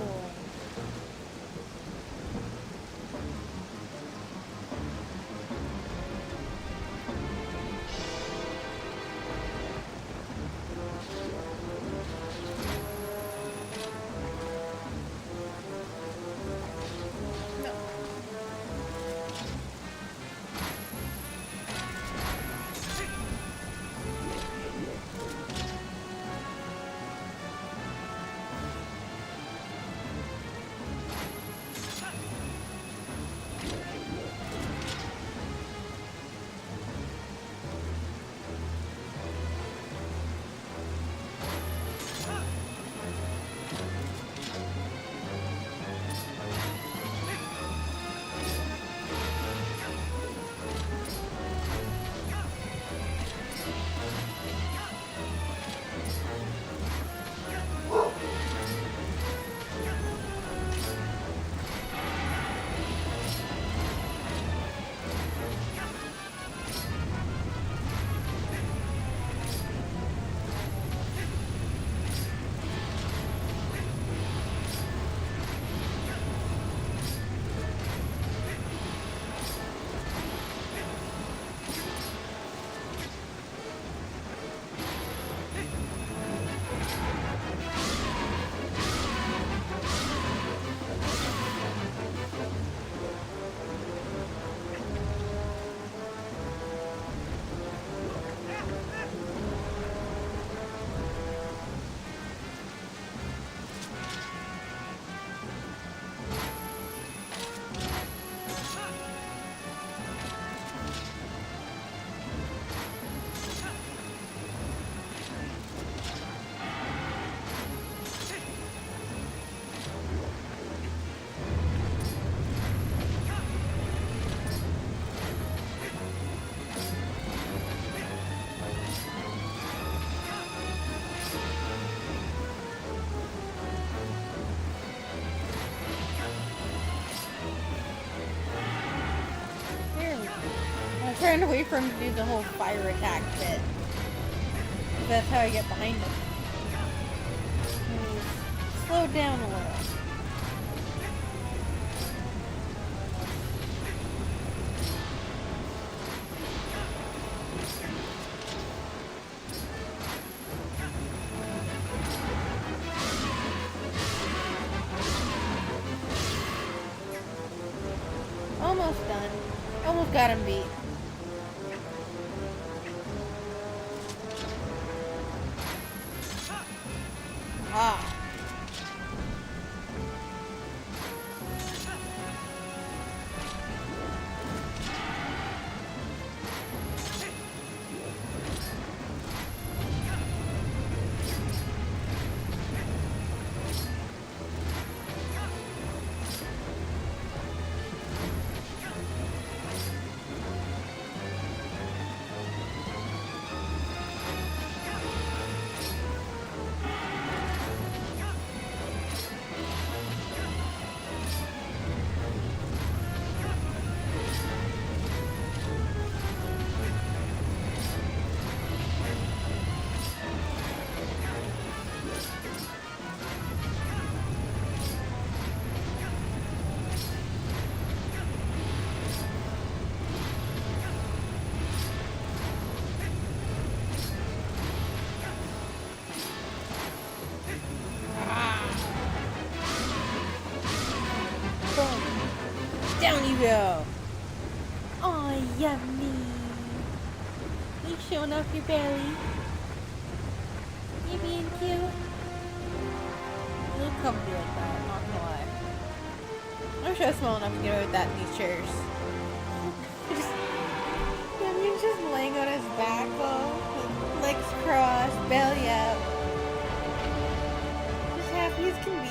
Speaker 1: Trying to wait for him to do the whole fire attack bit. That's how I get behind him. Slow down a little. Almost done. Almost got him beat. Ah. Down you go. Oh, yummy. You showing off your belly. You being cute. You look comfy like that, I'm not gonna lie. I'm sure I'm small enough to get away with that in these chairs. He's just laying on his back though. Legs crossed, belly up. Just happy as can be.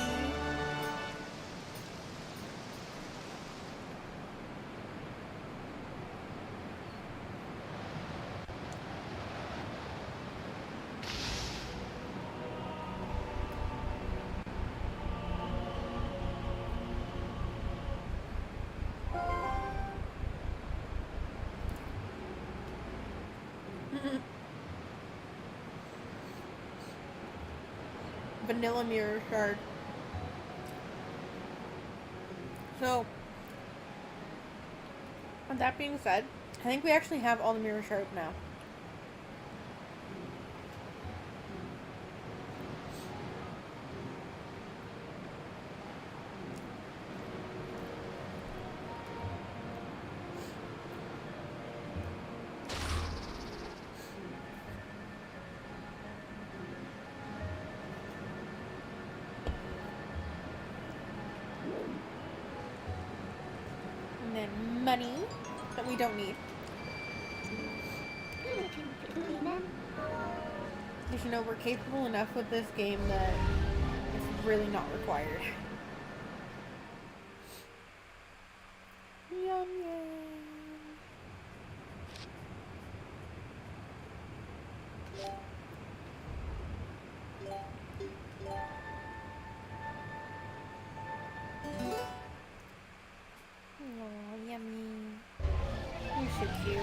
Speaker 1: Vanilla mirror shard. So, with that being said, I think we actually have all the mirror shards now. And then money that we don't need. Because you know we're capable enough with this game that it's really not required. Yum yum. Oh, yummy. You're so cute.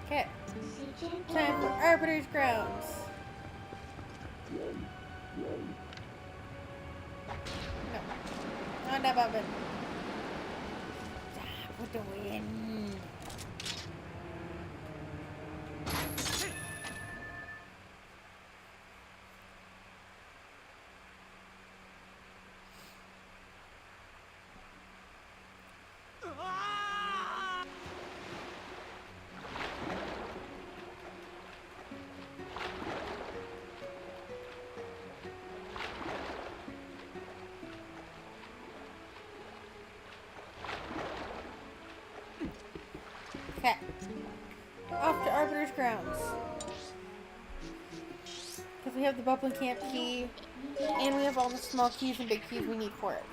Speaker 1: Okay. Time for Arbiter's Grounds. No. Not that button. Put the win. Okay. Off to Arbiter's Grounds. Because we have the Bubbling Camp key, and we have all the small keys and big keys we need for it.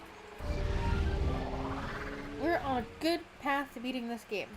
Speaker 1: We're on a good path to beating this game.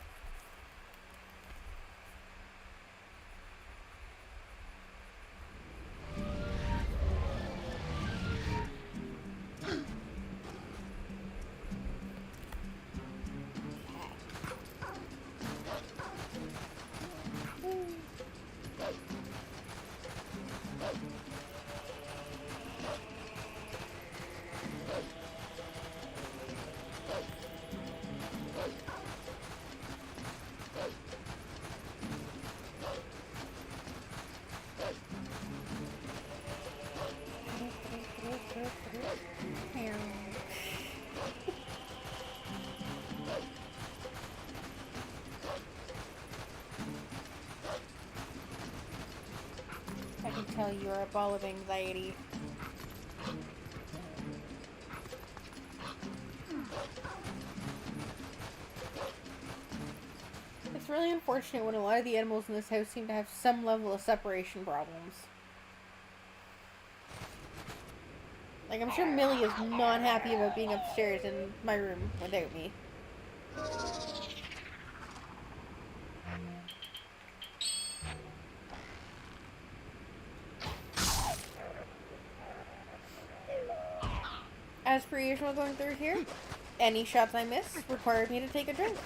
Speaker 1: I can tell you're a ball of anxiety. It's really unfortunate when a lot of the animals in this house seem to have some level of separation problems. Like, I'm sure Millie is not happy about being upstairs in my room without me. As per usual going through here, any shots I miss required me to take a drink.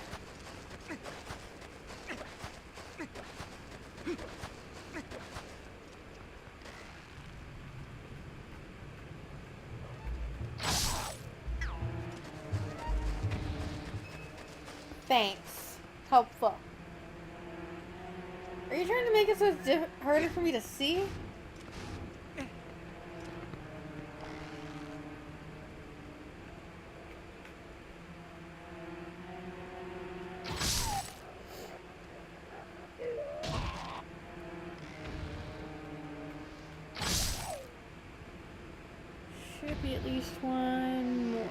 Speaker 1: Thanks. Helpful. Are you trying to make it so it's harder for me to see? Should be at least one more.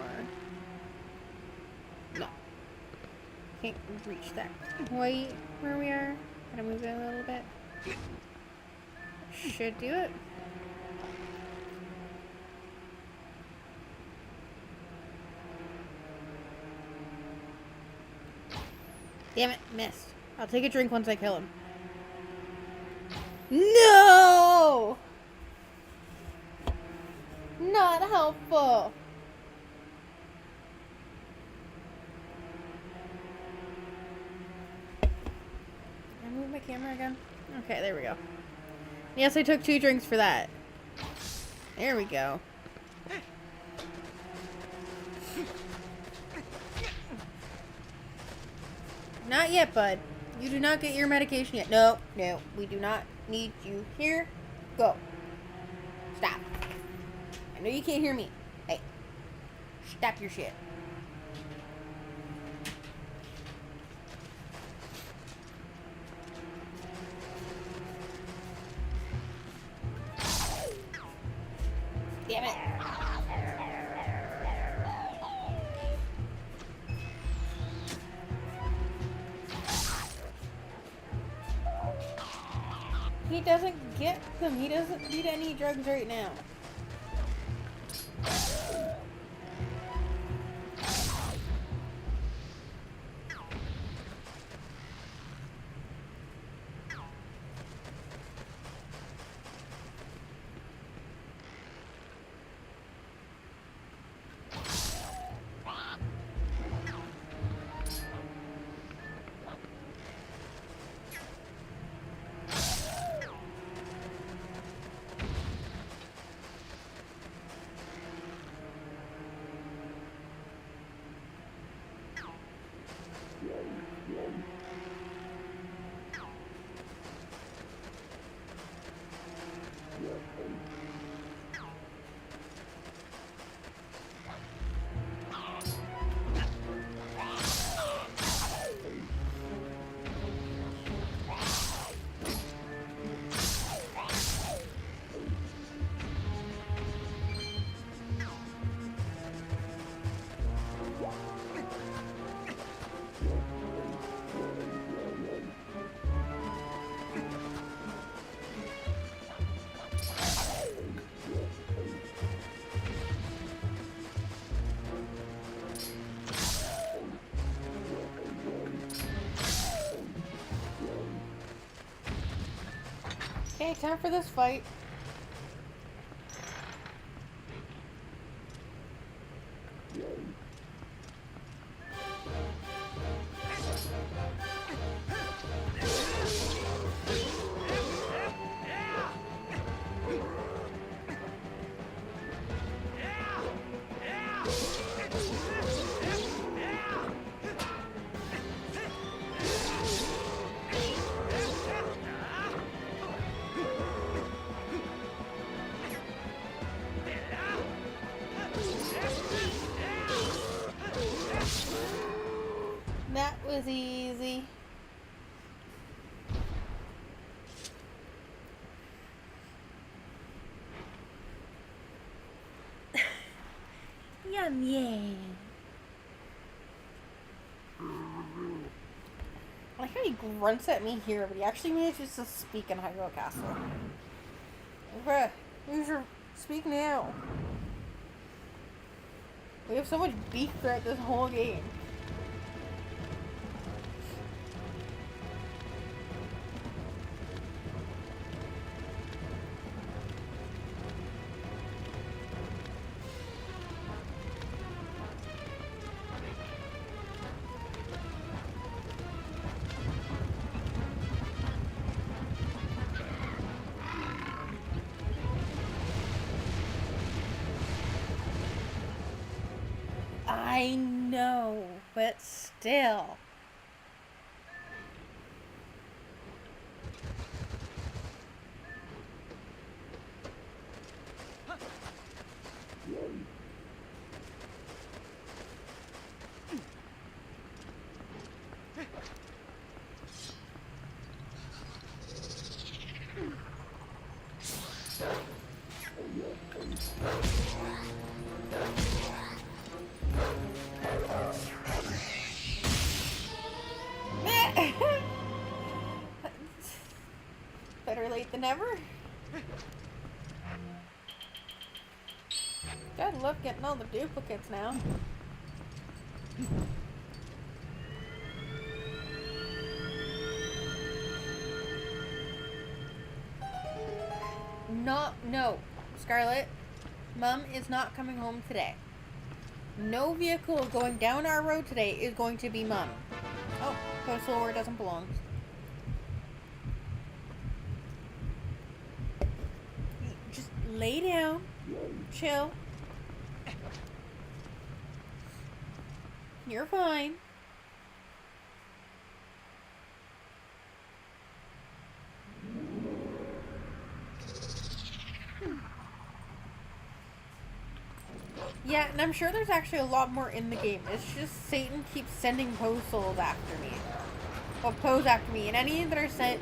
Speaker 1: No. Can't reach that. Wait, where we are. Gotta move it a little bit. Should do it. Damn it, missed. I'll take a drink once I kill him. No! Not helpful. Can I move my camera again? Okay, there we go. Yes, I took 2 drinks for that. There we go. Not yet, bud. You do not get your medication yet. No, no, we do not need you here. Go. Stop. I know you can't hear me. Hey, stop your shit. Damn it. He doesn't get them. He doesn't need any drugs right now. Okay, time for this fight. That was easy. Yum yum. I like how he grunts at me here, but he actually manages to speak in Hyrule Castle. Okay, use your speak now. We have so much beef throughout this whole game. I know, but still. Better late than never. God, love getting all the duplicates now. No, Scarlet. Mom is not coming home today. No vehicle going down our road today is going to be Mom. Oh, postal where it doesn't belong. Just lay down. Chill. You're fine. Yeah, and I'm sure there's actually a lot more in the game. It's just Satan keeps sending puzzles after me. Well, pose after me. And any that are sent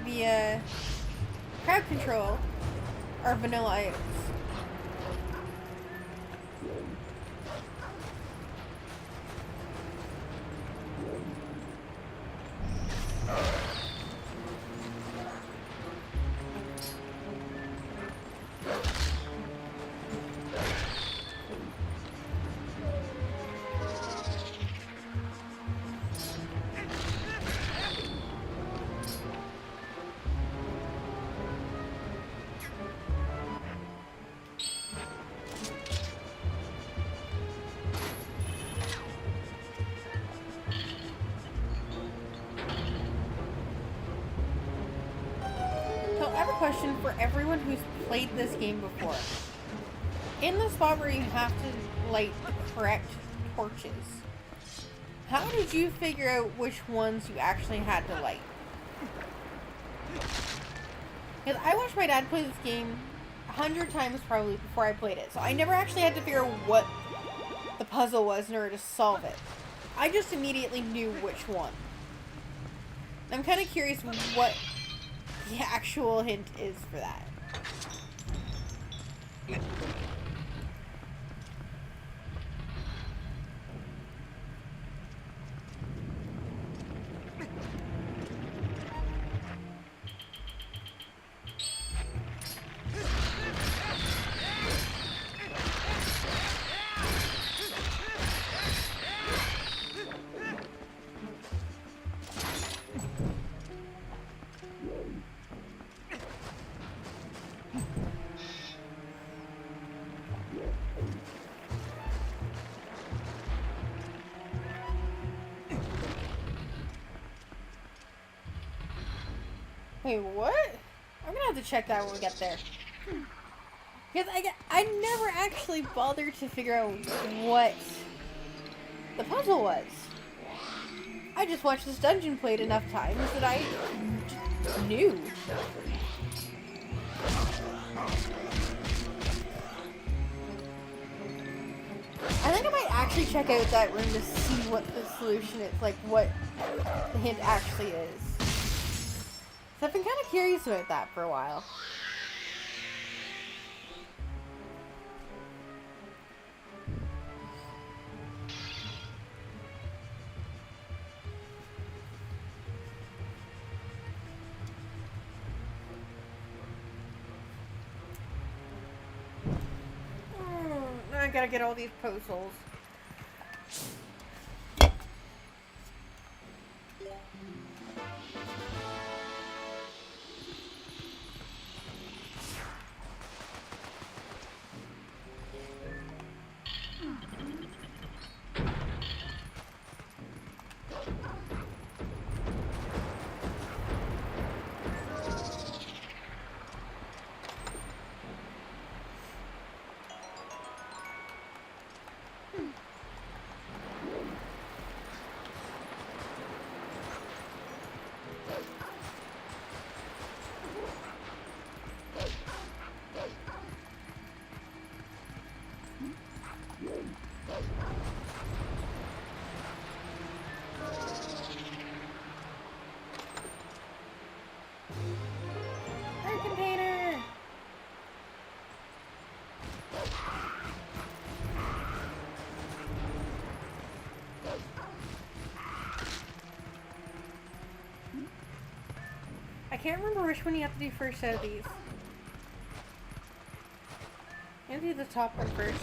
Speaker 1: via crowd control are vanilla items. So I have a question for everyone who's played this game before. In the spot where you have to light the correct torches, how did you figure out which ones you actually had to light? Because I watched my dad play this game 100 times probably before I played it, so I never actually had to figure out what the puzzle was in order to solve it. I just immediately knew which one. I'm kind of curious what the actual hint is for that. Wait, what? I'm gonna have to check that when we get there. Because I never actually bothered to figure out what the puzzle was. I just watched this dungeon played enough times that I just knew. I think I might actually check out that room to see what the solution is, like what the hint actually is. So I've been kind of curious about that for a while. Now I gotta get all these puzzles. I can't remember which one you have to do first out of these. I'm gonna do the top one first.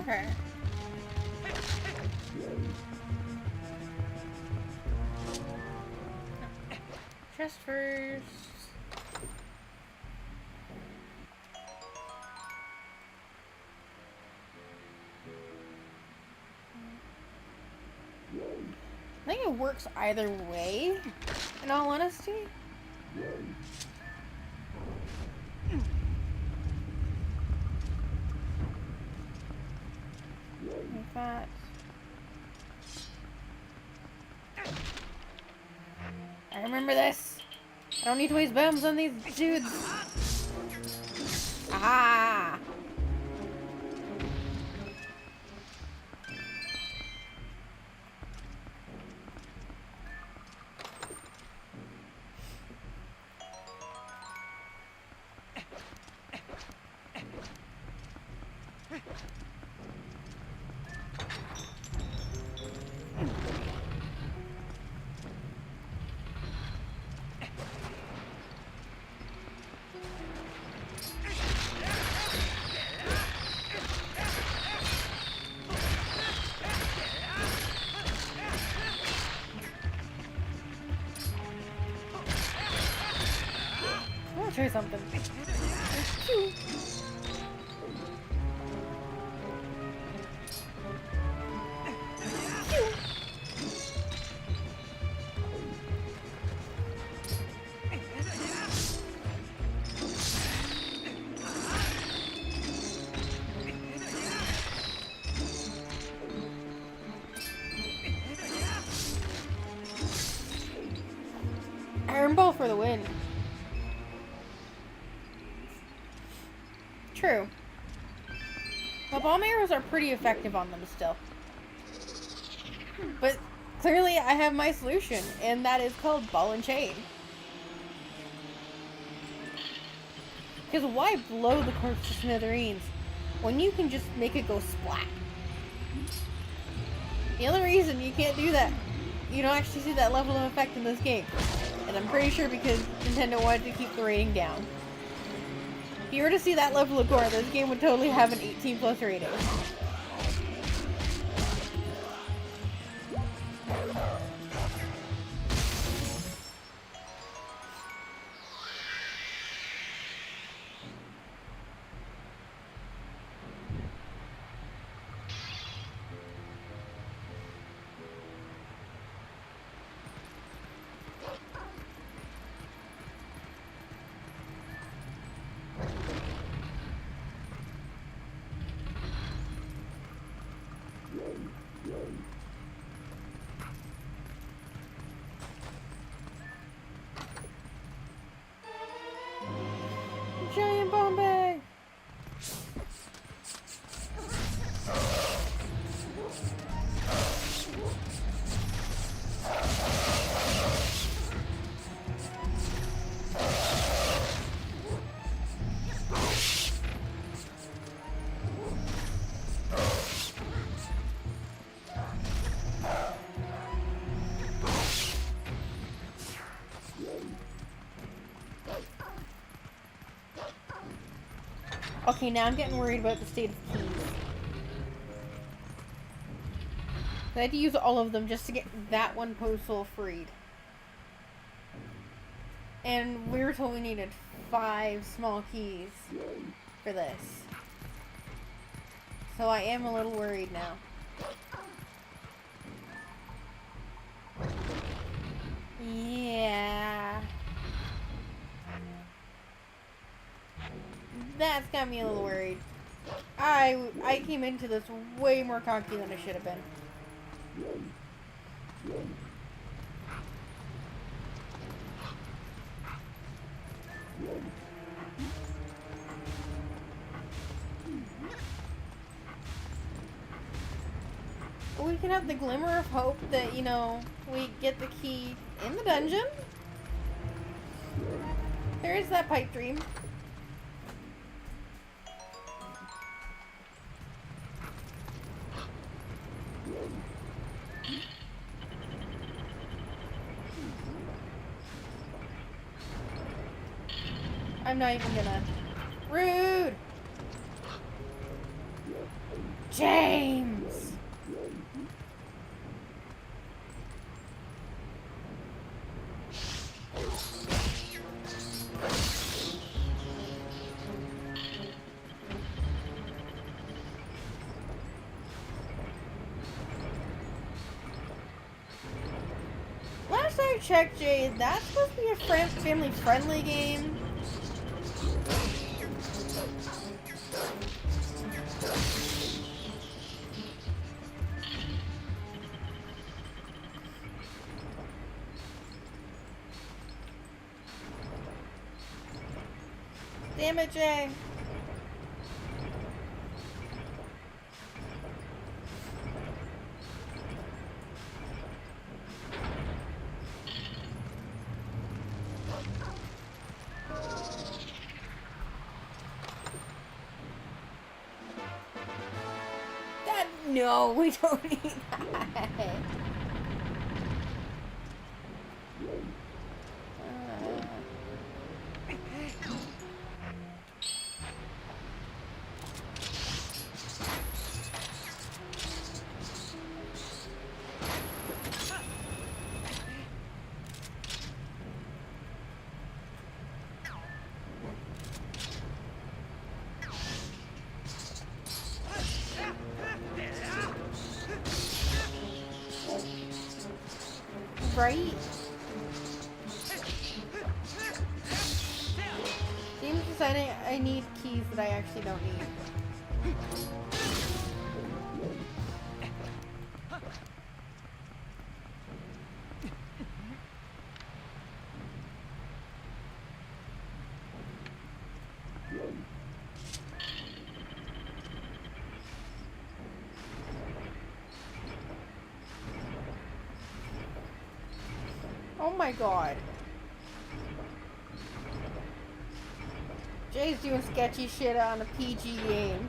Speaker 1: Okay. Chest first. I think it works either way, in all honesty. Like that. I remember this. I don't need to waste bombs on these dudes. Ah! I want to try something. Iron Ball for the win. True. The bomb arrows are pretty effective on them still. But clearly I have my solution, and that is called ball and chain. Because why blow the corpse to smithereens when you can just make it go splat? The only reason you can't do that, you don't actually see that level of effect in this game. And I'm pretty sure because Nintendo wanted to keep the rating down. If you were to see that level of gore, this game would totally have an 18+ rating. Giant bomb bag! Okay, now I'm getting worried about the state of keys. I had to use all of them just to get that one postal freed. And we were told we needed 5 small keys for this. So I am a little worried now. Yeah. That's got me a little worried. I came into this way more cocky than I should have been. We can have the glimmer of hope that, you know, we get the key in the dungeon. There is that pipe dream. I'm not even gonna. Rude! James! Last I checked, Jay, that's supposed to be a family-friendly game. Damn it, Jay. No, we don't need that. Right? Game's deciding I need keys that I actually don't need. Oh my god. Jay's doing sketchy shit on a PG game.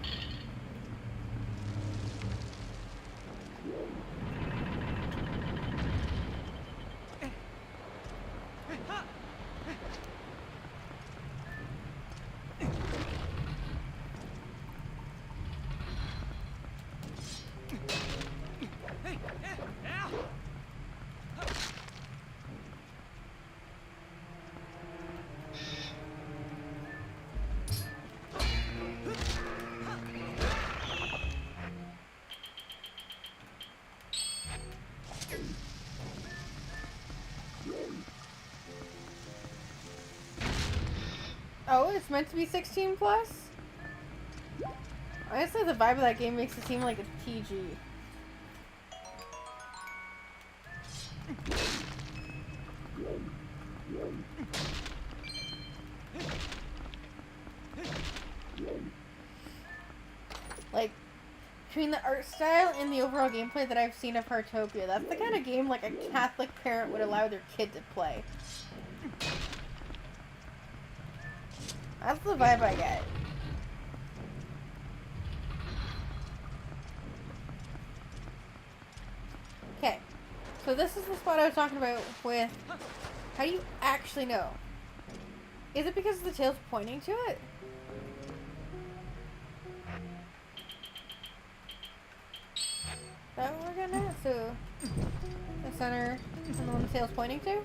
Speaker 1: Oh, it's meant to be 16 plus? Honestly, the vibe of that game makes it seem like it's PG. Like, between the art style and the overall gameplay that I've seen of Heartopia, that's the kind of game like a Catholic parent would allow their kid to play. That's the vibe I get. Okay, so this is the spot I was talking about with, how do you actually know? Is it because the tail's pointing to it? Is that what we're getting at? So, the center and the one the tail's pointing to?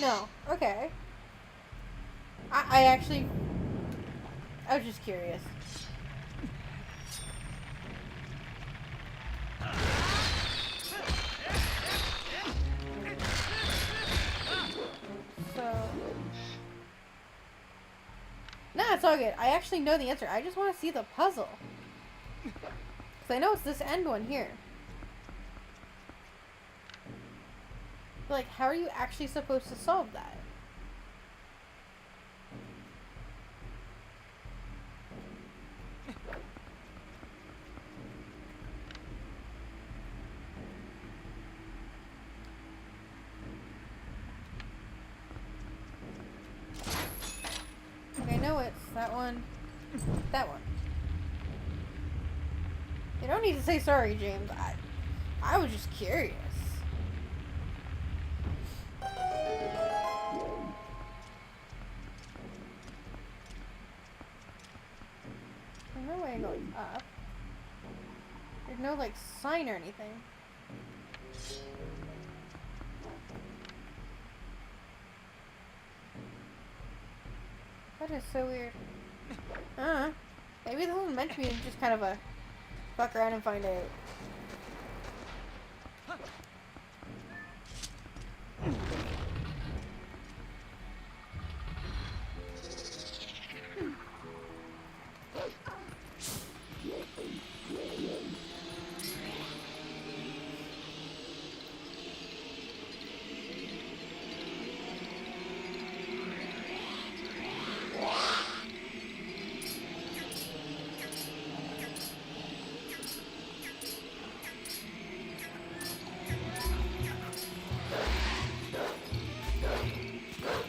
Speaker 1: No. Okay. I was just curious. So... Nah, it's all good. I actually know the answer. I just want to see the puzzle. Because I know it's this end one here. But, like, how are you actually supposed to solve that? Okay, I know it's that one. That one. You don't need to say sorry, James. I was just curious. There's no way going up. There's no, like, sign or anything. That is so weird. Maybe this was meant to be just kind of a fuck around and find out.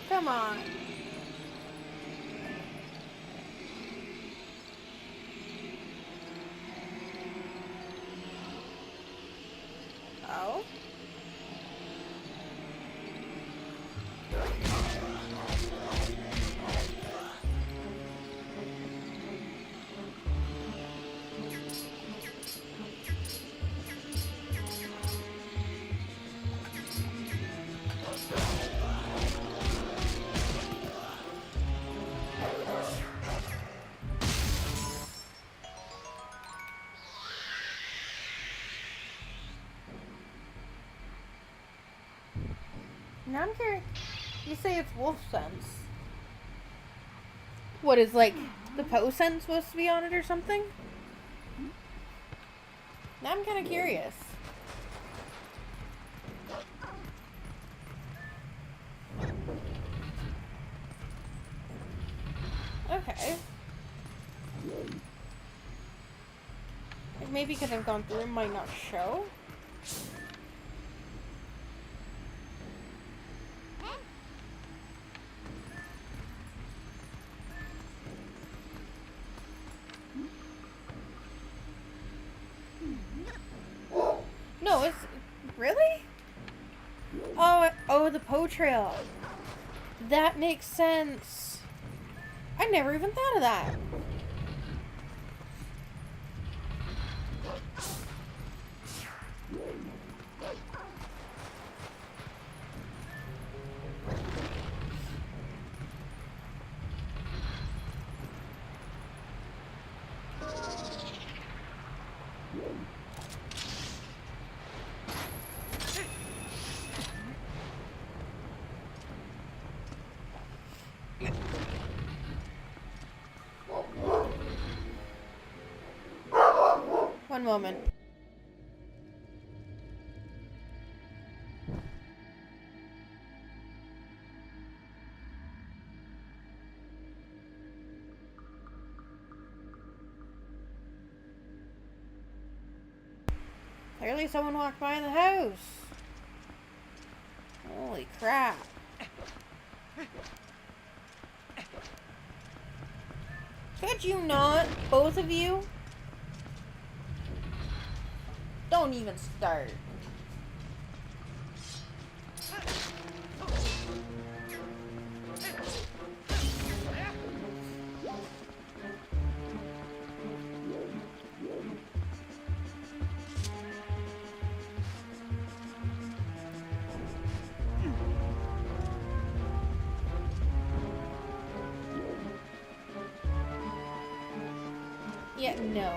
Speaker 1: Come on. Oh? Now I'm curious. You say it's wolf sense. What is, like, the Poe sense supposed to be on it or something? Now I'm kind of curious. Okay. Like maybe because I've gone through it might not show. No, it's... Really? Oh, the Poe trail. That makes sense. I never even thought of that. One moment. Clearly someone walked by the house. Holy crap. Could you not, both of you? Don't even start. Yeah, no.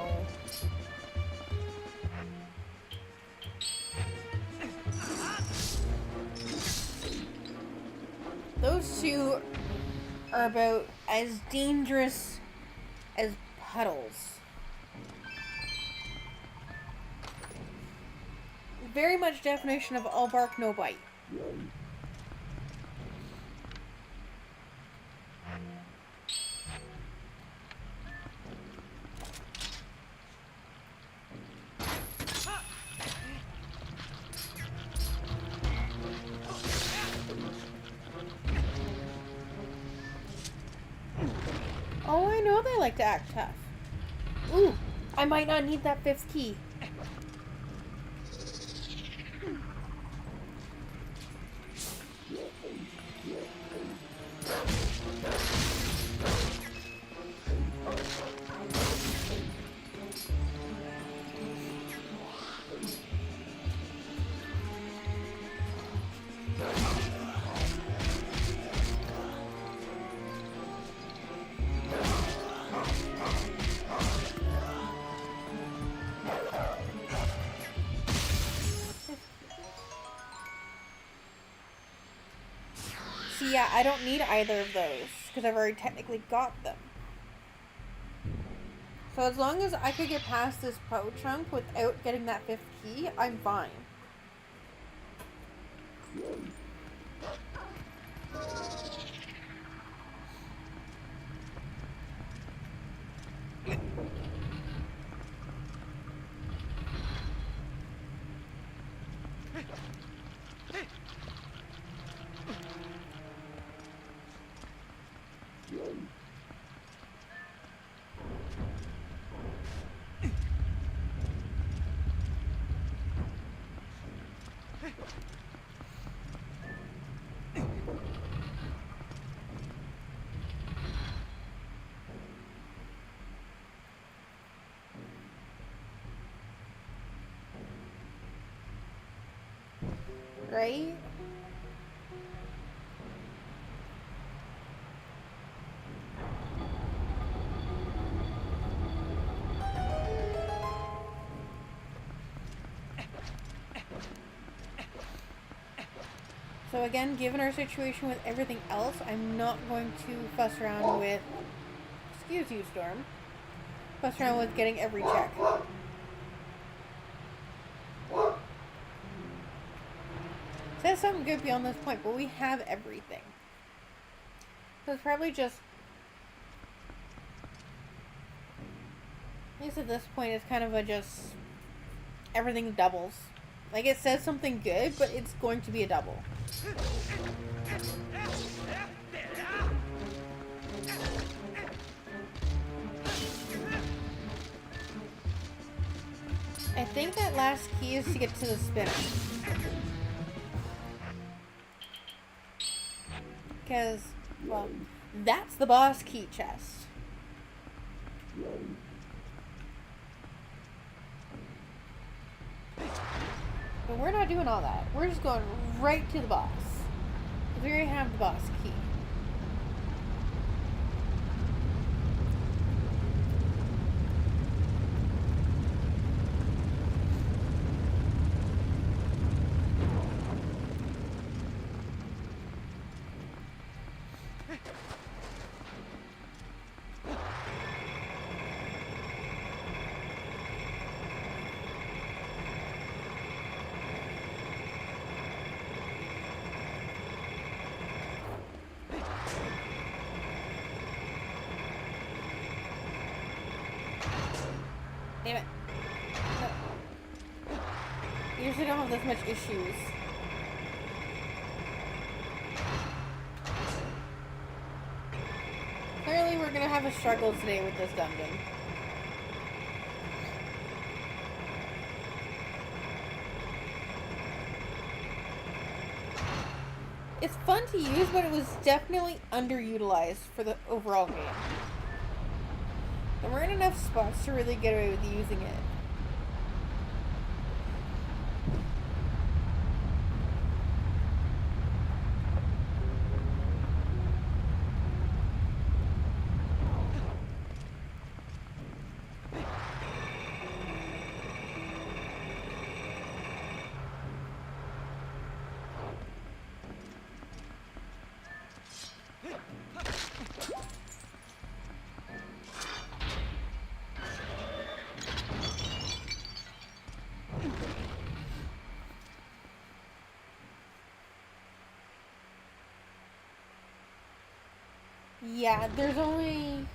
Speaker 1: Those two are about as dangerous as puddles. Very much definition of all bark, no bite. Oh, I know they like to act tough. Ooh, I might not need that fifth key. see, yeah, I don't need either of those because I've already technically got them. So as long as I could get past this pro chunk without getting that 5th key, I'm fine. Right? So again, given our situation with everything else, I'm not going to fuss around with, excuse you, Storm, fuss around with getting every check. Says something good beyond this point, but we have everything. So it's probably just, at least at this point, it's kind of a just, everything doubles. Like, it says something good, but it's going to be a double. I think that last key is to get to the spinner. Because, well, that's the boss key chest. But we're not doing all that. We're just going right to the boss. Because we already have the boss key. Damn it. No. Usually don't have this much issues. Clearly we're gonna have a struggle today with this dungeon. It's fun to use, but it was definitely underutilized for the overall game. There weren't enough spots to really get away with using it. Yeah, there's only...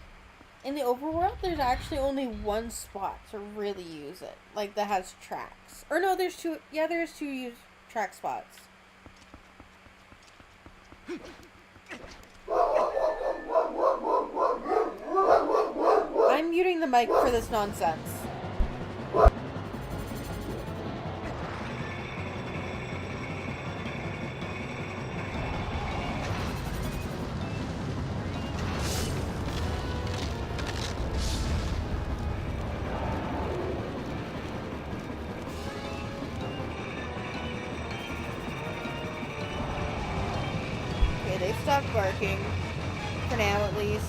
Speaker 1: In the overworld, there's actually only one spot to really use it. Like, that has tracks. Or no, there's two... Yeah, there's two track spots. I'm muting the mic for this nonsense. They've stopped barking. For now, at least.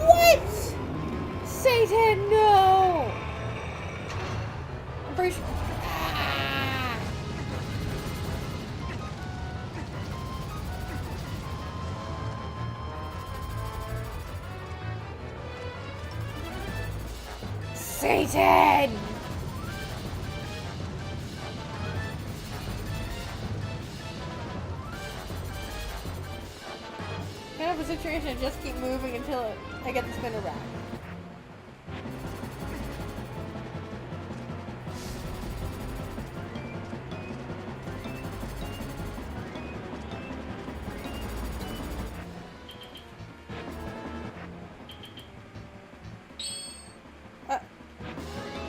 Speaker 1: What? Satan, no! I'm pretty sure... Ah! Satan! Kind of a situation, just keep moving until I get the spinner back.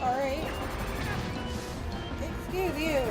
Speaker 1: Alright. Excuse you.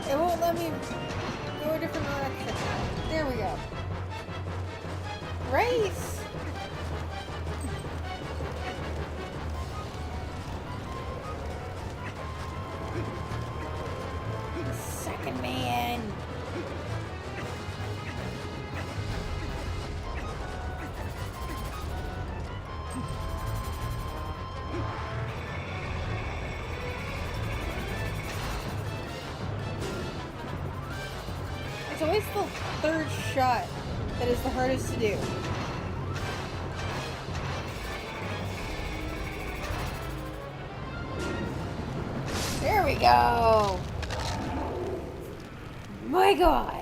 Speaker 1: It won't let me go a different direction. There we go. Race! Second man! It's always the third shot that is the hardest to do. There we go! My God!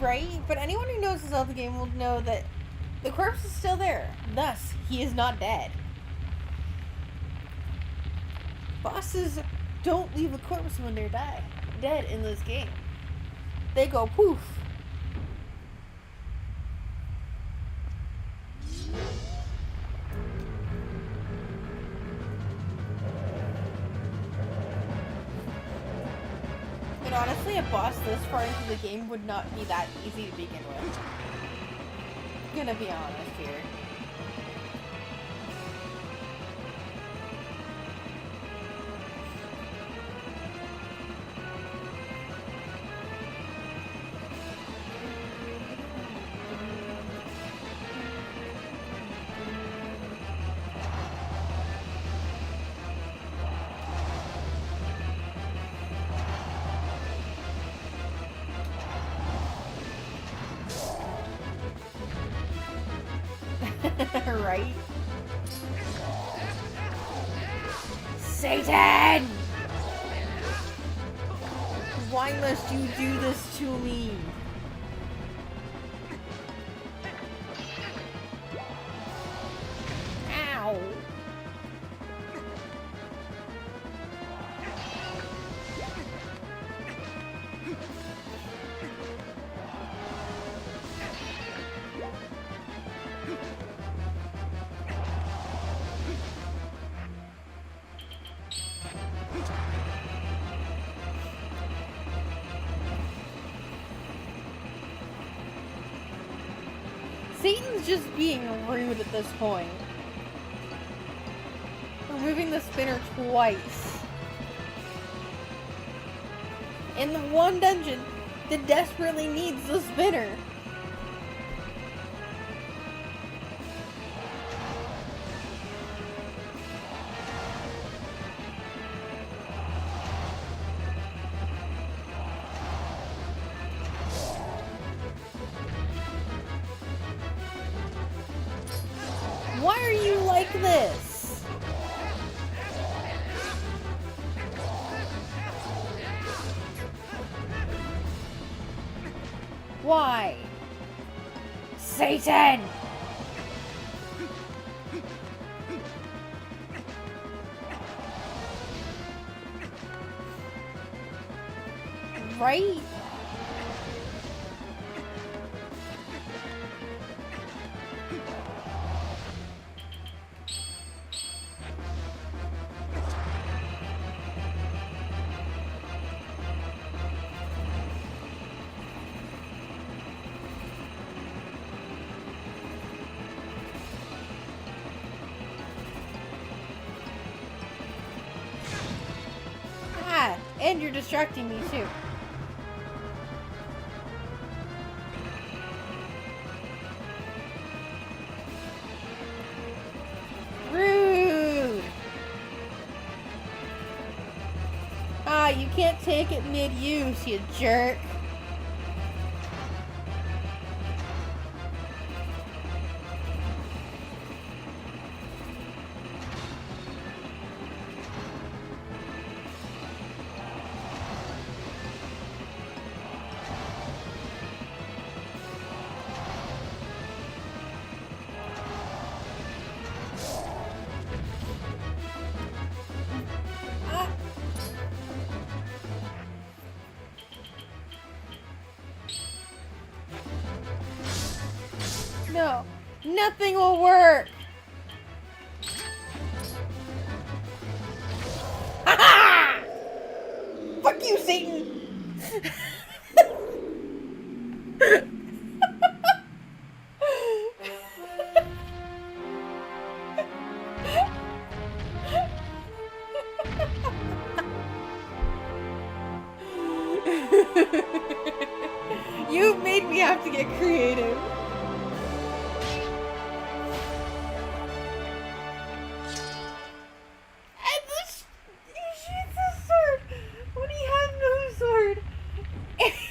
Speaker 1: Right? But anyone who knows the Zelda game will know that the corpse is still there. Thus, he is not dead. Bosses don't leave a corpse when they're dead in this game. They go poof. And honestly, a boss this far into the game would not be that easy to begin with. I'm gonna be honest here. Right? Satan! Why must you do this to me? Ow! Satan's just being rude at this point. Removing the spinner twice. In the one dungeon that desperately needs the spinner. Why are you like this? Why? Satan! Right? Ah, and you're distracting me too. Rude! Ah, you can't take it mid-use, you jerk. No, nothing will work. Ha! Fuck you, Satan. You made me have to get creative.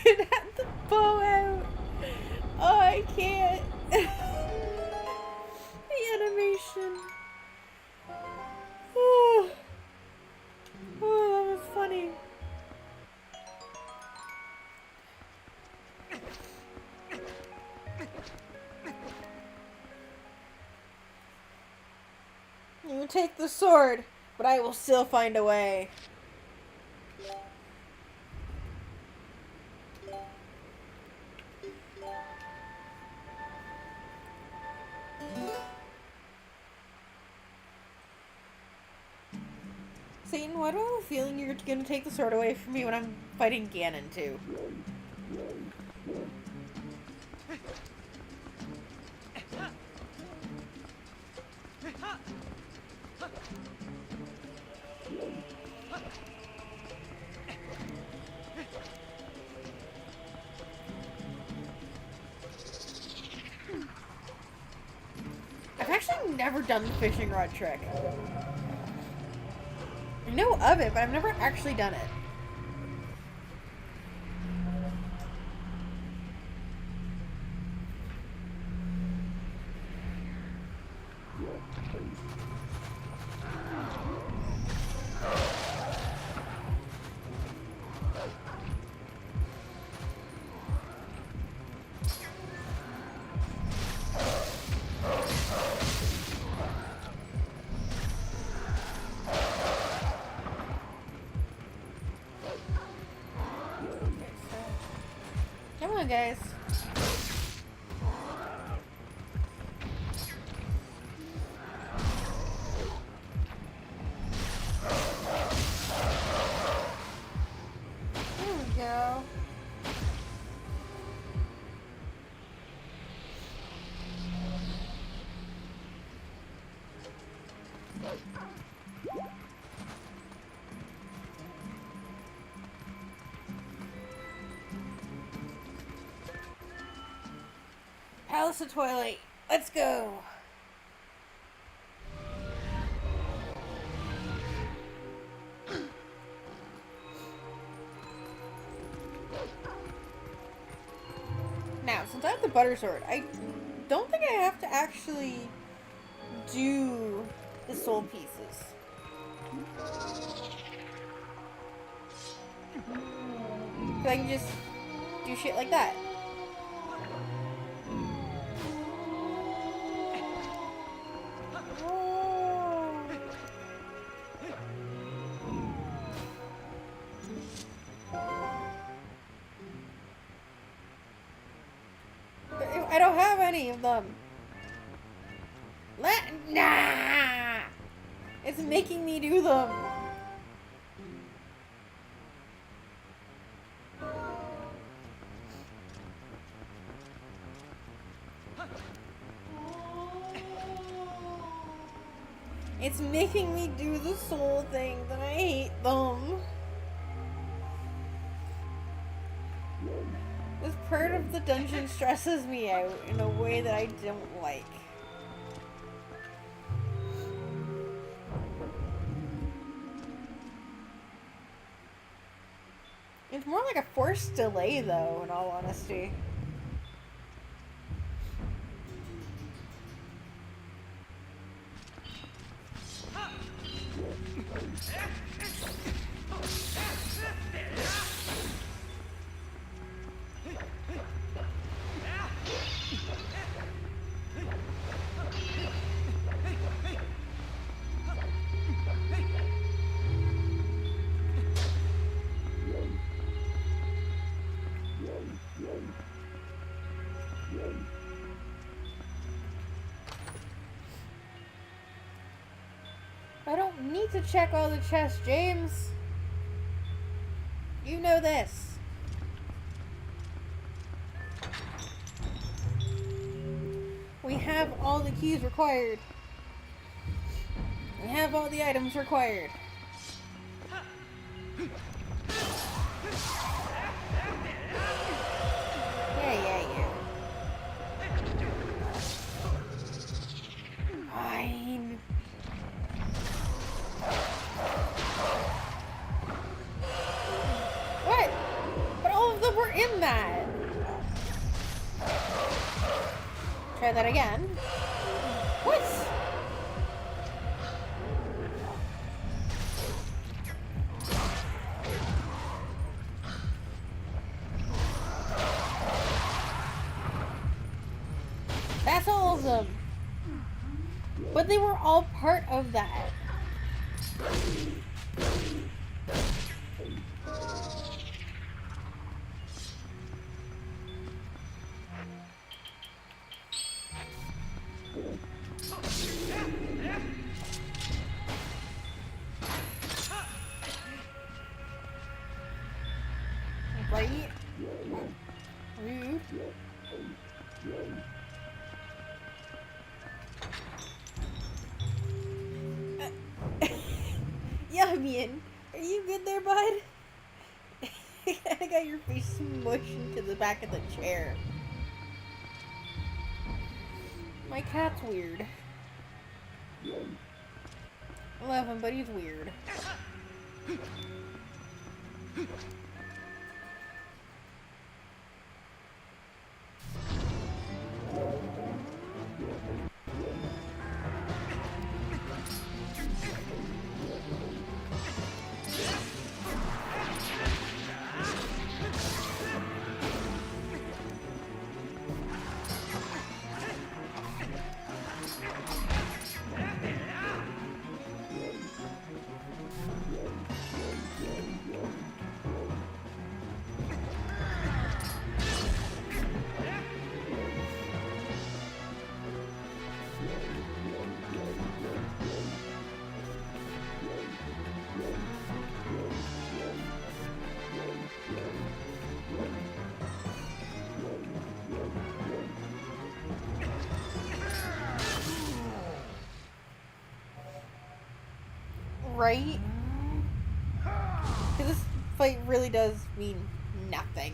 Speaker 1: It had the bow out. Oh, I can't. The animation. Oh, that was funny. You take the sword, but I will still find a way. Satan, why do I have a feeling you're gonna take the sword away from me when I'm fighting Ganon too? I've actually never done the fishing rod trick. I know of it, but I've never actually done it. Come on, guys. There we go. Palace of Twilight. Let's go. Now, since I have the butter sword, I don't think I have to actually do the soul pieces. So I can just do shit like that. I don't have any of them. Nah! It's making me do them. It's making me do the soul things and I hate them. This part of the dungeon stresses me out in a way that I don't like. It's more like a forced delay though, in all honesty. I don't need to check all the chests, James. You know this. We have all the keys required. We have all the items required. Yeah. Fine. What? But all of them were in that. Try that again. What? That's all of them. But they were all part of that. Right? Rude. Yamian, are you good there, bud? I got your face smushed into the back of the chair. My cat's weird. I love him, but he's weird. Right? Because this fight really does mean nothing.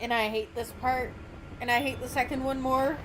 Speaker 1: And I hate this part. And I hate the second one more.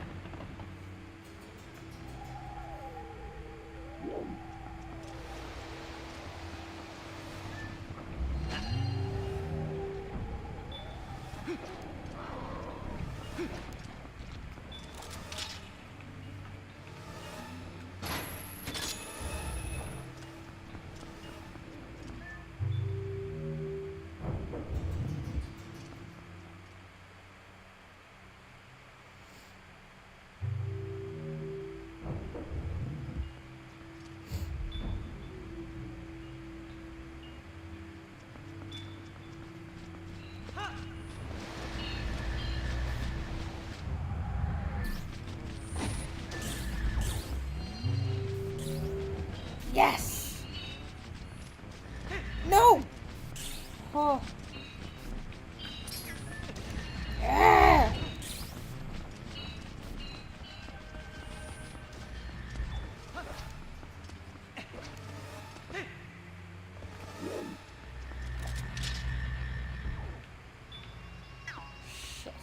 Speaker 1: Yes! No! Oh. Ah! Shit.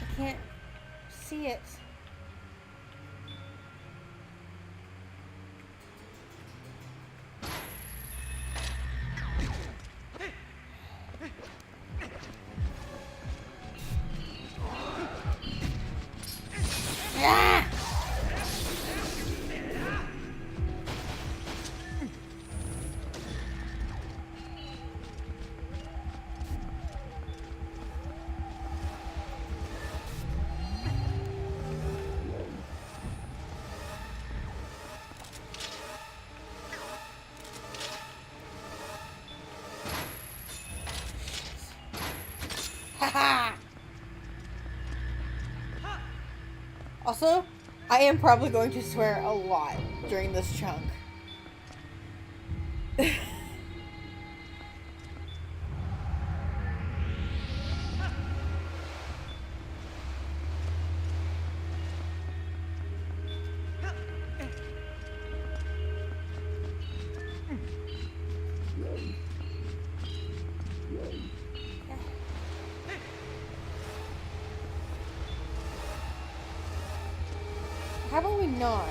Speaker 1: I can't see it. Ah! Haha! Also, I am probably going to swear a lot during this chunk. How about we not?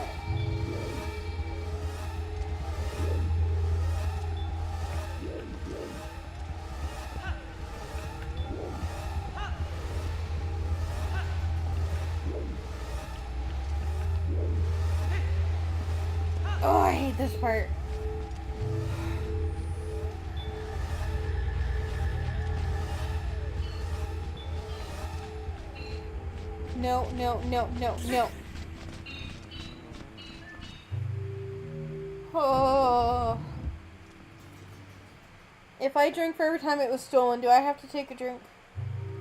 Speaker 1: Oh, I hate this part. No, no, no, no, no. Oh. If I drink for every time it was stolen, do I have to take a drink?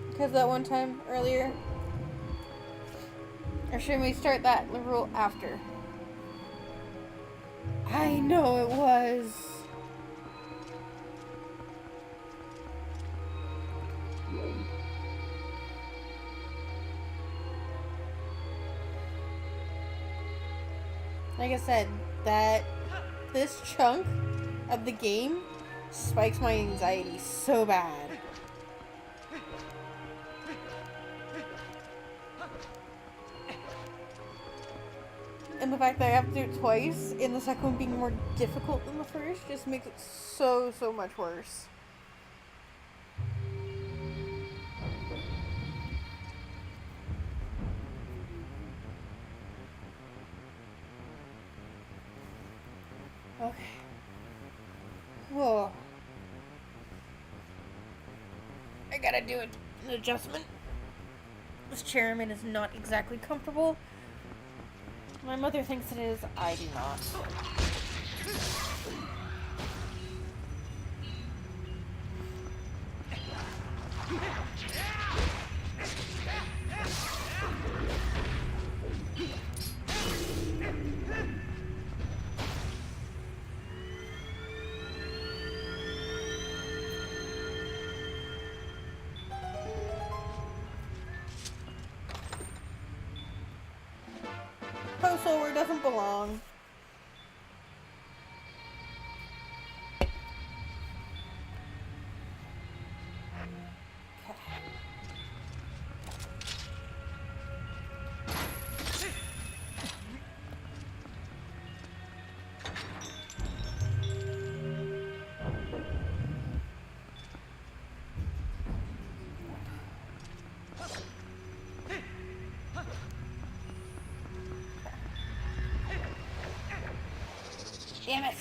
Speaker 1: Because that one time earlier? Or should we start that rule after? I know it was. Like I said, this chunk of the game spikes my anxiety so bad. And the fact that I have to do it twice, and the second one being more difficult than the first, just makes it so much worse. Okay. Whoa. I gotta do an adjustment. This chairman is not exactly comfortable. My mother thinks it is. I do not. Post where it doesn't belong. Damn it!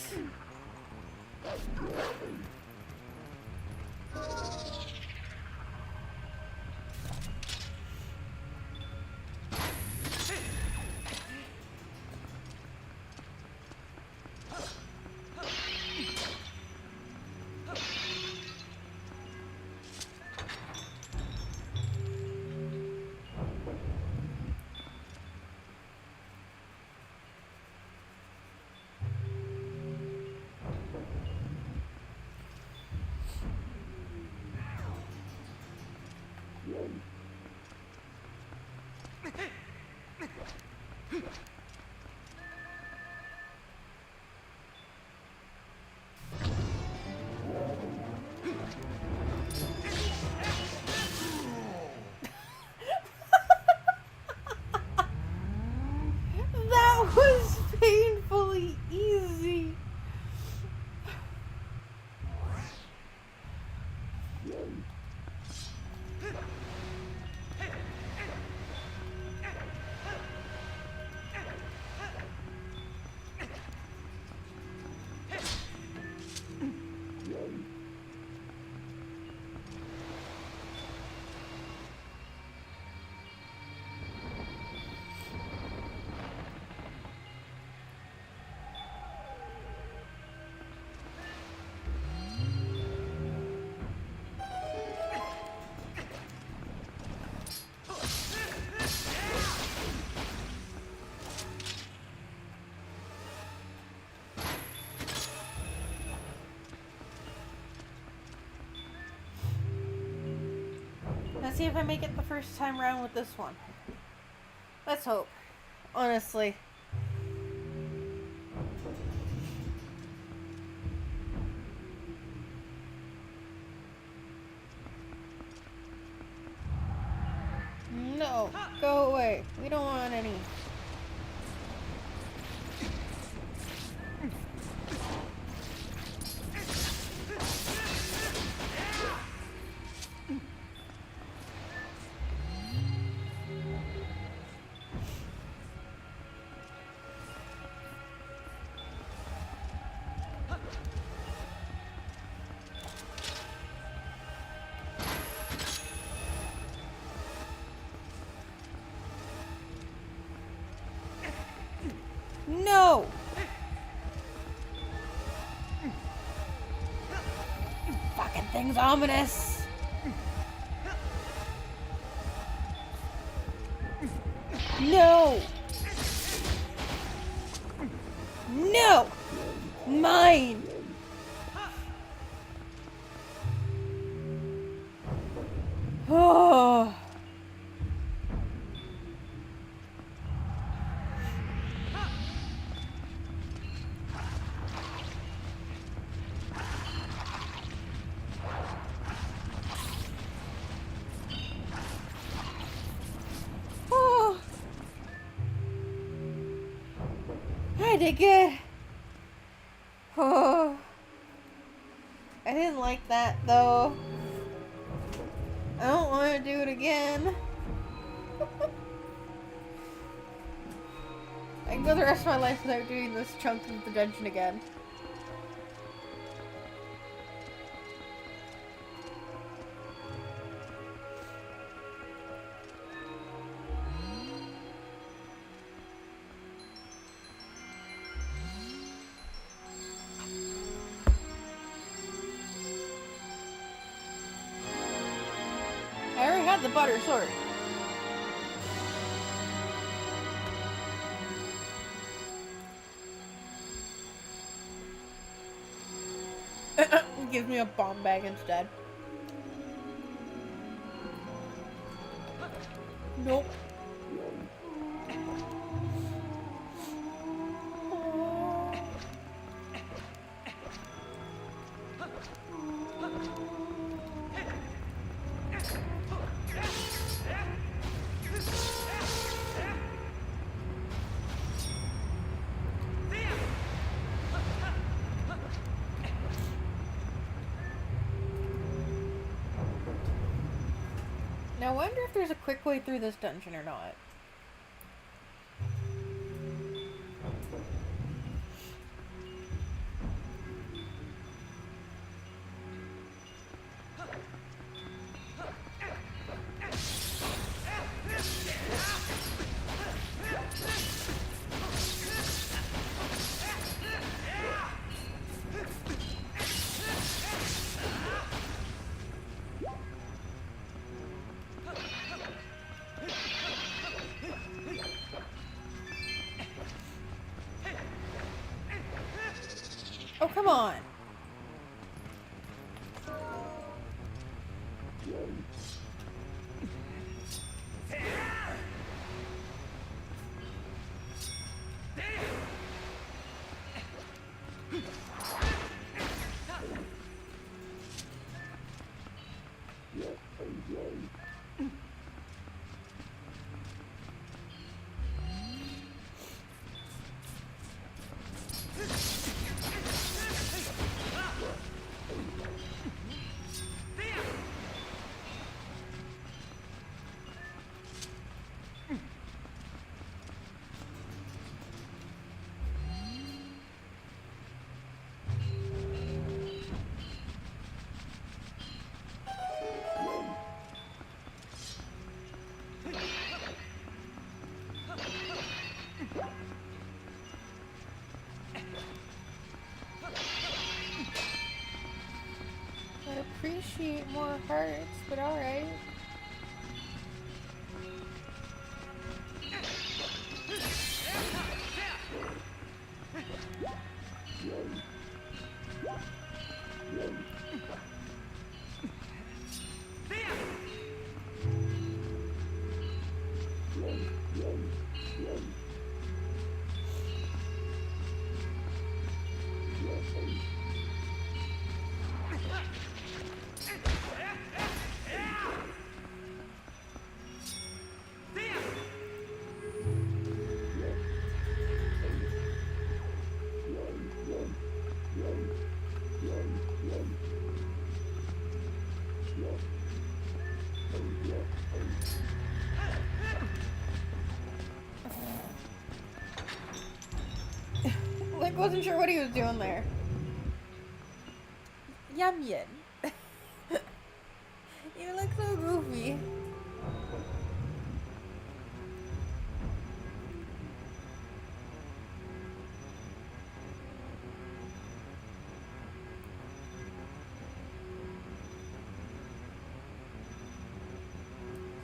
Speaker 1: That was painfully easy. Let's see if I make it the first time round with this one. Let's hope. Honestly. No, go away. We don't want any. No! Fucking thing's ominous. No! No! Mine! Oh. I did good. Oh. I didn't like that though. I don't want to do it again. I can go the rest of my life without doing this chunk of the dungeon again. I already had the butter sword. Gives me a bomb bag instead. Nope. Now I wonder if there's a quick way through this dungeon or not. Come on. I appreciate more hearts, but alright. Like, wasn't sure what he was doing there. Yum yin. You look so goofy.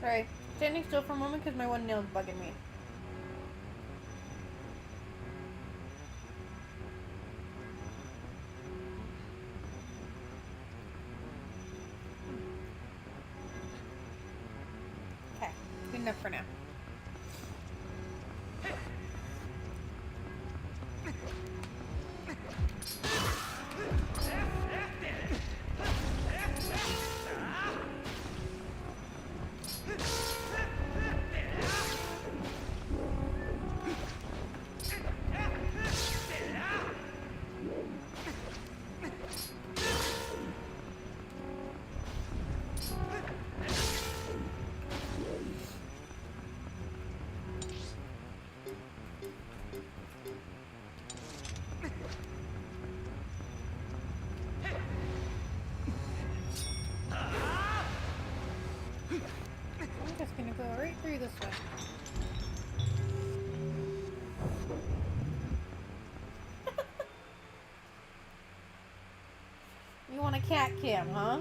Speaker 1: Sorry, standing still for a moment because my one nail's bugging me. Okay, good enough for now. I'm just gonna go right through this way. You want a cat cam, huh?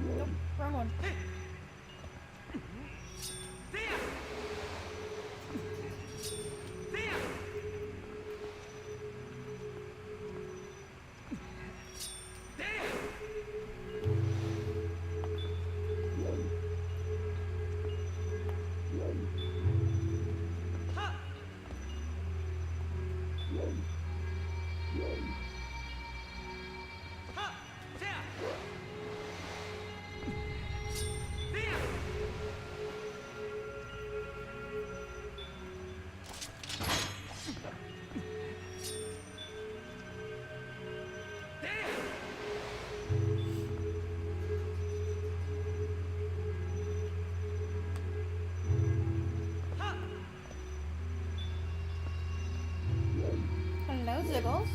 Speaker 1: Nope, wrong one. Ziggles.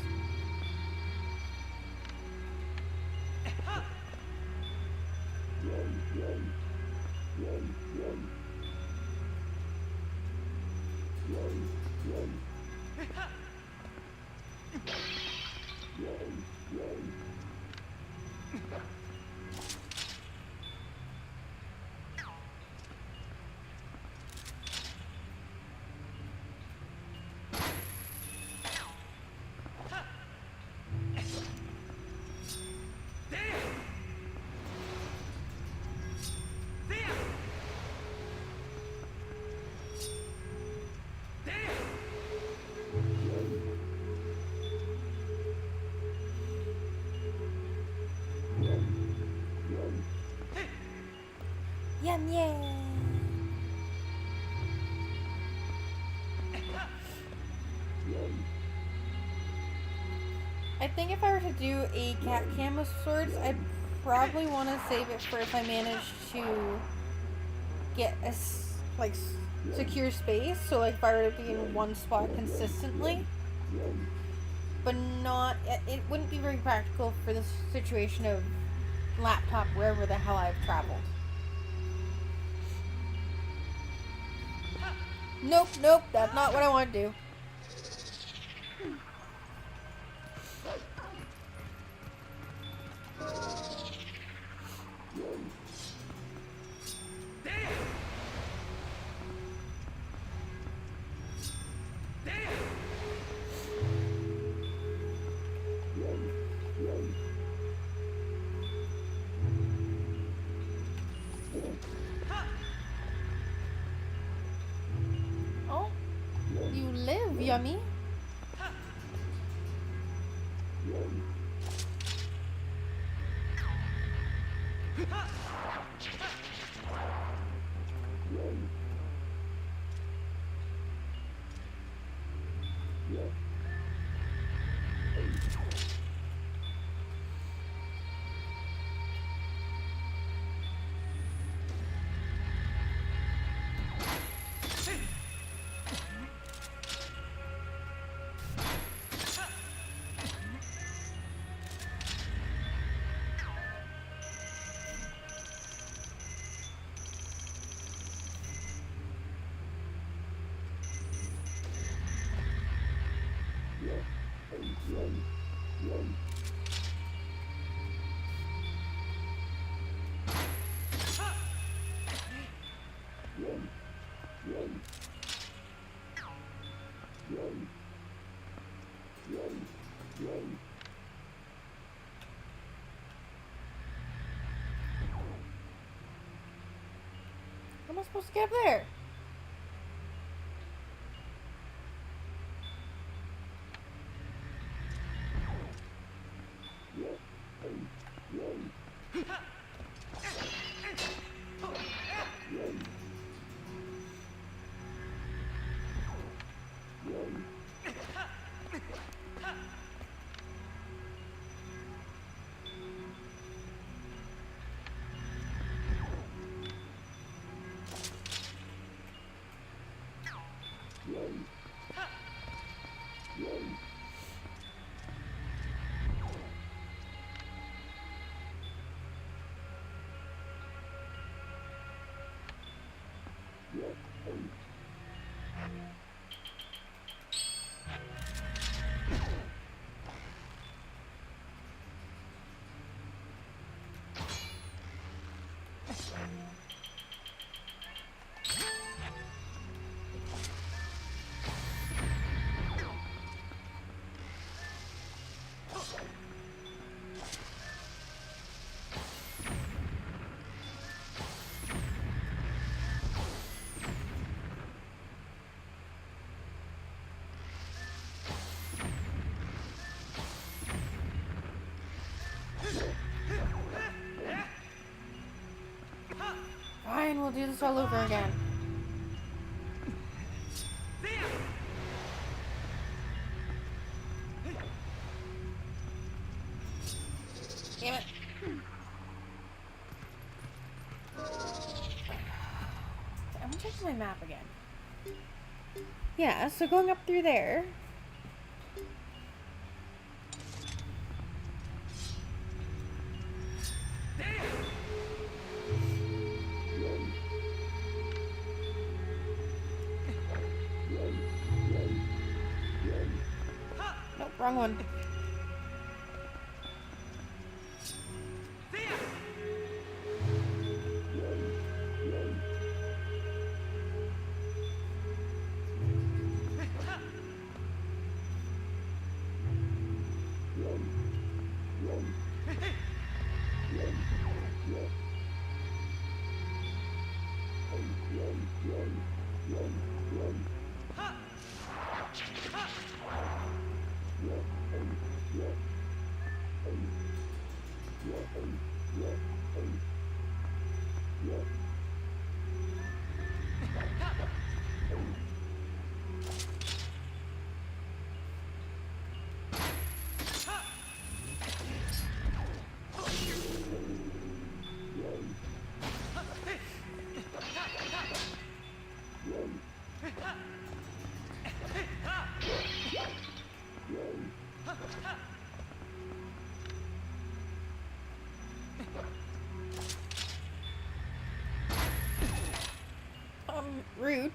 Speaker 1: Yum, yum. I think if I were to do a cat cam with swords, I'd probably want to save it for if I manage to get a secure space. So like if I were to be in one spot consistently, but not, it wouldn't be very practical for the situation of laptop wherever the hell I've traveled. Nope, that's not what I want to do. Oh, you live, yummy. How am I supposed to get up there? Fine, we'll do this all over again. Damn it. I'm checking my map again. Yeah, so going up through there. Wrong one. Rude.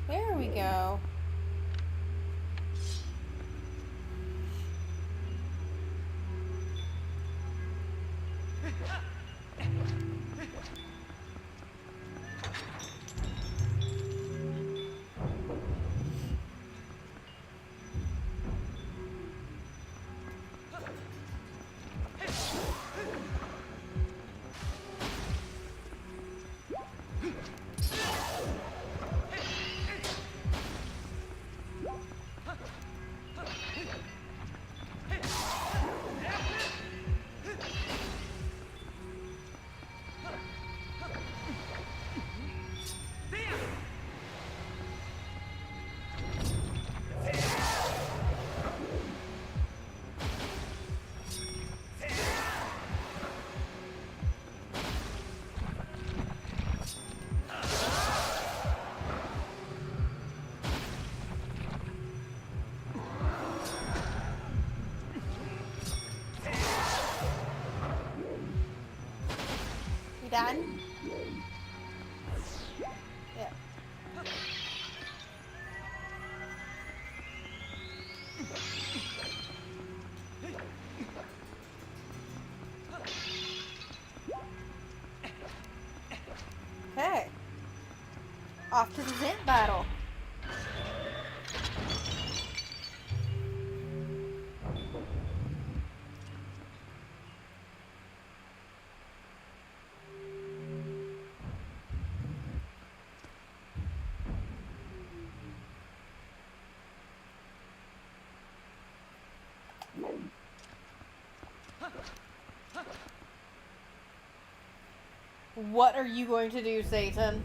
Speaker 1: There we go. Done? Yeah. Okay. Off to the Zant battle. What are you going to do, Satan?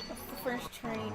Speaker 1: What's the first train?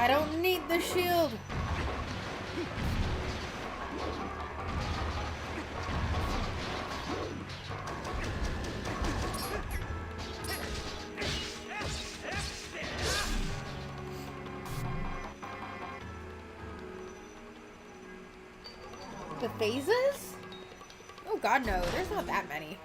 Speaker 1: I don't need the shield. The phases? Oh god, no. There's not that many.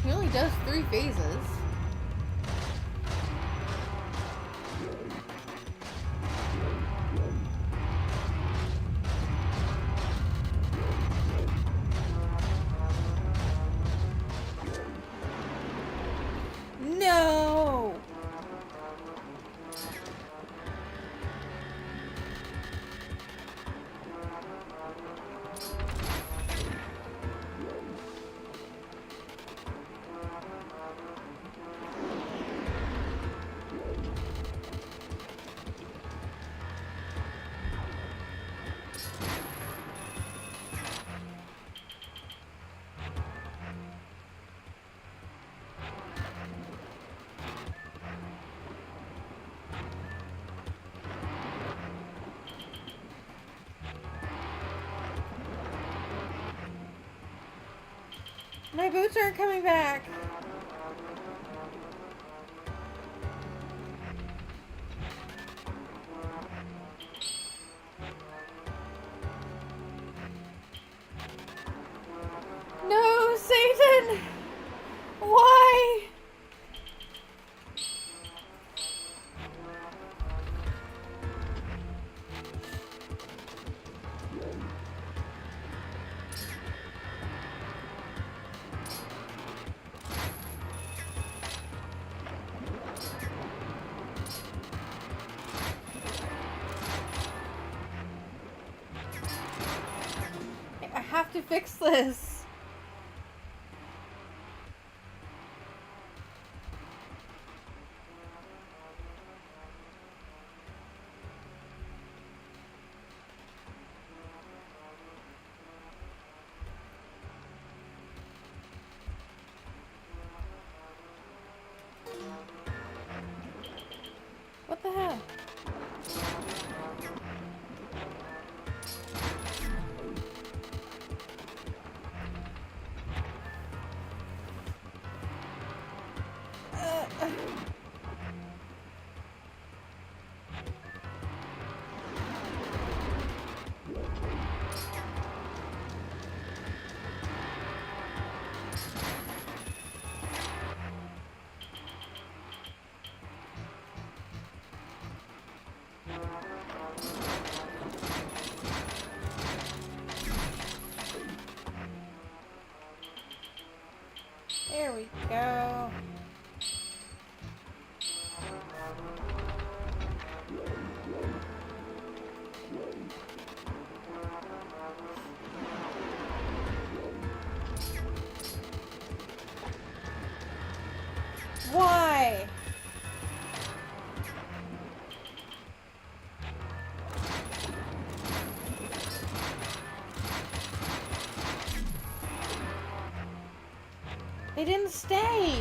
Speaker 1: He only does 3 phases. No! My boots aren't coming back. No, Satan! Why? I have to fix this. What the hell? There we go. Why? They didn't stay.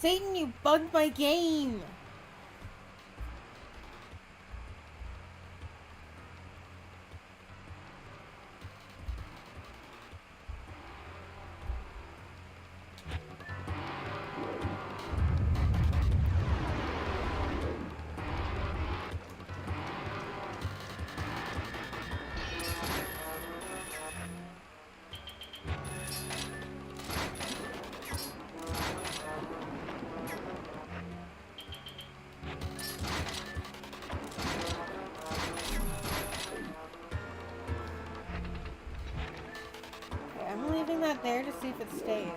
Speaker 1: Satan, you bugged my game! I'm leaving that there to see if it stays.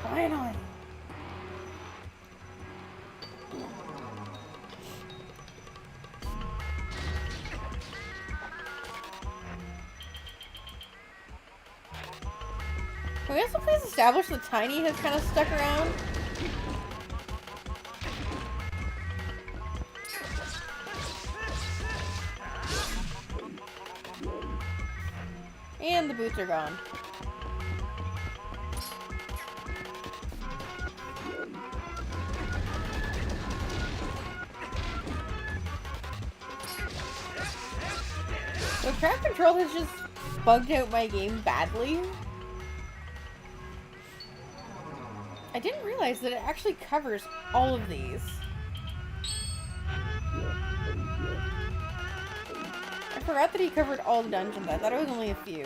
Speaker 1: Finally! Can we also please establish that Tiny has kind of stuck around? And the boots are gone. So crowd control has just bugged out my game badly. I didn't realize that it actually covers all of these. I forgot that he covered all the dungeons. I thought it was only a few.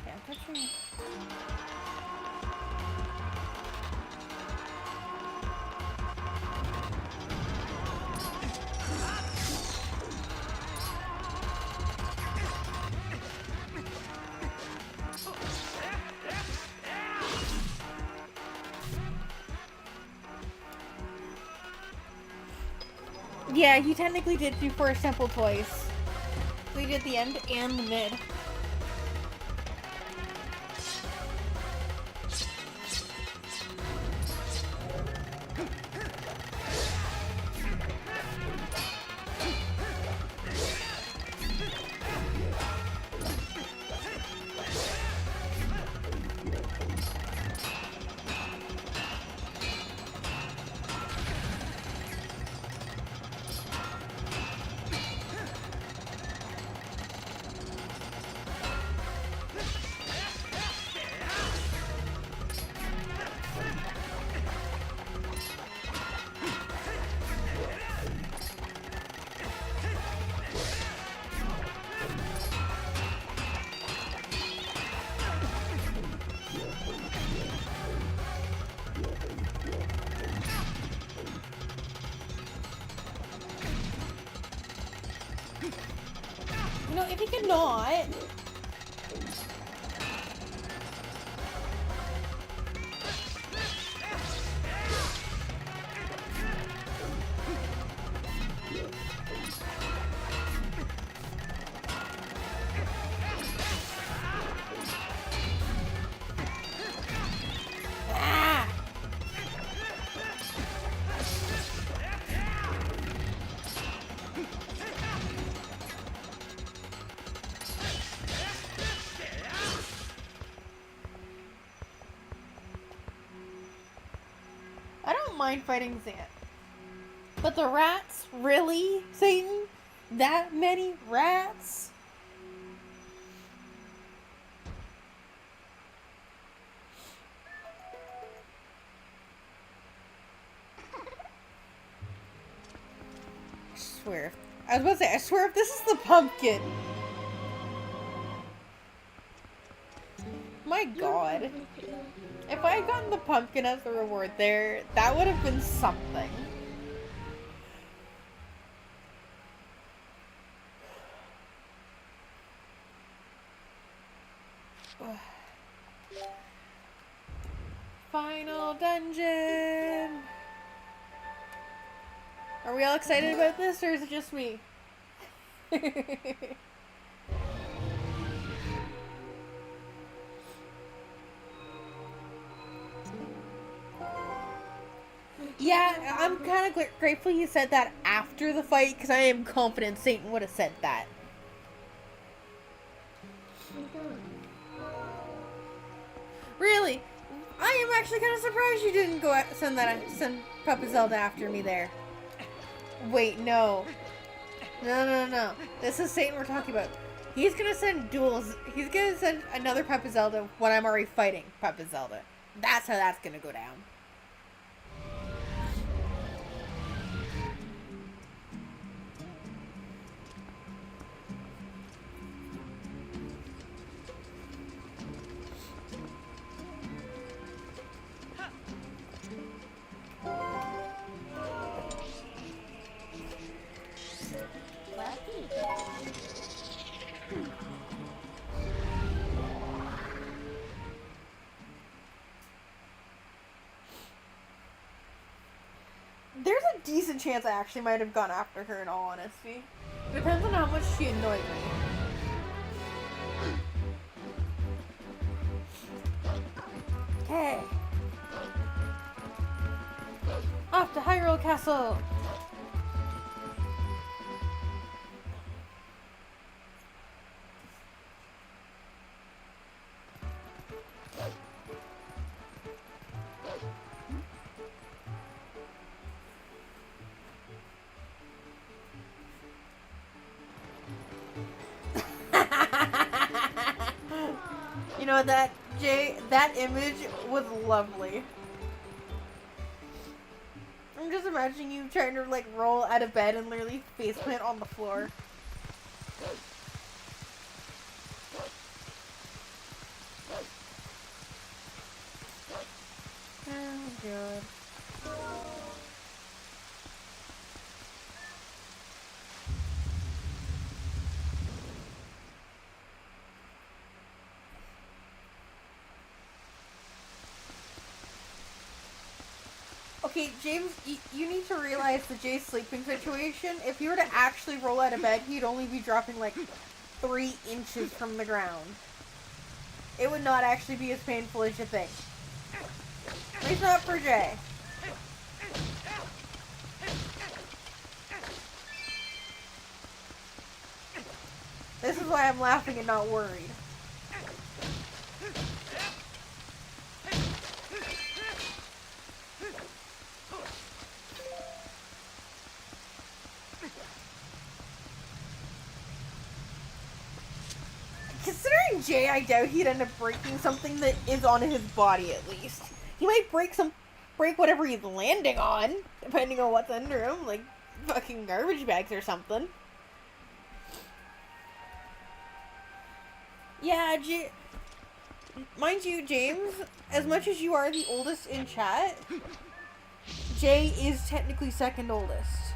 Speaker 1: Okay, I'm touching. Yeah, he technically did do Forest Temple twice. So he did the end and the mid. You know, if he could not... Ah! I don't mind fighting Zant. But the rats? Really, Satan? That many rats? I swear. I was about to say, I swear if this is the pumpkin. My god. If I had gotten the pumpkin as the reward there, that would have been something. Final dungeon! Are we all excited about this, or is it just me? Yeah, I'm kind of grateful you said that after the fight, because I am confident Satan would have said that. Really? I am actually kind of surprised you didn't go send Papa Zelda after me there. Wait, no. No. This is Satan we're talking about. He's gonna send duels. He's gonna send another Papa Zelda when I'm already fighting Papa Zelda. That's how that's gonna go down. There's a decent chance I actually might have gone after her in all honesty. Depends on how much she annoyed me. Okay. Off to Hyrule Castle! You know that, Jay, that image was lovely. I'm just imagining you trying to like roll out of bed and literally faceplant on the floor. Oh god. Okay, James, you need to realize the Jay's sleeping situation. If he were to actually roll out of bed, he'd only be dropping like 3 inches from the ground. It would not actually be as painful as you think. At least not for Jay. This is why I'm laughing and not worried. Considering Jay, I doubt he'd end up breaking something that is on his body at least. He might break whatever he's landing on, depending on what's under him, like fucking garbage bags or something. Yeah, mind you, James, as much as you are the oldest in chat, Jay is technically second oldest.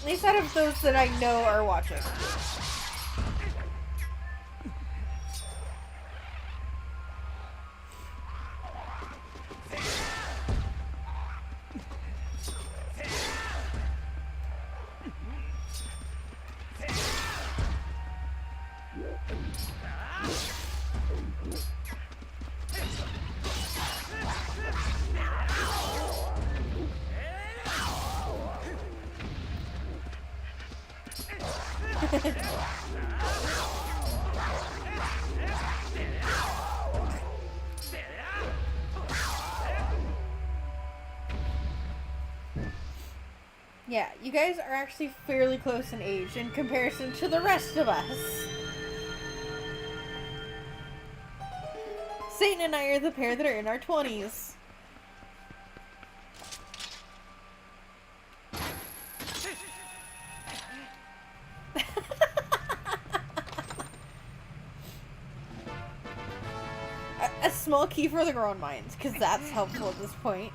Speaker 1: At least out of those that I know are watching. Yeah, you guys are actually fairly close in age in comparison to the rest of us. Satan and I are the pair that are in our 20s. A small key for the grown minds, because that's helpful at this point.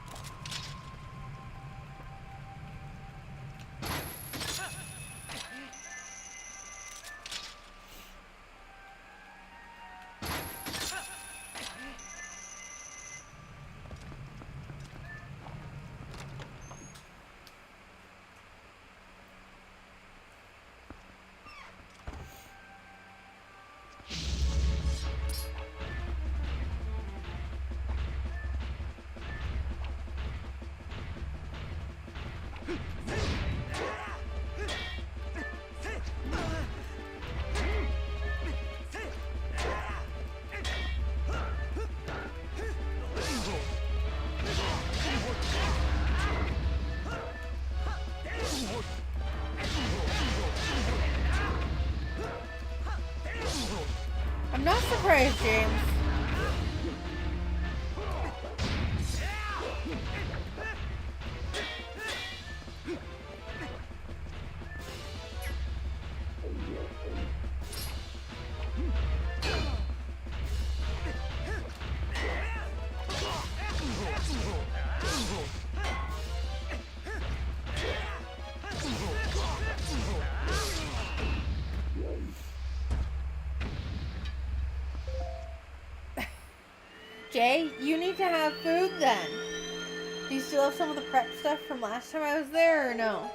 Speaker 1: surprised, James. Jay, you need to have food then. Do you still have some of the prep stuff from last time I was there, or no?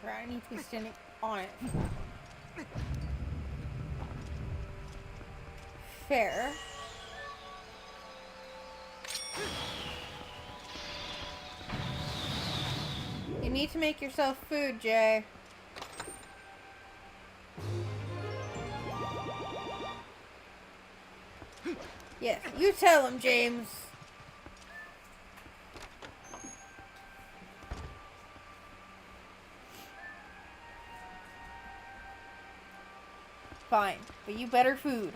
Speaker 1: I need to be standing on it. Fair. You need to make yourself food, Jay. Yes, you tell him, James. Fine, but you better food.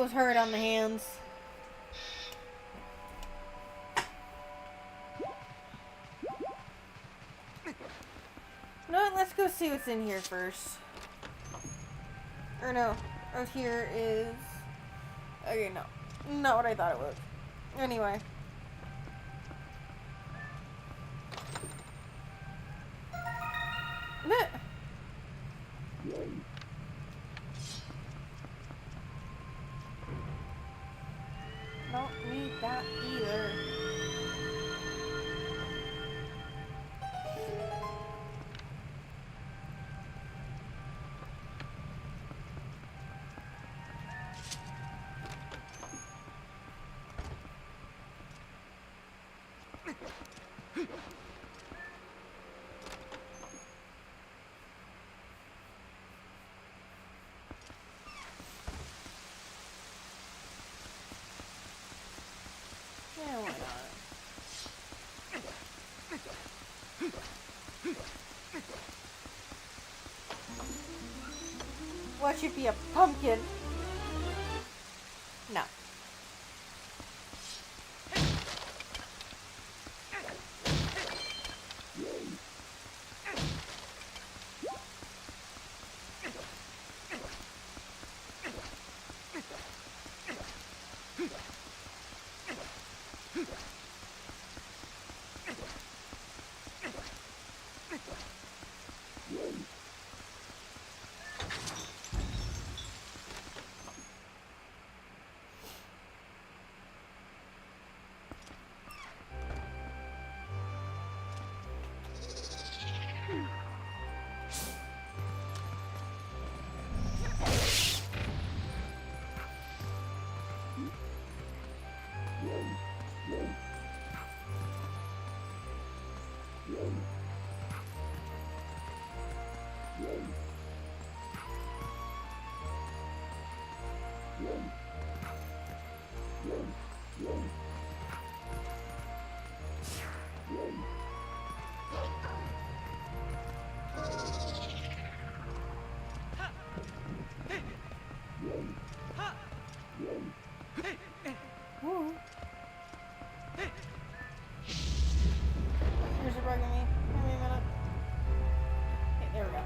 Speaker 1: elbows hurt on the hands. You know what? Let's go see what's in here first. Or no. Out here is... Okay, no. Not what I thought it was. Anyway. Don't need that either. Yeah, why not? What should be a pumpkin? No. Woo. Here's a bug in me. Give me a minute. Okay, there we go.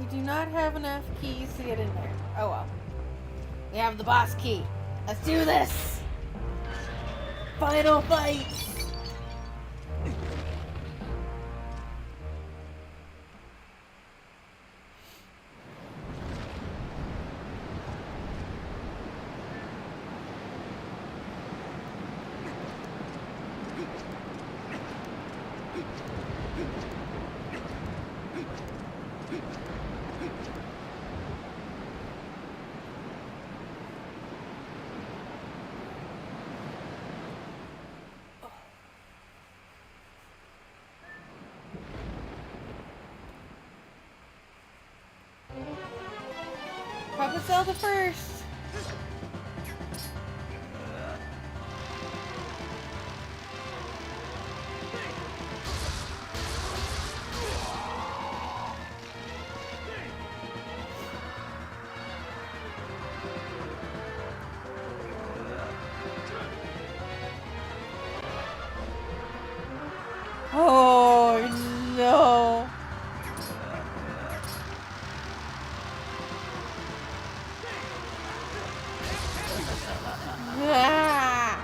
Speaker 1: Do not have enough keys to get in there. Oh well. We have the boss key. Let's do this! Final fight! the Zelda first. Oh no. Ah.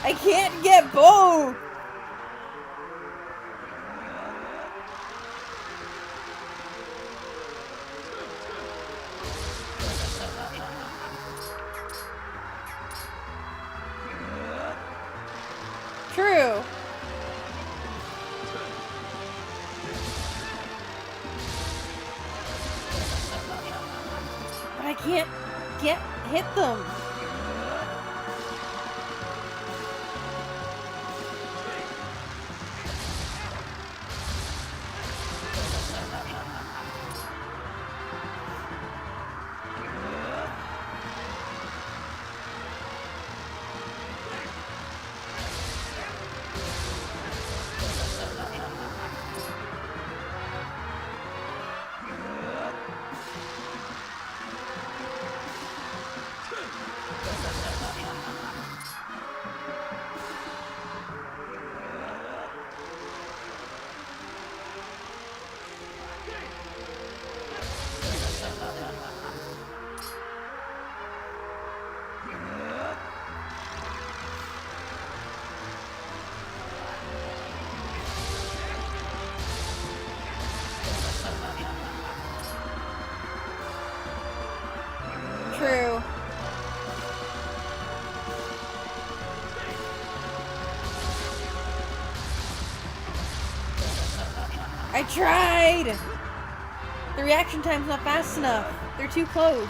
Speaker 1: I can't get both. True. But I can't hit them. True. I tried! The reaction time's not fast enough. They're too close.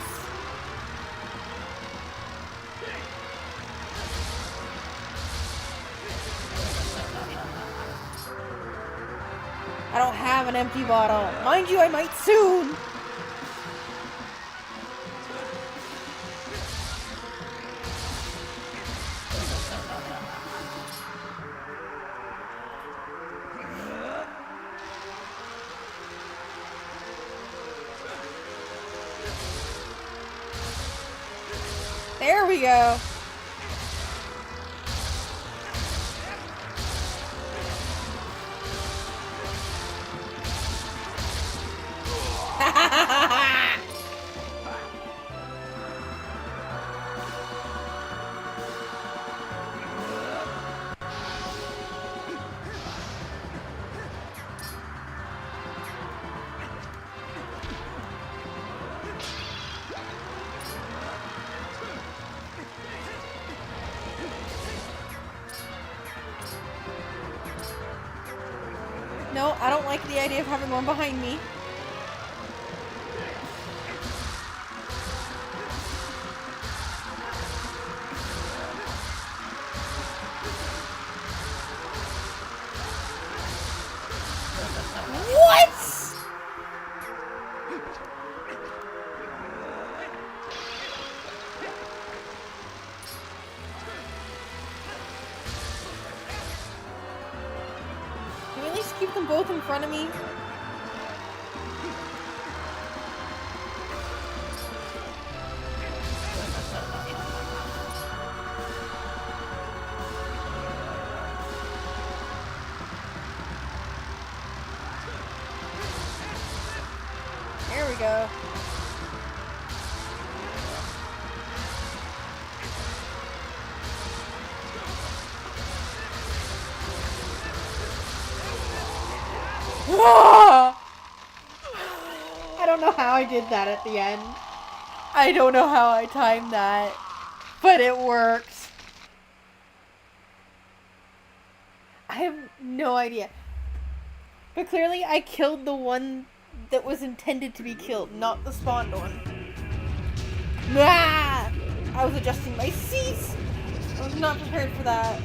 Speaker 1: I don't have an empty bottle. Mind you, I might soon. There we go. No, I don't like the idea of having one behind me. What? Can we at least keep them both in front of me? There we go. I don't know how I did that at the end. I don't know how I timed that, but it works. I have no idea. But clearly I killed the one that was intended to be killed, not the spawned one. Ah! I was adjusting my seats! I was not prepared for that.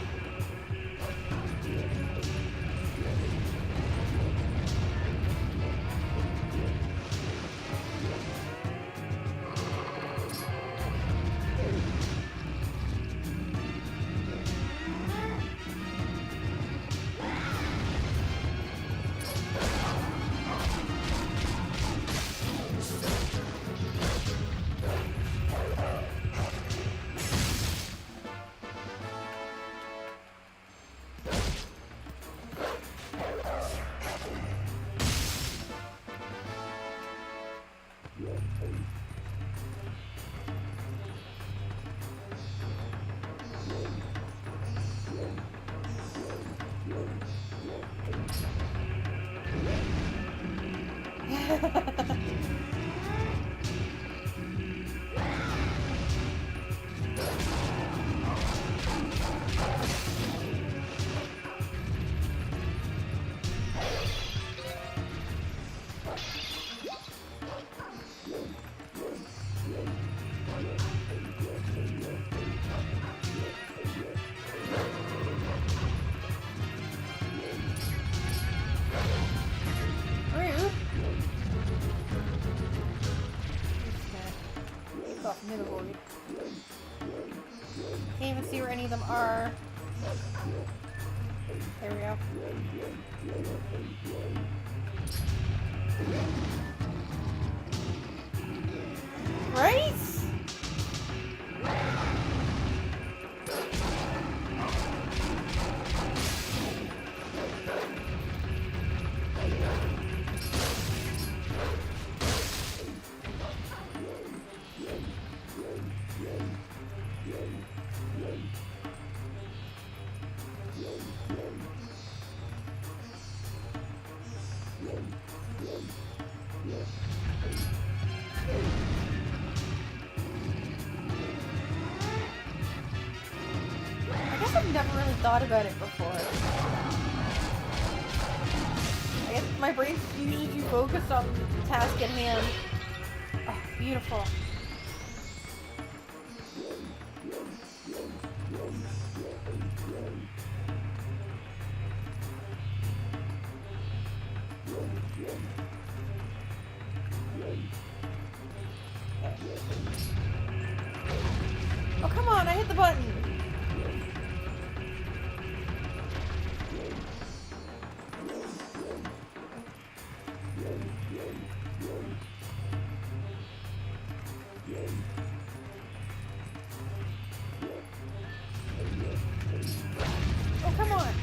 Speaker 1: Can't even see where any of them are. There we go. Right? I've never really thought about it before. I guess my brain's usually too focused on the task at hand. Oh, beautiful. Oh, come on, I hit the button. Oh, come on.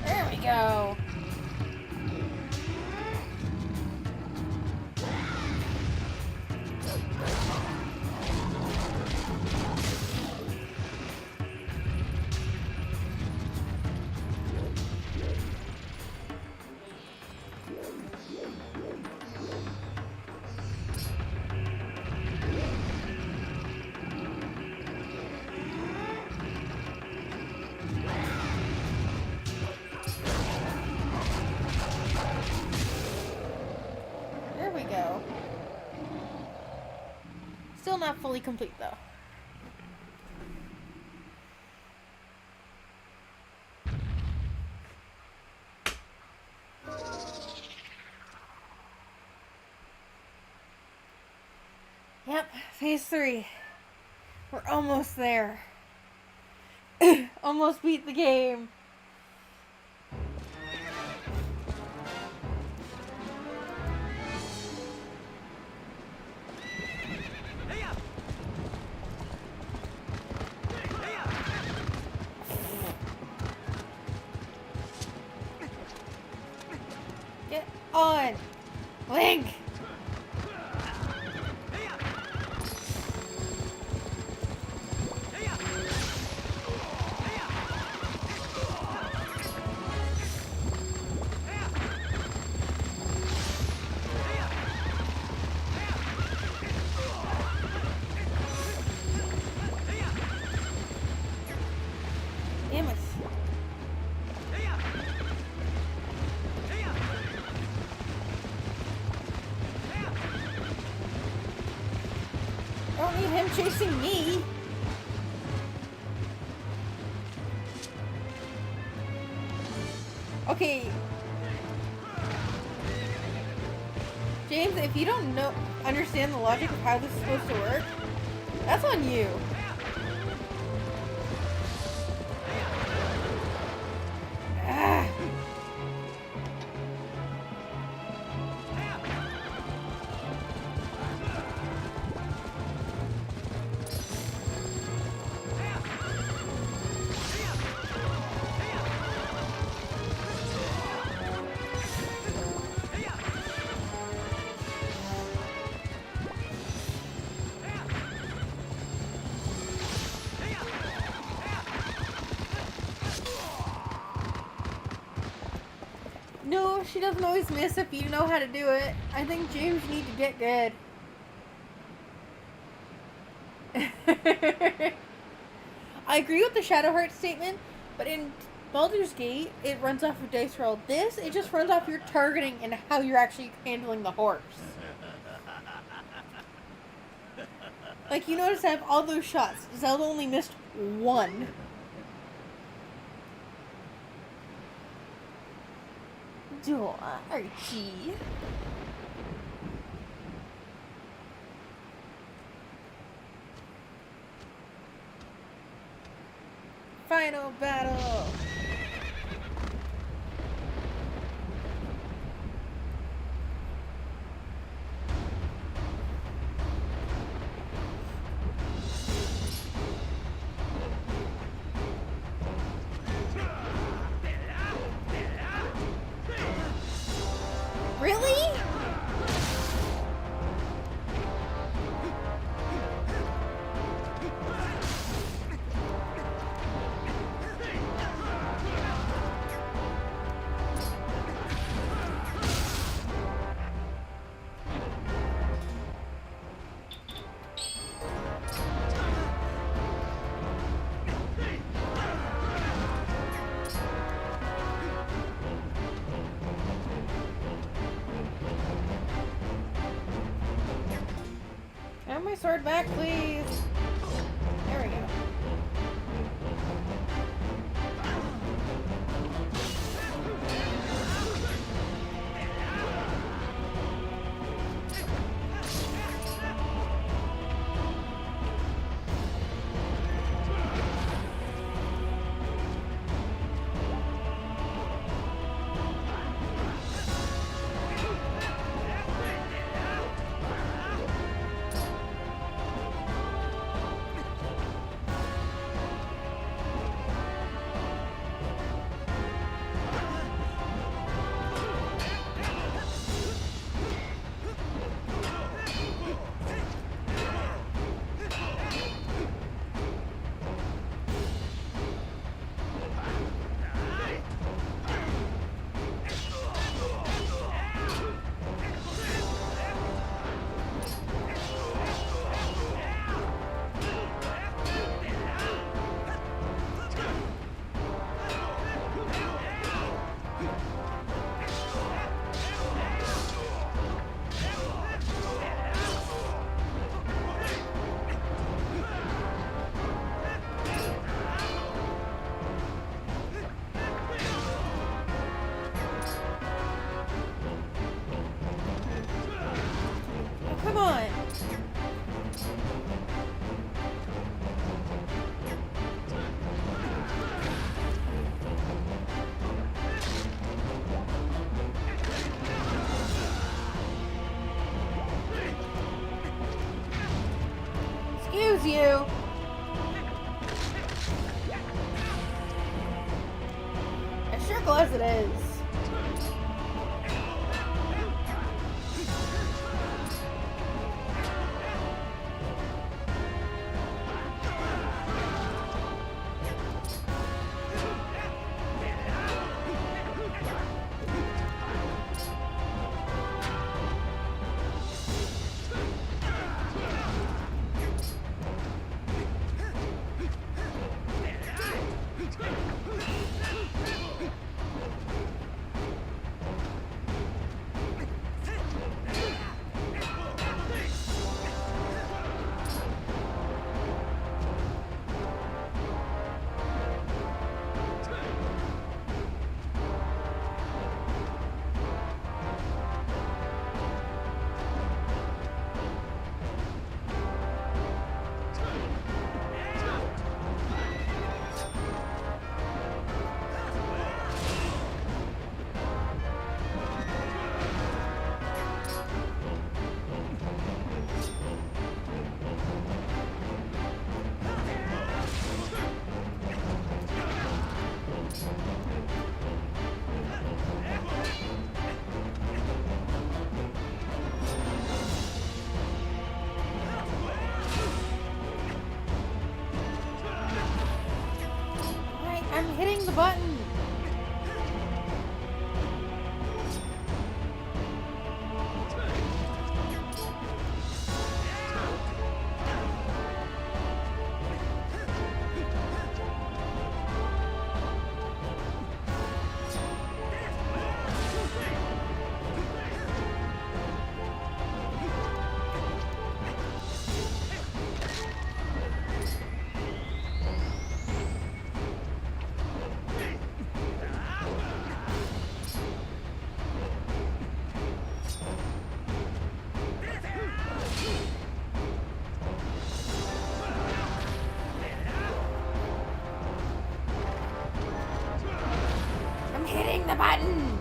Speaker 1: There we go. Still not fully complete though. Yep, phase 3. We're almost there. Almost beat the game. Get on, Link! don't need him chasing me. Okay. James, if you don't understand the logic of how this is supposed to work, that's on you. Ah. No, she doesn't always miss if you know how to do it. I think James, you need to get good. I agree with the Shadowheart statement, but in Baldur's Gate, it runs off your dice roll. This, it just runs off your targeting and how you're actually handling the horse. Like, you notice I have all those shots. Zelda only missed one. Archie. Final battle. Really? Have my sword back, please. There we go. Come on. Excuse you. As circle as it is. hitting the button. Hitting the button!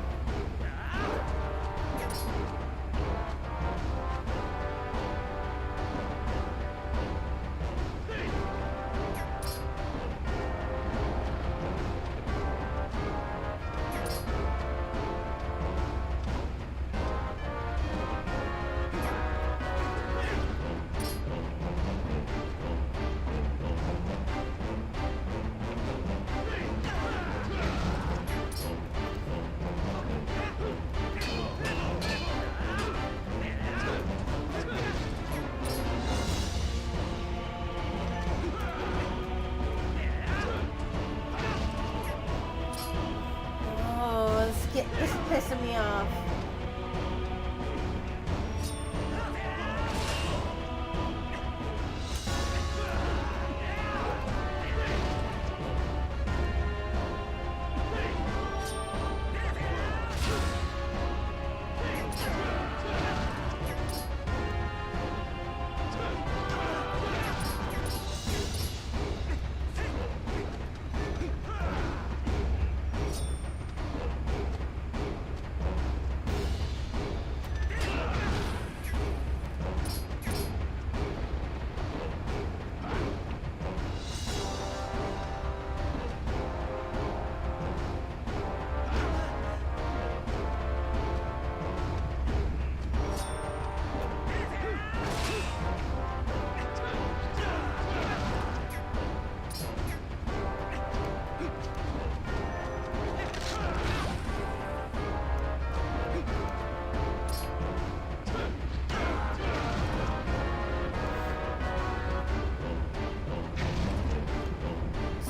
Speaker 1: This is pissing me off.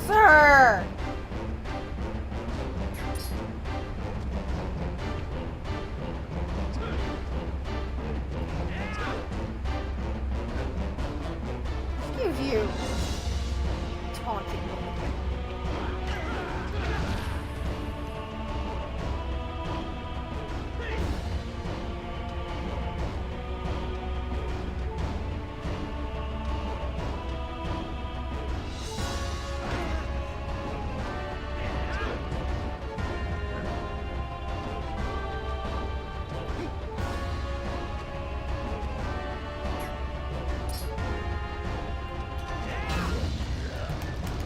Speaker 1: Sir! Excuse you. Taunting me.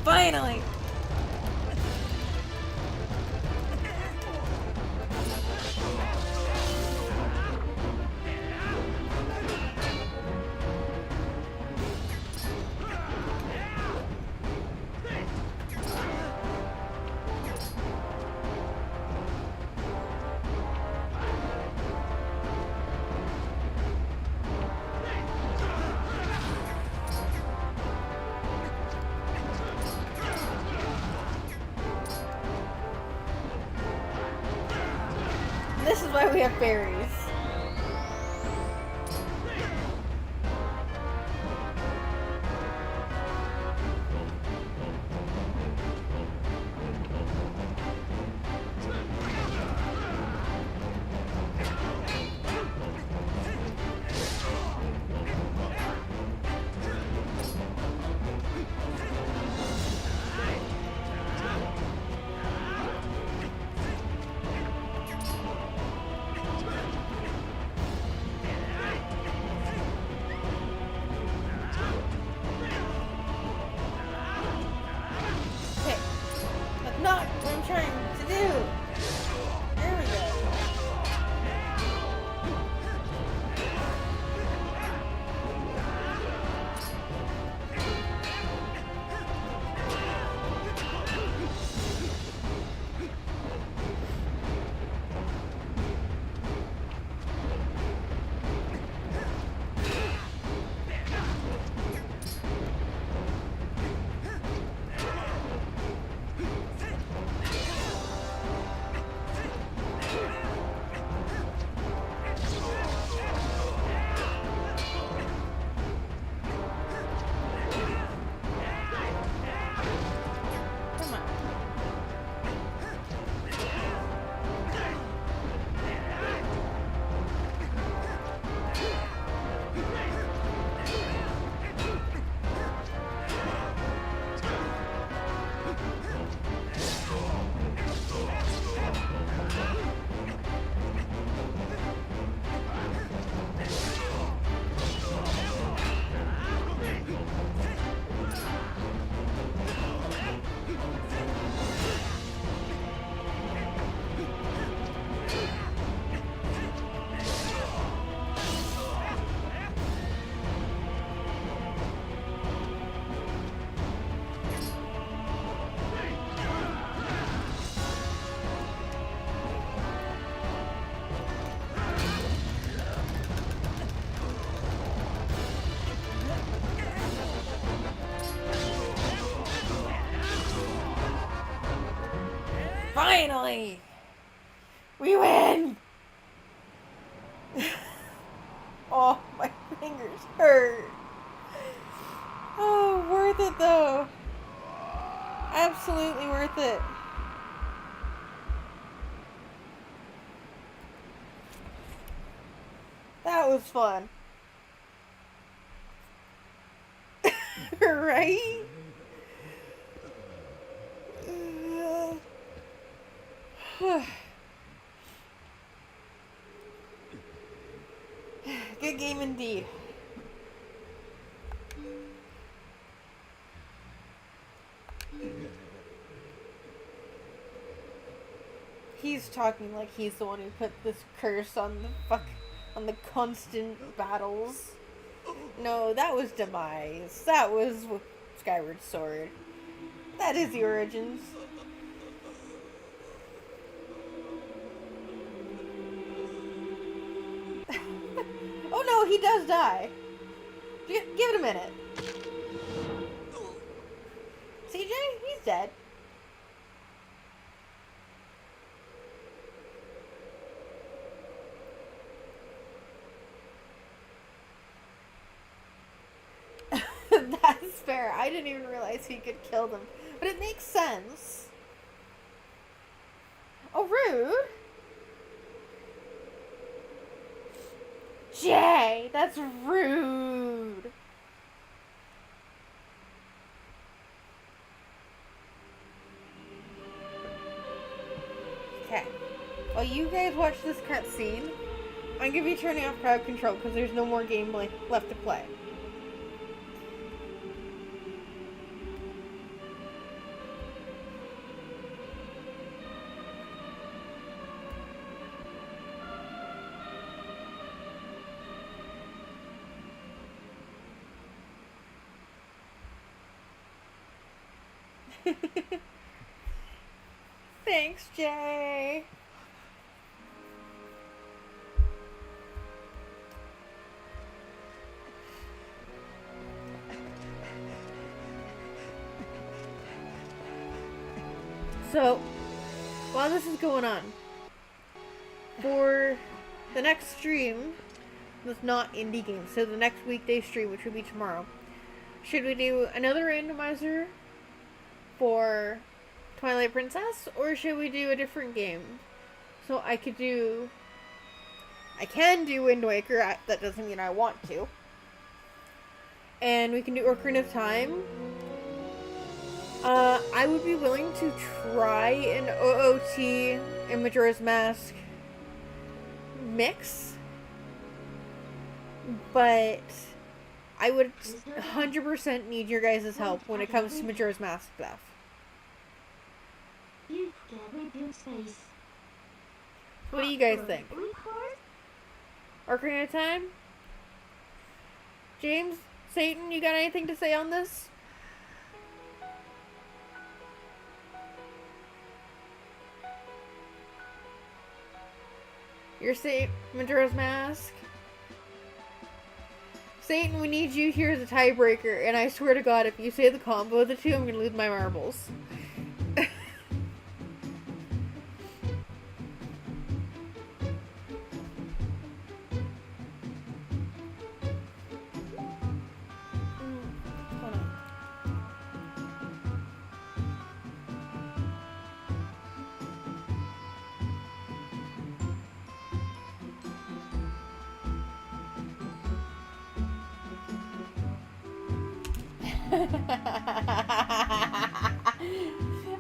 Speaker 1: Finally! This is why we have berries. ears hurt. Oh, worth it though. Absolutely worth it. That was fun. Right? Good game indeed. He's talking like he's the one who put this curse on the constant battles. No, that was Demise. That was Skyward Sword. That is the origins. Oh no, he does die. Give it a minute. CJ, he's dead. That's fair. I didn't even realize he could kill them. But it makes sense. Oh, rude. Jay, that's rude. Okay. While you guys watch this cutscene, I'm going to be turning off crowd control because there's no more gameplay left to play. Thanks, Jay. So, while this is going on, for the next stream, that's not indie games, so the next weekday stream, which will be tomorrow, should we do another randomizer for Twilight Princess, or should we do a different game? So I can do Wind Waker, that doesn't mean I want to. And we can do Ocarina of Time. I would be willing to try an OOT and Majora's Mask mix, but I would 100% need your guys' help when it comes to Majora's Mask stuff. What do you guys think? Ocarina of Time? James? Satan, you got anything to say on this? You're saying Majora's Mask? Satan, we need you here as a tiebreaker, and I swear to God, if you say the combo of the two, I'm gonna lose my marbles.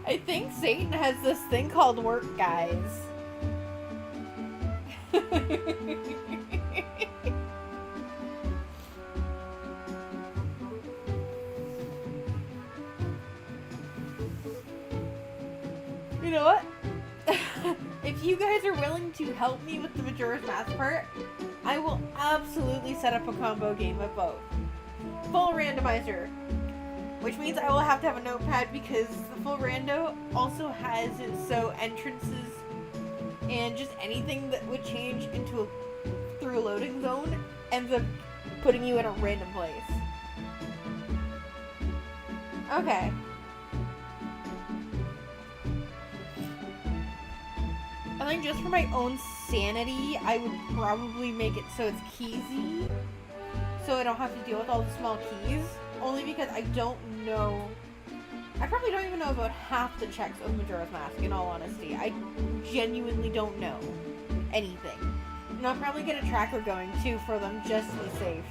Speaker 1: I think Satan has this thing called work, guys. You know what? If you guys are willing to help me with the Majora's Mask part, I will absolutely set up a combo game of both. Full randomizer. Which means I will have to have a notepad because the full rando also has it so entrances and just anything that would change into through a loading zone ends up putting you in a random place. Okay. I think just for my own sanity, I would probably make it so it's Keezy. so I don't have to deal with all the small keys. Only because I don't know. I probably don't even know about half the checks of Majora's Mask, in all honesty. I genuinely don't know anything. And I'll probably get a tracker going, too, for them, just to be safe.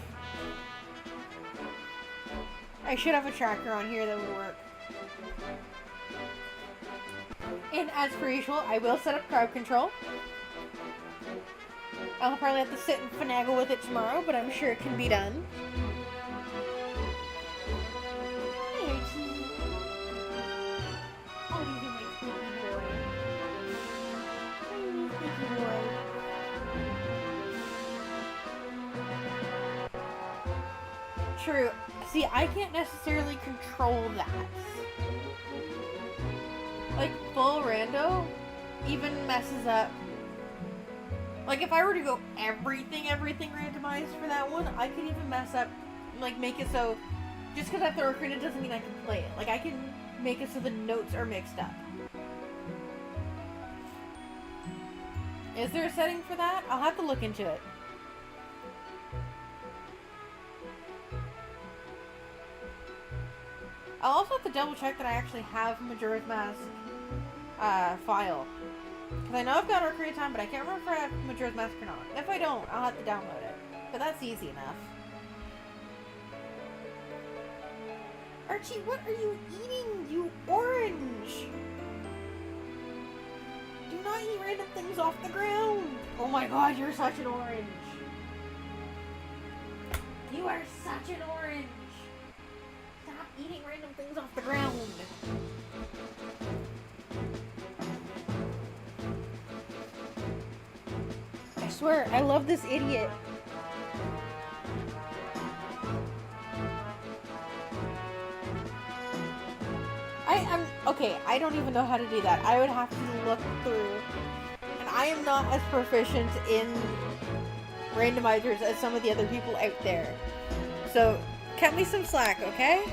Speaker 1: I should have a tracker on here that would work. And as per usual, I will set up crowd control. I'll probably have to sit and finagle with it tomorrow, but I'm sure it can be done. True. See, I can't necessarily control that. Like, full rando even messes up. Like, if I were to go everything randomized for that one, I could even mess up, like, make it so, just because I throw a credit doesn't mean I can play it. Like, I can make it so the notes are mixed up. Is there a setting for that? I'll have to look into it. I'll also have to double check that I actually have Majora's Mask file. Because I know I've got Ocarina of Time, but I can't remember if I have Majora's Mask or not. If I don't, I'll have to download it. But that's easy enough. Archie, what are you eating, you orange? Do not eat random things off the ground. Oh my god, you're such an orange. You are such an orange. Stop eating random things off the ground. I swear, I love this idiot. Okay, I don't even know how to do that. I would have to look through. And I am not as proficient in randomizers as some of the other people out there. So, cut me some slack, okay?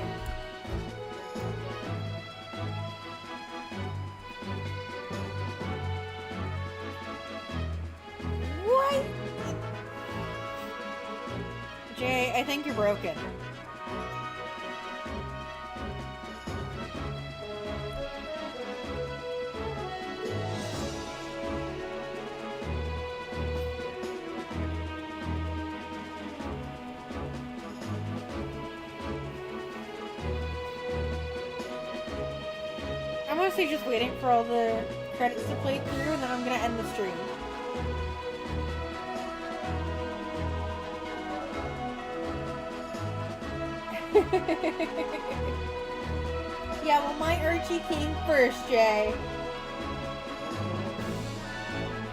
Speaker 1: What? Jay, I think you're broken. I'm honestly just waiting for all the credits to play through, and then I'm gonna end the stream. Yeah, well, my Archie came first, Jay.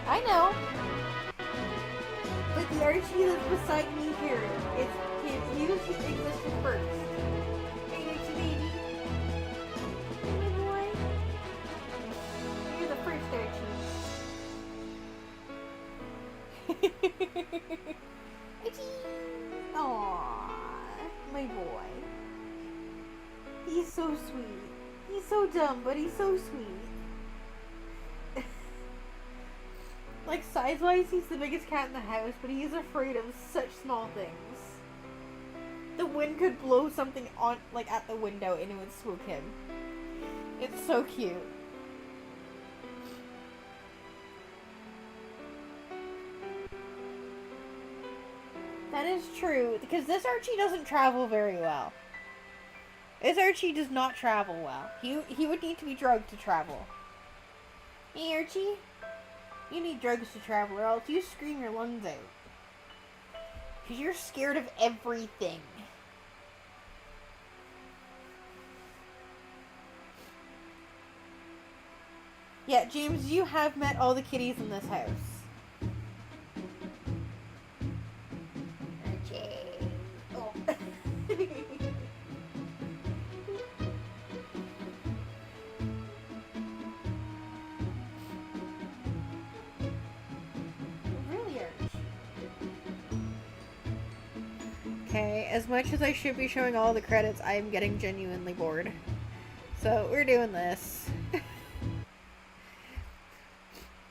Speaker 1: I know. But the Archie that's beside me here, he existed first. Hey, Archie baby. Hey, boy. You're the first Archie. Archie. Aww, my boy. He's so sweet. He's so dumb, but he's so sweet. Like, size-wise, he's the biggest cat in the house, but he's afraid of such small things. The wind could blow something on, like, at the window, and it would swoop him. It's so cute. That is true, because this Archie doesn't travel very well. This Archie does not travel well. He would need to be drugged to travel. Hey, Archie? You need drugs to travel, or else you scream your lungs out. Because you're scared of everything. Yeah, James, you have met all the kitties in this house. Archie. Oh. Okay, as much as I should be showing all the credits, I am getting genuinely bored. So, we're doing this.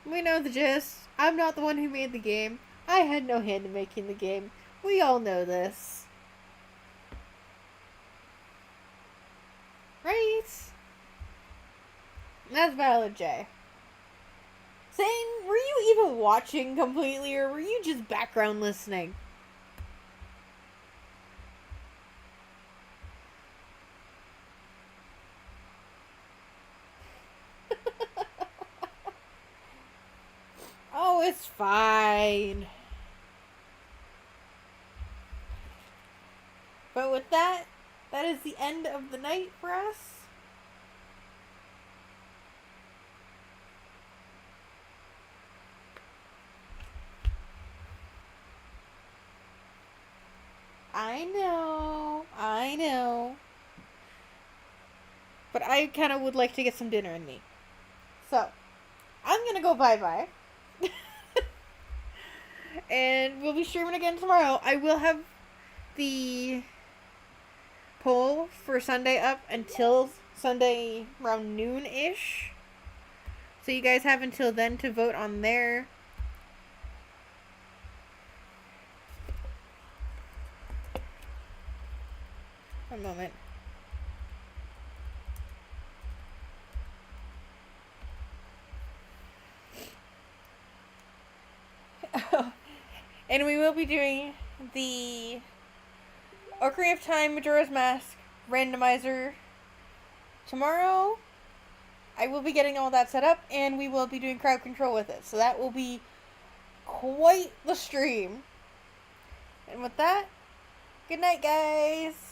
Speaker 1: We know the gist. I'm not the one who made the game. I had no hand in making the game. We all know this. Right? That's valid, Jay. Zane, were you even watching completely, or were you just background listening? Oh, it's fine. But with that, that is the end of the night for us. I know. I know. But I kind of would like to get some dinner in me. So, I'm going to go bye-bye. And we'll be streaming again tomorrow. I will have the poll for Sunday up until Sunday around noon-ish. So you guys have until then to vote on there. One moment. And we will be doing the Ocarina of Time Majora's Mask randomizer tomorrow. I will be getting all that set up, and we will be doing crowd control with it. So that will be quite the stream. And with that, good night, guys.